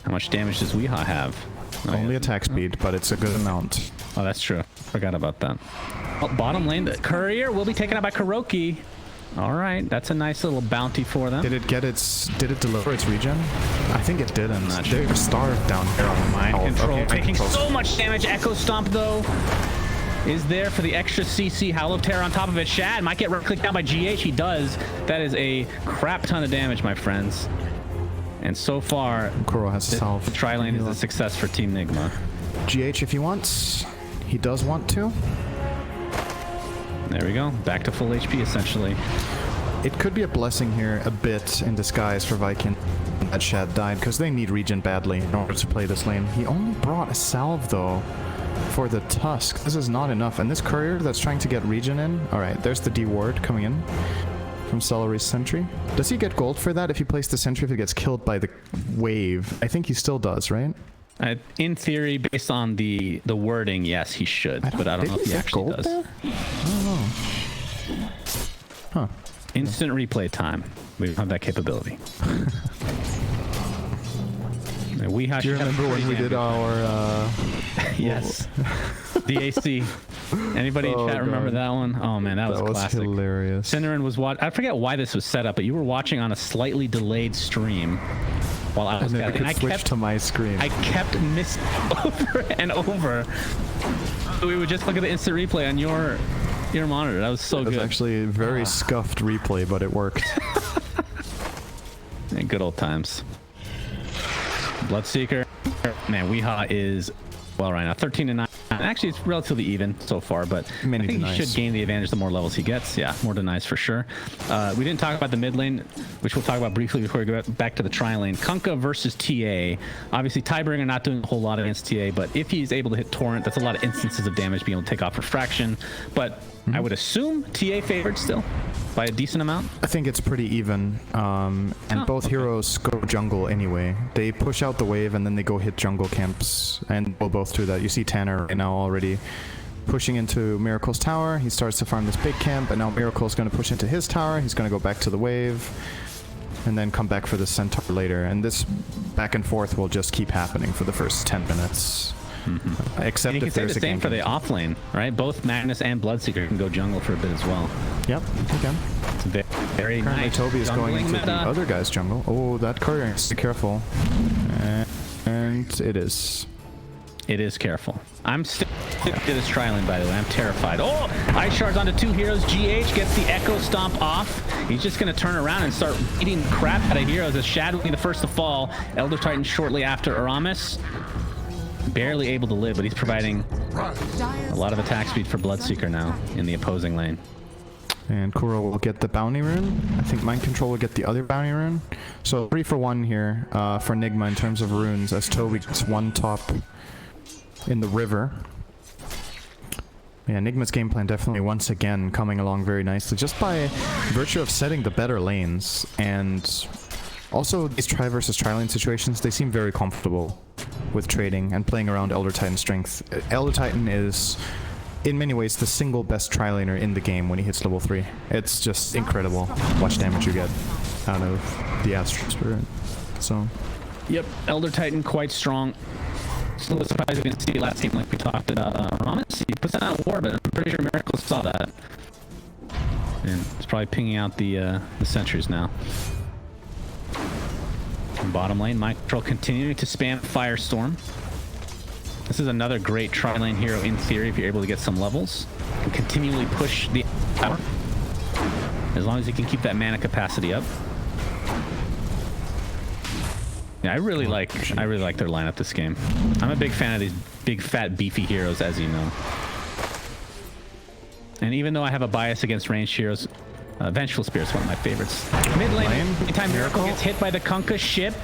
How much damage does Weeha have? Only attack speed, but it's a good amount. Oh, that's true. Forgot about that. Oh, bottom lane, the Courier will be taken out by Kuroki. All right, that's a nice little bounty for them. Did it deliver its regen? I think it didn't. They're starved down here on Mind Control. Taking so much damage. Echo Stomp, though, is there for the extra CC. Hollow Terror on top of it. Shad might get right-clicked down by GH. He does. That is a crap ton of damage, my friends. And so far, Kuro has self. The tri-lane is a success for Team Nigma. GH, if he wants, he does want to. There we go. Back to full HP, essentially. it could be a blessing here, a bit in disguise for Viking that Shad died, because they need regen badly in order to play this lane. He only brought a salve, though, for the Tusk. This is not enough. And this courier that's trying to get regen in... Alright, there's the D ward coming in from Celery's sentry. Does he get gold for that if he plays the sentry if he gets killed by the wave? I think he still does, right? In theory, based on the wording, yes, he should. But I don't know if he actually does. There? I don't know. Huh. Instant replay time. We don't have that capability. Do you remember when we did our... yes. DAC. Anybody in chat remember that one? Oh man, that was classic. Hilarious. Cinderin was I forget why this was set up, but you were watching on a slightly delayed stream while I was and then I kept to my screen. I kept missing over and over. We would just look at the instant replay on your monitor. That was so good. It was actually a very scuffed replay, but it worked. Good old times. Bloodseeker. Man, Weehaw is well right now. 13-9. Actually, it's relatively even so far, but I think he should gain the advantage the more levels he gets. Yeah, more denies for sure. We didn't talk about the mid lane, which we'll talk about briefly before we go back to the tri lane. Kunkka versus TA. Obviously, Tidebringer not doing a whole lot against TA, but if he's able to hit Torrent, that's a lot of instances of damage being able to take off Refraction. But I would assume TA favored still by a decent amount. I think it's pretty even, and both heroes go jungle anyway. They push out the wave and then they go hit jungle camps, and we'll both do that. You see Tanner right now already pushing into Miracle's tower. He starts to farm this big camp, and now Miracle's going to push into his tower. He's going to go back to the wave and then come back for the Centaur later. And this back and forth will just keep happening for the first 10 minutes. Except and you can say the same for the off lane, right? Both Magnus and Bloodseeker can go jungle for a bit as well. Yep, he can. It's very nice. Toby is going into the other guy's jungle. Oh, that courier. Be careful. And it is. It is careful. I'm still to this tri lane, by the way. I'm terrified. Oh, Ice Shards onto two heroes. GH gets the Echo Stomp off. He's just going to turn around and start eating crap out of heroes as Shad will be the first to fall. Elder Titan shortly after Aramis. Barely able to live, but he's providing a lot of attack speed for Bloodseeker now in the opposing lane. And Kuro will get the bounty rune. I think Mind Control will get the other bounty rune. So 3 for 1 here for Nigma in terms of runes, as Toby gets one top in the river. Yeah, Nigma's game plan definitely once again coming along very nicely, just by virtue of setting the better lanes. And also these tri versus tri lane situations, they seem very comfortable with trading and playing around Elder Titan strength. Elder Titan is in many ways the single best tri laner in the game when he hits level 3. It's just incredible how much damage you get out of the Astral Spirit. So, yep, Elder Titan quite strong. Still surprised we didn't see it last game like we talked about. Ramis, he puts out war, but I'm pretty sure Miracle saw that. And it's probably pinging out the sentries now. Bottom lane, Mind Control continuing to spam Firestorm. This is another great tri-lane hero in theory if you're able to get some levels. Can continually push the tower as long as you can keep that mana capacity up. Yeah, I really like their lineup this game. I'm a big fan of these big fat beefy heroes, as you know. And even though I have a bias against ranged heroes, Vengeful Spirit's one of my favorites. Mid lane, anytime Miracle gets hit by the Kunkka ship,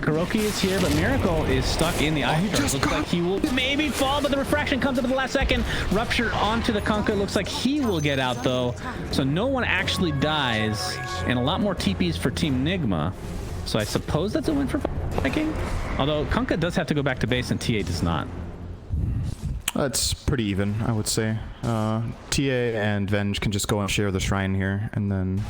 Kuroki is here, but Miracle is stuck in the ice. Looks like he will maybe fall, but the refraction comes up at the last second. Rupture onto the Kunkka. Looks like he will get out, though. So no one actually dies, and a lot more TPs for Team Nigma. So I suppose that's a win for Viking. Although Kunkka does have to go back to base, and TA does not. It's pretty even, I would say. TA and Venge can just go and share the shrine here and then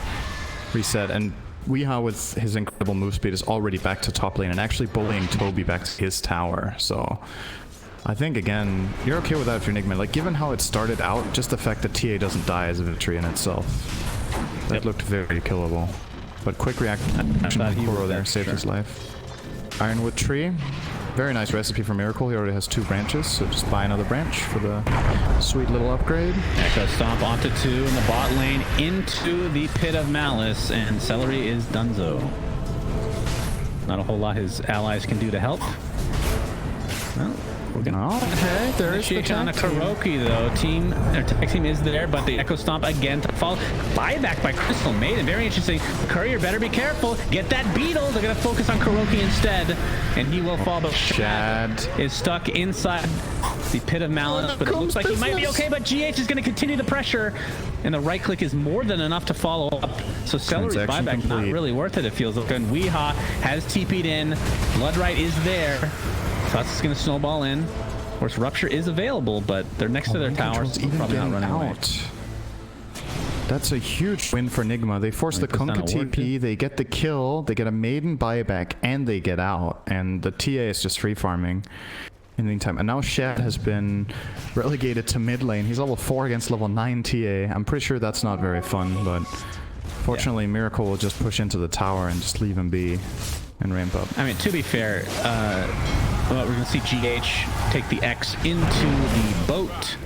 reset. And Weehaw, with his incredible move speed, is already back to top lane and actually bullying Toby back to his tower. So I think, again, you're okay with that if you're Nigma. Like, given how it started out, just the fact that TA doesn't die is a victory in itself. That looked very killable. But quick reaction from Kuro there saved his life. Ironwood Tree. Very nice recipe for Miracle. He already has 2 branches, so just buy another branch for the sweet little upgrade. Echo Stomp onto 2 in the bot lane into the Pit of Malice, and Celery is donezo. Not a whole lot his allies can do to help. Well, We're gonna Okay, there is the initiation on a tag team. Kuroki though. Tag team is there, but the Echo Stomp again to fall. Buyback by Crystal Maiden. Very interesting. Courier better be careful. Get that beetle. They're gonna focus on Kuroki instead, and he will fall. But Shad is stuck inside the pit of malice, but it looks like he might be okay. But GH is gonna continue the pressure, and the right click is more than enough to follow up. So Celery's Transaction buyback not complete. really worth it. It feels like. And Weehaw has TP'd in. Bloodright is there. So that's going to snowball in. Of course, Rupture is available, but they're next to their towers. So even probably not getting running away. out. That's a huge win for Nigma. They force the Puts down Kunkka a ward, TP, they get the kill, they get a maiden buyback, and they get out. And the TA is just free farming in the meantime. And now Shad has been relegated to mid lane. He's level 4 against level 9 TA. I'm pretty sure that's not very fun, but fortunately Miracle will just push into the tower and just leave him be and ramp up. I mean, to be fair, well, we're going to see GH take the X into the boat,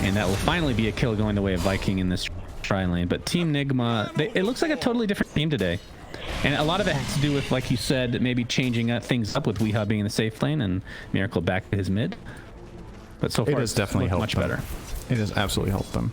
and that will finally be a kill going the way of Viking in this tri lane. But Team Nigma, it looks like a totally different team today. And a lot of it has to do with, like you said, maybe changing things up with Weehaw being in the safe lane and Miracle back to his mid. But so far, It has definitely helped much them. better. It has absolutely helped them.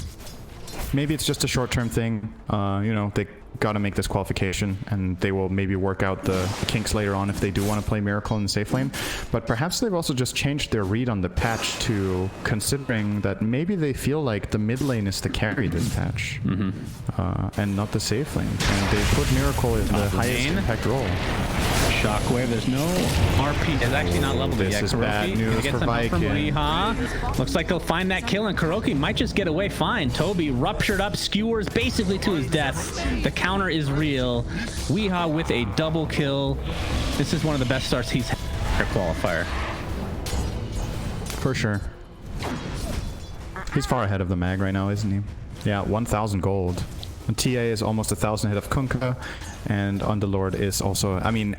Maybe it's just a short-term thing. You know, they got to make this qualification, and they will maybe work out the kinks later on if they do want to play Miracle in the safe lane. But perhaps they've also just changed their read on the patch to considering that maybe they feel like the mid lane is the carry this patch, and not the safe lane. And they put Miracle in the highest Zane. impact role. Shockwave, there's no RP. It's actually not leveled This yet. is Kuroki bad gonna news get for some help from Viking. Weehaw. Looks like they'll find that kill, and Kuroki might just get away fine. Toby ruptured up, skewers basically to his death. The counter is real. Weehaw with a double kill. This is one of the best starts he's had for Qualifier. For sure. He's far ahead of the mag right now, isn't he? Yeah, 1,000 gold. And TA is almost 1,000 ahead of Kunkka, and Underlord is also, I mean,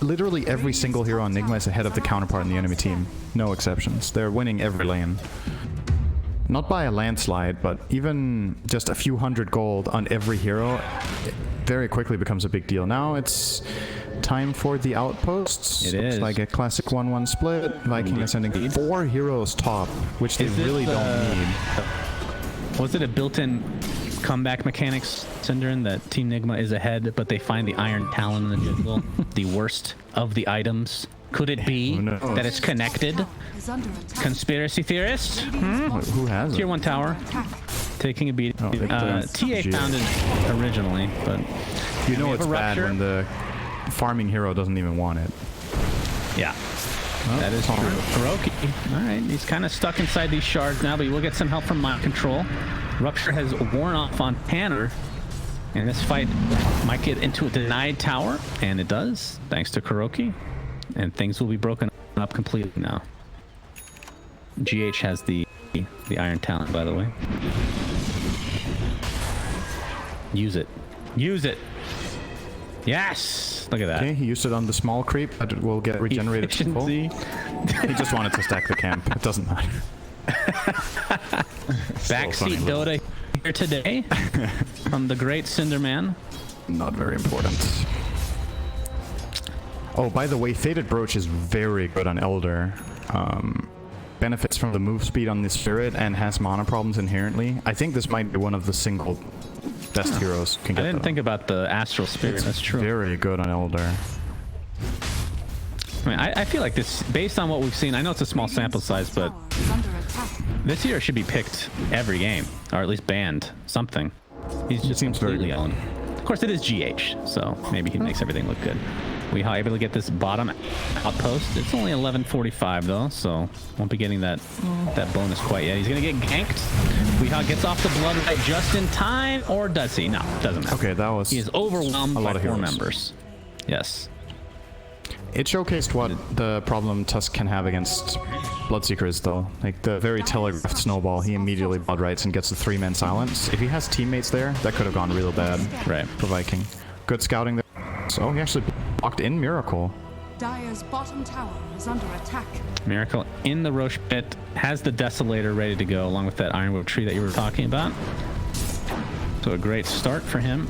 literally every single hero on Nigma is ahead of the counterpart in the enemy team. No exceptions. They're winning every lane. Not by a landslide, but even just a few hundred gold on every hero, it very quickly becomes a big deal. Now it's time for the outposts. It Looks is. like a classic 1-1 split. Viking is sending 4 heroes top, which they Is it really don't need. Was it a built-in comeback mechanics, Synderin, that Team Nigma is ahead, but they find the Iron Talon in the jungle, the worst of the items? Could it be Who knows? that it's connected? Is under attack. Conspiracy theorists? Who has Tier it? 1 tower, taking a beat. Oh, they TA Shit. found it originally, but You know we it's have a bad Rupture. when the farming hero doesn't even want it. yeah. That is true. Kuroki. All right, he's kind of stuck inside these shards now, but he will get some help from Mind Control. Rupture has worn off on Tanner, and this fight might get into a denied tower, and it does, thanks to Kuroki, and things will be broken up completely now. GH has the Iron Talent, by the way. Use it. Use it. Yes! Look at that. Okay, he used it on the small creep, but it will get regenerated to full. Efficiency. He just wanted to stack the camp. It doesn't matter. Backseat Dota here today from the great Cinderman. Not very important. Oh, by the way, Fated Brooch is very good on Elder. Benefits from the move speed on the Spirit and has mana problems inherently. I think this might be one of the single best heroes can I get didn't that think on. about the Astral Spirit. That's true. Very good on Elder. I mean, I feel like this, based on what we've seen, I know it's a small sample size, but Tower is under attack. this hero should be picked every game, or at least banned. Something. He's just seems very completely good. owned. Of course, it is GH, so maybe he makes everything look good. We are able to get this bottom outpost. It's only 11:45 though, so won't be getting that bonus quite yet. He's gonna get ganked. Weehaw gets off the blood right just in time, or does he? No, doesn't matter. Okay, that was He is overwhelmed a lot by of 4 heroes. members. Yes. It showcased what the problem Tusk can have against Bloodseekers, though. Like, the very telegraphed snowball, he immediately blood rights and gets the 3-man silence. If he has teammates there, that could have gone real bad Right. for Viking. Good scouting there. So he actually blocked in Miracle. Dire's bottom tower is under attack. Miracle in the Roche pit, has the Desolator ready to go, along with that Ironwood tree that you were talking about. So a great start for him.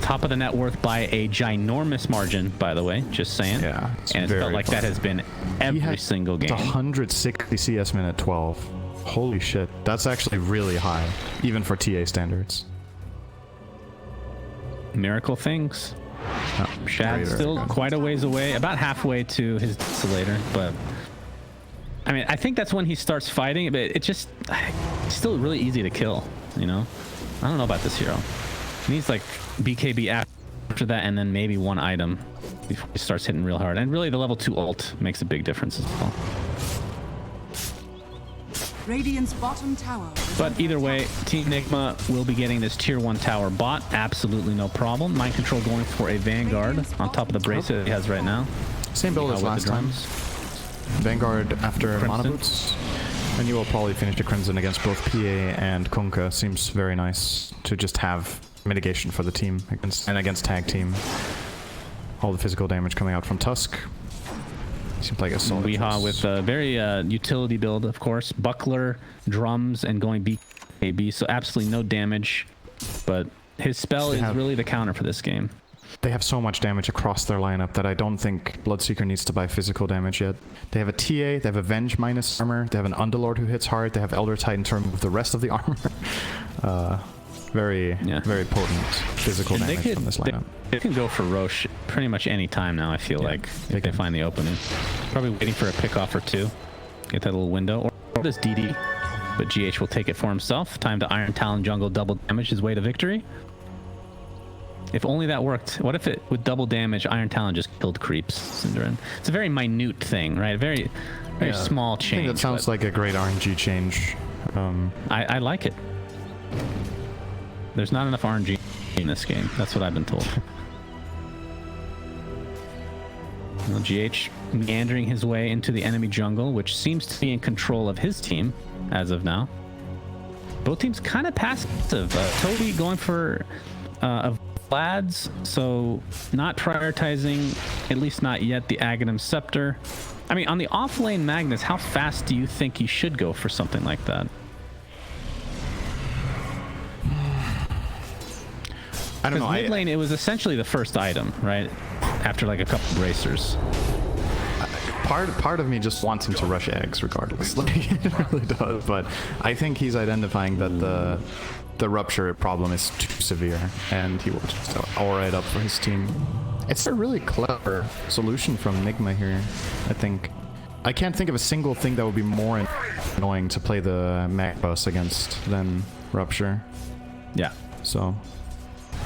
top of the net worth by a ginormous margin, by the way, just saying. Yeah. And it's felt like that has been every single game. 160 CS minute 12. Holy shit. That's actually really high, even for TA standards. Miracle things. Shad's still quite a ways away, about halfway to his Desolator, but I mean, I think that's when he starts fighting, but it's still really easy to kill, you know? I don't know about this hero. He needs like BKB after that, and then maybe one item before he starts hitting real hard. And really, the level 2 ult makes a big difference as well. Radiant's bottom tower. But either way, Team Nigma will be getting this tier 1 tower bot. Absolutely no problem. Mind Control going for a Vanguard on top of the bracelet he has right now. Same build as last time. Vanguard after Crimson. Mana Boots. And you will probably finish the Crimson against both PA and Kunkka. Seems very nice to just have mitigation for the team against tag team. All the physical damage coming out from Tusk. Seems like a solid Weehaw with a very utility build, of course. Buckler, drums, and going BKB, so absolutely no damage. But his spell is really the counter for this game. They have so much damage across their lineup that I don't think Bloodseeker needs to buy physical damage yet. They have a TA, they have Avenge minus armor, they have an Underlord who hits hard, they have Elder Titan to remove the rest of the armor. Very potent physical damage from this lineup. They can go for Roche pretty much any time now, I feel like, if they find the opening. Probably waiting for a pickoff or two. Get that little window. Or this DD. But GH will take it for himself. Time to Iron Talon jungle double damage his way to victory. If only that worked. What if it, with double damage, Iron Talon just killed creeps, Cinderin? It's a very minute thing, right? Very small change. I think that sounds like a great RNG change. I like it. There's not enough RNG in this game. That's what I've been told. Well, GH meandering his way into the enemy jungle, which seems to be in control of his team as of now. Both teams kind of passive. Toby going for a Vlad's, so not prioritizing, at least not yet, the Aghanim Scepter. I mean, on the off-lane Magnus, how fast do you think you should go for something like that? I don't know. Mid lane, it was essentially the first item, right? After like a couple bracers. Part of me just wants him to rush eggs regardless. Like, it really does. But I think he's identifying that the rupture problem is too severe, and he will just aura it up for his team. It's a really clever solution from Nigma here, I think. I can't think of a single thing that would be more annoying to play the Mag Bus against than rupture. Yeah. So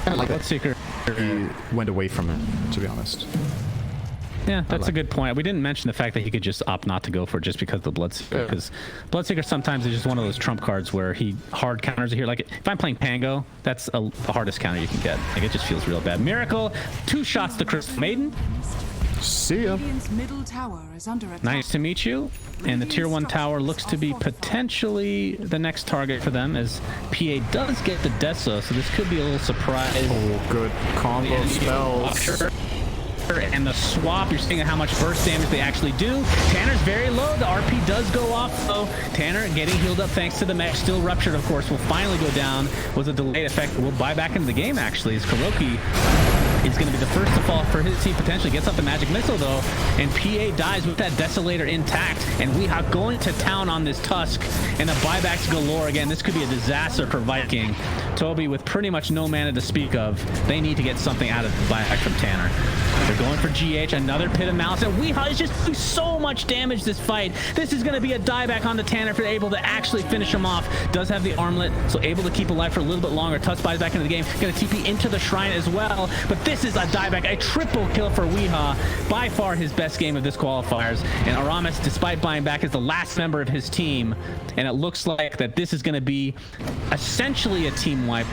I like Bloodseeker. He went away from it, to be honest. Yeah, that's a good point. We didn't mention the fact that he could just opt not to go for it just because of the Bloodseeker. Because Bloodseeker sometimes is just one of those trump cards where he hard counters it here. Like if I'm playing Pango, that's the hardest counter you can get. Like it just feels real bad. Miracle, 2 shots to Crystal Maiden. See ya. Middle tower is under attack. Nice to meet you. And the tier 1 tower looks to be potentially the next target for them, as PA does get the Deso, so this could be a little surprise. Oh, good combo spells. And the swap, you're seeing how much burst damage they actually do. Tanner's very low. The RP does go off, though. Tanner getting healed up thanks to the mech. Still ruptured, of course, will finally go down. Was a delayed effect. We'll buy back into the game, actually, as Kuroki is going to be the first to fall for his team, potentially gets up the magic missile, though, and PA dies with that Desolator intact, and we are going to town on this Tusk, and the buybacks galore again. This could be a disaster for Viking. Toby, with pretty much no mana to speak of, they need to get something out of the buyback from Tanner. They're going for GH, another Pit of Malice, and Weehaw is just doing so much damage this fight. This is going to be a dieback on the Tanner if they're able to actually finish him off. Does have the armlet, so able to keep alive for a little bit longer. Tusk buys back into the game, going to TP into the shrine as well, but this is a dieback, a triple kill for Weehaw. By far his best game of this qualifiers, and Aramis, despite buying back, is the last member of his team, and it looks like that this is going to be essentially a team wipe.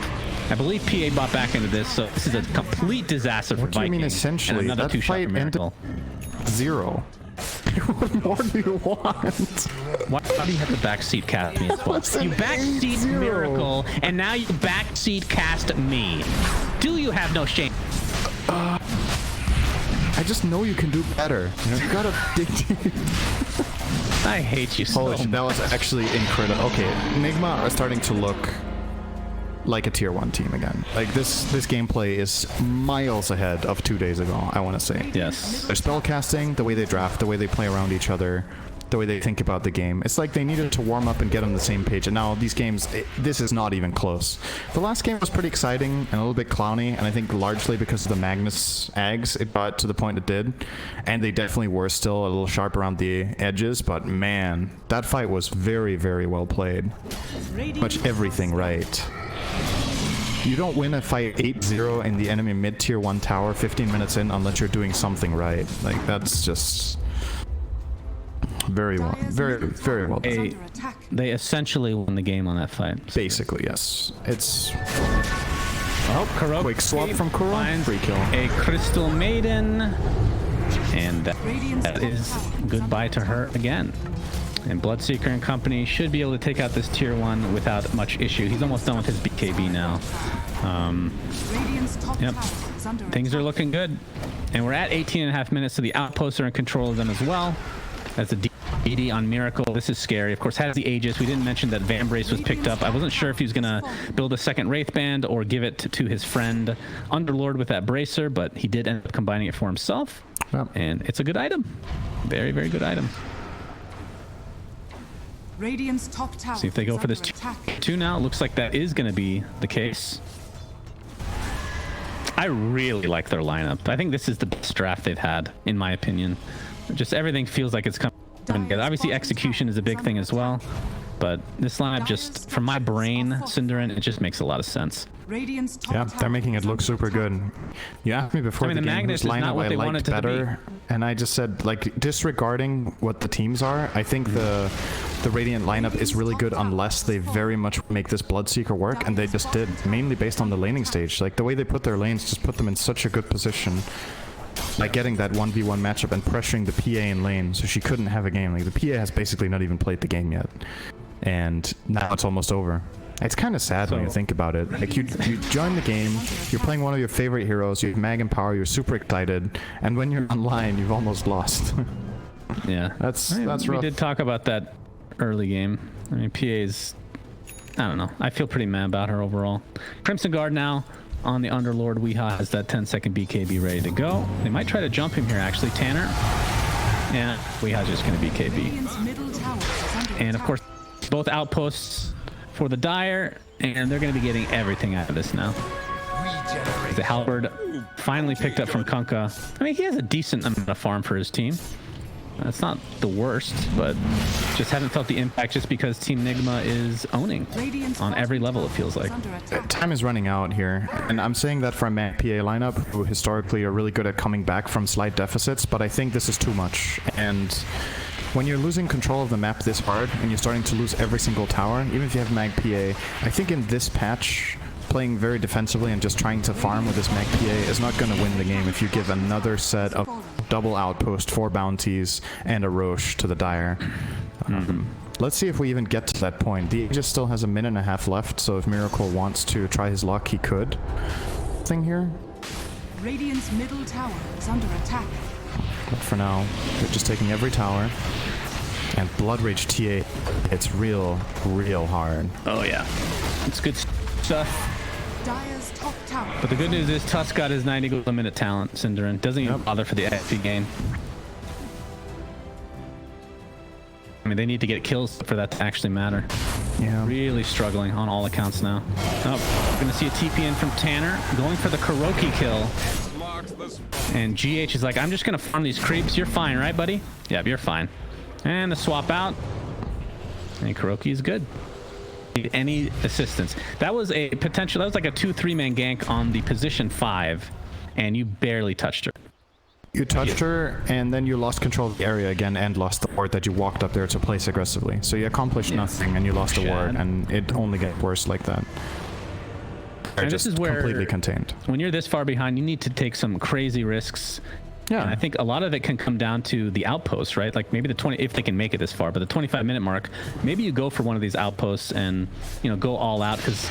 I believe PA bought back into this, so this is a complete disaster for Vikings. What do you mean essentially? And another that fight ended 0. What more do you want? Why do you have to backseat cast me as well? You backseat Miracle, and now you backseat cast me. Do you have no shame? I just know you can do better. You know, you gotta dig deep. I hate you so much. That was actually incredible. Okay, Nigma are starting to look like a tier 1 team again. Like this gameplay is miles ahead of 2 days ago, I want to say. Yes. Their spellcasting, the way they draft, the way they play around each other, the way they think about the game. It's like they needed to warm up and get on the same page, and now these games, this is not even close. The last game was pretty exciting and a little bit clowny, and I think largely because of the Magnus eggs, it got to the point it did, and they definitely were still a little sharp around the edges, but man, that fight was very, very well played. Much everything right. You don't win a fight 8-0 in the enemy mid-tier 1 tower 15 minutes in unless you're doing something right. Like, that's just... very well, very well done. They essentially won the game on that fight. Basically, yes. It's Kuroki quick swap from Kuro. Free kill. A Crystal Maiden, and that is goodbye to her again. And Bloodseeker and company should be able to take out this tier 1 without much issue. He's almost done with his BKB now. Yep. Things are looking good. And we're at 18.5 minutes, so the outposts are in control of them as well. That's a DD on Miracle. This is scary. Of course, has the Aegis. We didn't mention that Vambrace was picked up. I wasn't sure if he was going to build a second Wraith Band or give it to his friend Underlord with that Bracer, but he did end up combining it for himself. Yep. And it's a good item. Very, very good item. Radiant's top tower. See if they go for this 2 now. It looks like that is going to be the case. I really like their lineup. I think this is the best draft they've had, in my opinion. Just everything feels like it's coming together. Obviously, execution is a big thing as well. But this lineup just, from my brain, Cinderin, it just makes a lot of sense. Yeah, they're making it look super good. You asked me before the game whose lineup I liked better, and I just said, like, disregarding what the teams are, I think the Radiant lineup is really good unless they very much make this Bloodseeker work, and they just did, mainly based on the laning stage. Like, the way they put their lanes just put them in such a good position. Like getting that 1v1 matchup and pressuring the PA in lane, so she couldn't have a game. Like, the PA has basically not even played the game yet. And now it's almost over. It's kind of sad when you think about it. Like, you join the game, you're playing one of your favorite heroes, you have mag and power, you're super excited, and when you're online, you've almost lost. Yeah. That's rough. We did talk about that early game. I mean, PA's... I don't know. I feel pretty mad about her overall. Crimson Guard now on the Underlord. Weeha has that 10-second BKB ready to go. They might try to jump him here, actually. Tanner. Yeah, Weeha's just going to BKB. And, of course, both outposts for the Dire, and they're going to be getting everything out of this now. The Halberd finally picked up from Kunkka. I mean, he has a decent amount of farm for his team. That's not the worst, but just haven't felt the impact just because Team Nigma is owning on every level, it feels like. Time is running out here, and I'm saying that for a PA lineup who historically are really good at coming back from slight deficits, but I think this is too much. And when you're losing control of the map this hard, and you're starting to lose every single tower, even if you have Mag PA, I think in this patch, playing very defensively and just trying to farm with this Mag PA is not going to win the game if you give another set of double outpost, 4 bounties, and a Roche to the Dire. Let's see if we even get to that point. The Aegis still has a minute and a half left, so if Miracle wants to try his luck, he could. Thing here. Radiant's middle tower is under attack. But for now, they're just taking every tower. And Blood Rage TA, it's real hard. Oh yeah, it's good stuff. Dire's top tower. But the good news is Tusk got his 90 gold a minute talent, Cinderin. Doesn't even bother for the XP gain. I mean, they need to get kills for that to actually matter. Yeah. Really struggling on all accounts now. Oh, we're gonna see a TP in from Tanner, going for the Kuroki kill. And GH is like, I'm just gonna farm these creeps. You're fine, right, buddy? Yep, you're fine. And the swap out. And Kuroki is good. Need any assistance. That was a potential, that was like a 2-3 man gank on the position 5, and you barely touched her. You touched her, and then you lost control of the area again and lost the ward that you walked up there to place aggressively. So you accomplished nothing, and you lost the ward, and it only gets worse like that. And this is where completely contained. When you're this far behind, you need to take some crazy risks. Yeah. And I think a lot of it can come down to the outposts, right? Like maybe the 20, if they can make it this far, but the 25-minute mark, maybe you go for one of these outposts and, you know, go all out, because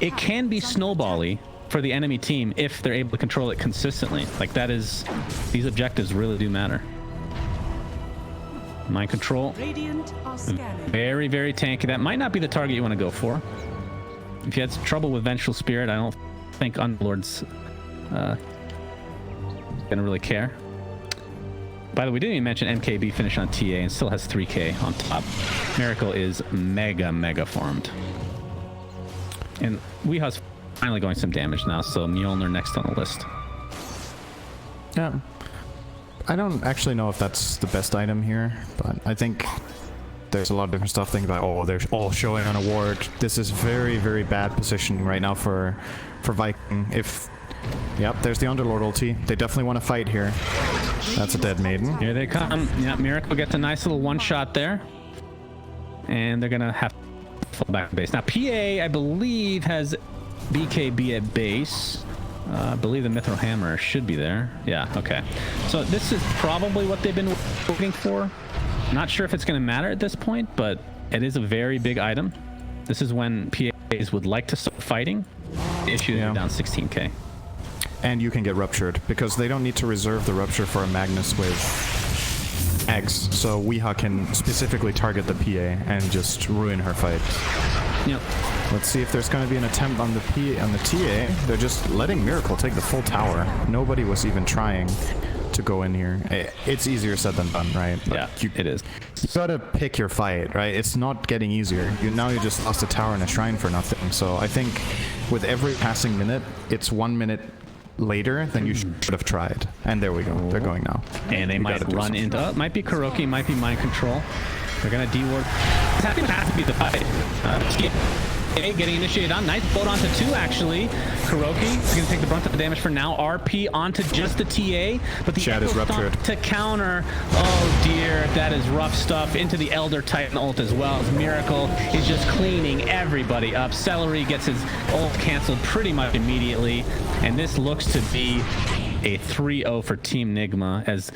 it can be snowbally for the enemy team if they're able to control it consistently. Like that is, these objectives really do matter. Mind control. Very, very tanky. That might not be the target you want to go for. If you had trouble with Vengeful Spirit, I don't think Underlord's gonna really care. By the way, we didn't even mention MKB finish on TA and still has 3k on top. Miracle is mega farmed. And Weeha's finally going some damage now, so Mjolnir next on the list. Yeah. I don't actually know if that's the best item here, but I think there's a lot of different stuff. Think about, oh, they're all showing on a ward. This is very bad positioning right now for Viking. Yep, there's the Underlord ulti. They definitely want to fight here. That's a dead maiden. Here they come. Yeah, Miracle gets a nice little one shot there. And they're going to have to fall back to base. Now, PA, I believe, has BKB at base. I believe the Mithril Hammer should be there. Yeah, okay. So this is probably what they've been looking for. Not sure if it's going to matter at this point, but it is a very big item. This is when PAs would like to start fighting. The issue is down 16k. And you can get ruptured, because they don't need to reserve the rupture for a Magnus with X, so Weeha can specifically target the PA and just ruin her fight. Yep. Let's see if there's going to be an attempt on the TA. They're just letting Miracle take the full tower. Nobody was even trying to go in here. It's easier said than done, right? Yeah, it is. You gotta pick your fight, right? It's not getting easier. Now you just lost a tower and a shrine for nothing. So I think with every passing minute, it's 1 minute later than you should have tried. And there we go. They're going now. And they might run into... it might be Kuroki, might be Mind Control. They're going to D-ward. It has to be the fight. Getting initiated on. Nice boat onto 2, actually. Kuroki is going to take the brunt of the damage for now. RP onto just the TA. But the Chat is ruptured. To counter. Oh, dear. That is rough stuff. Into the Elder Titan ult as well. As Miracle is just cleaning everybody up. Celery gets his ult canceled pretty much immediately. And this looks to be a 3-0 for Team Nigma. As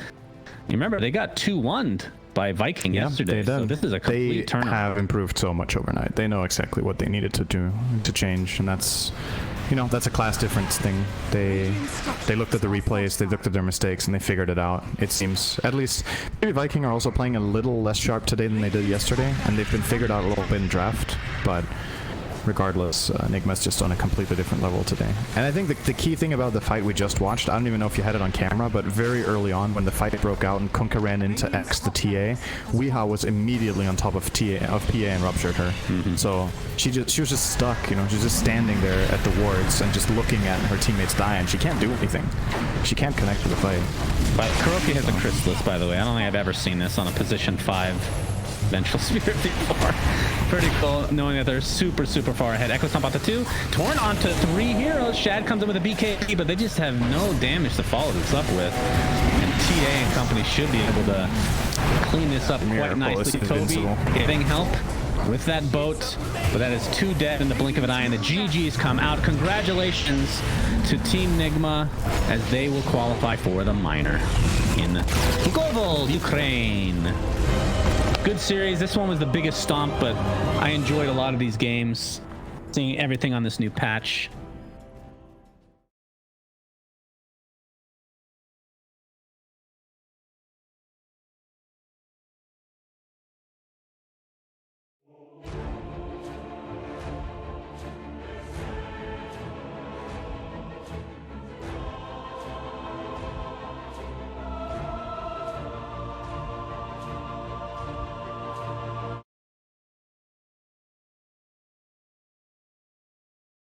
you remember, they got 2-1'd by Viking yesterday, so this is a complete turnaround. They have improved so much overnight. They know exactly what they needed to do to change, and that's, you know, that's a class difference thing. They looked at the replays, they looked at their mistakes, and they figured it out. It seems, at least, maybe Viking are also playing a little less sharp today than they did yesterday, and they've been figured out a little bit in draft, but regardless, Nigma's just on a completely different level today. And I think the key thing about the fight we just watched, I don't even know if you had it on camera, but very early on when the fight broke out and Kunkka ran into X, the TA, Weeha was immediately on top of PA and ruptured her. So she was just stuck, you know, she's just standing there at the wards and just looking at her teammates die, and she can't do anything. She can't connect to the fight. But Kuroki has a Chrysalis, by the way. I don't think I've ever seen this on a position 5 Vengeful Spirit before. Pretty cool, knowing that they're super far ahead. Echo Stomp onto 2, Torn onto 3 heroes. Shad comes in with a BKB, but they just have no damage to follow this up with. And TA and company should be able to clean this up quite nicely. Toby getting help with that boat, but that is 2 dead in the blink of an eye, and the GGs come out. Congratulations to Team Nigma as they will qualify for the minor in Bukovel, Ukraine. Good series. This one was the biggest stomp, but I enjoyed a lot of these games. Seeing everything on this new patch.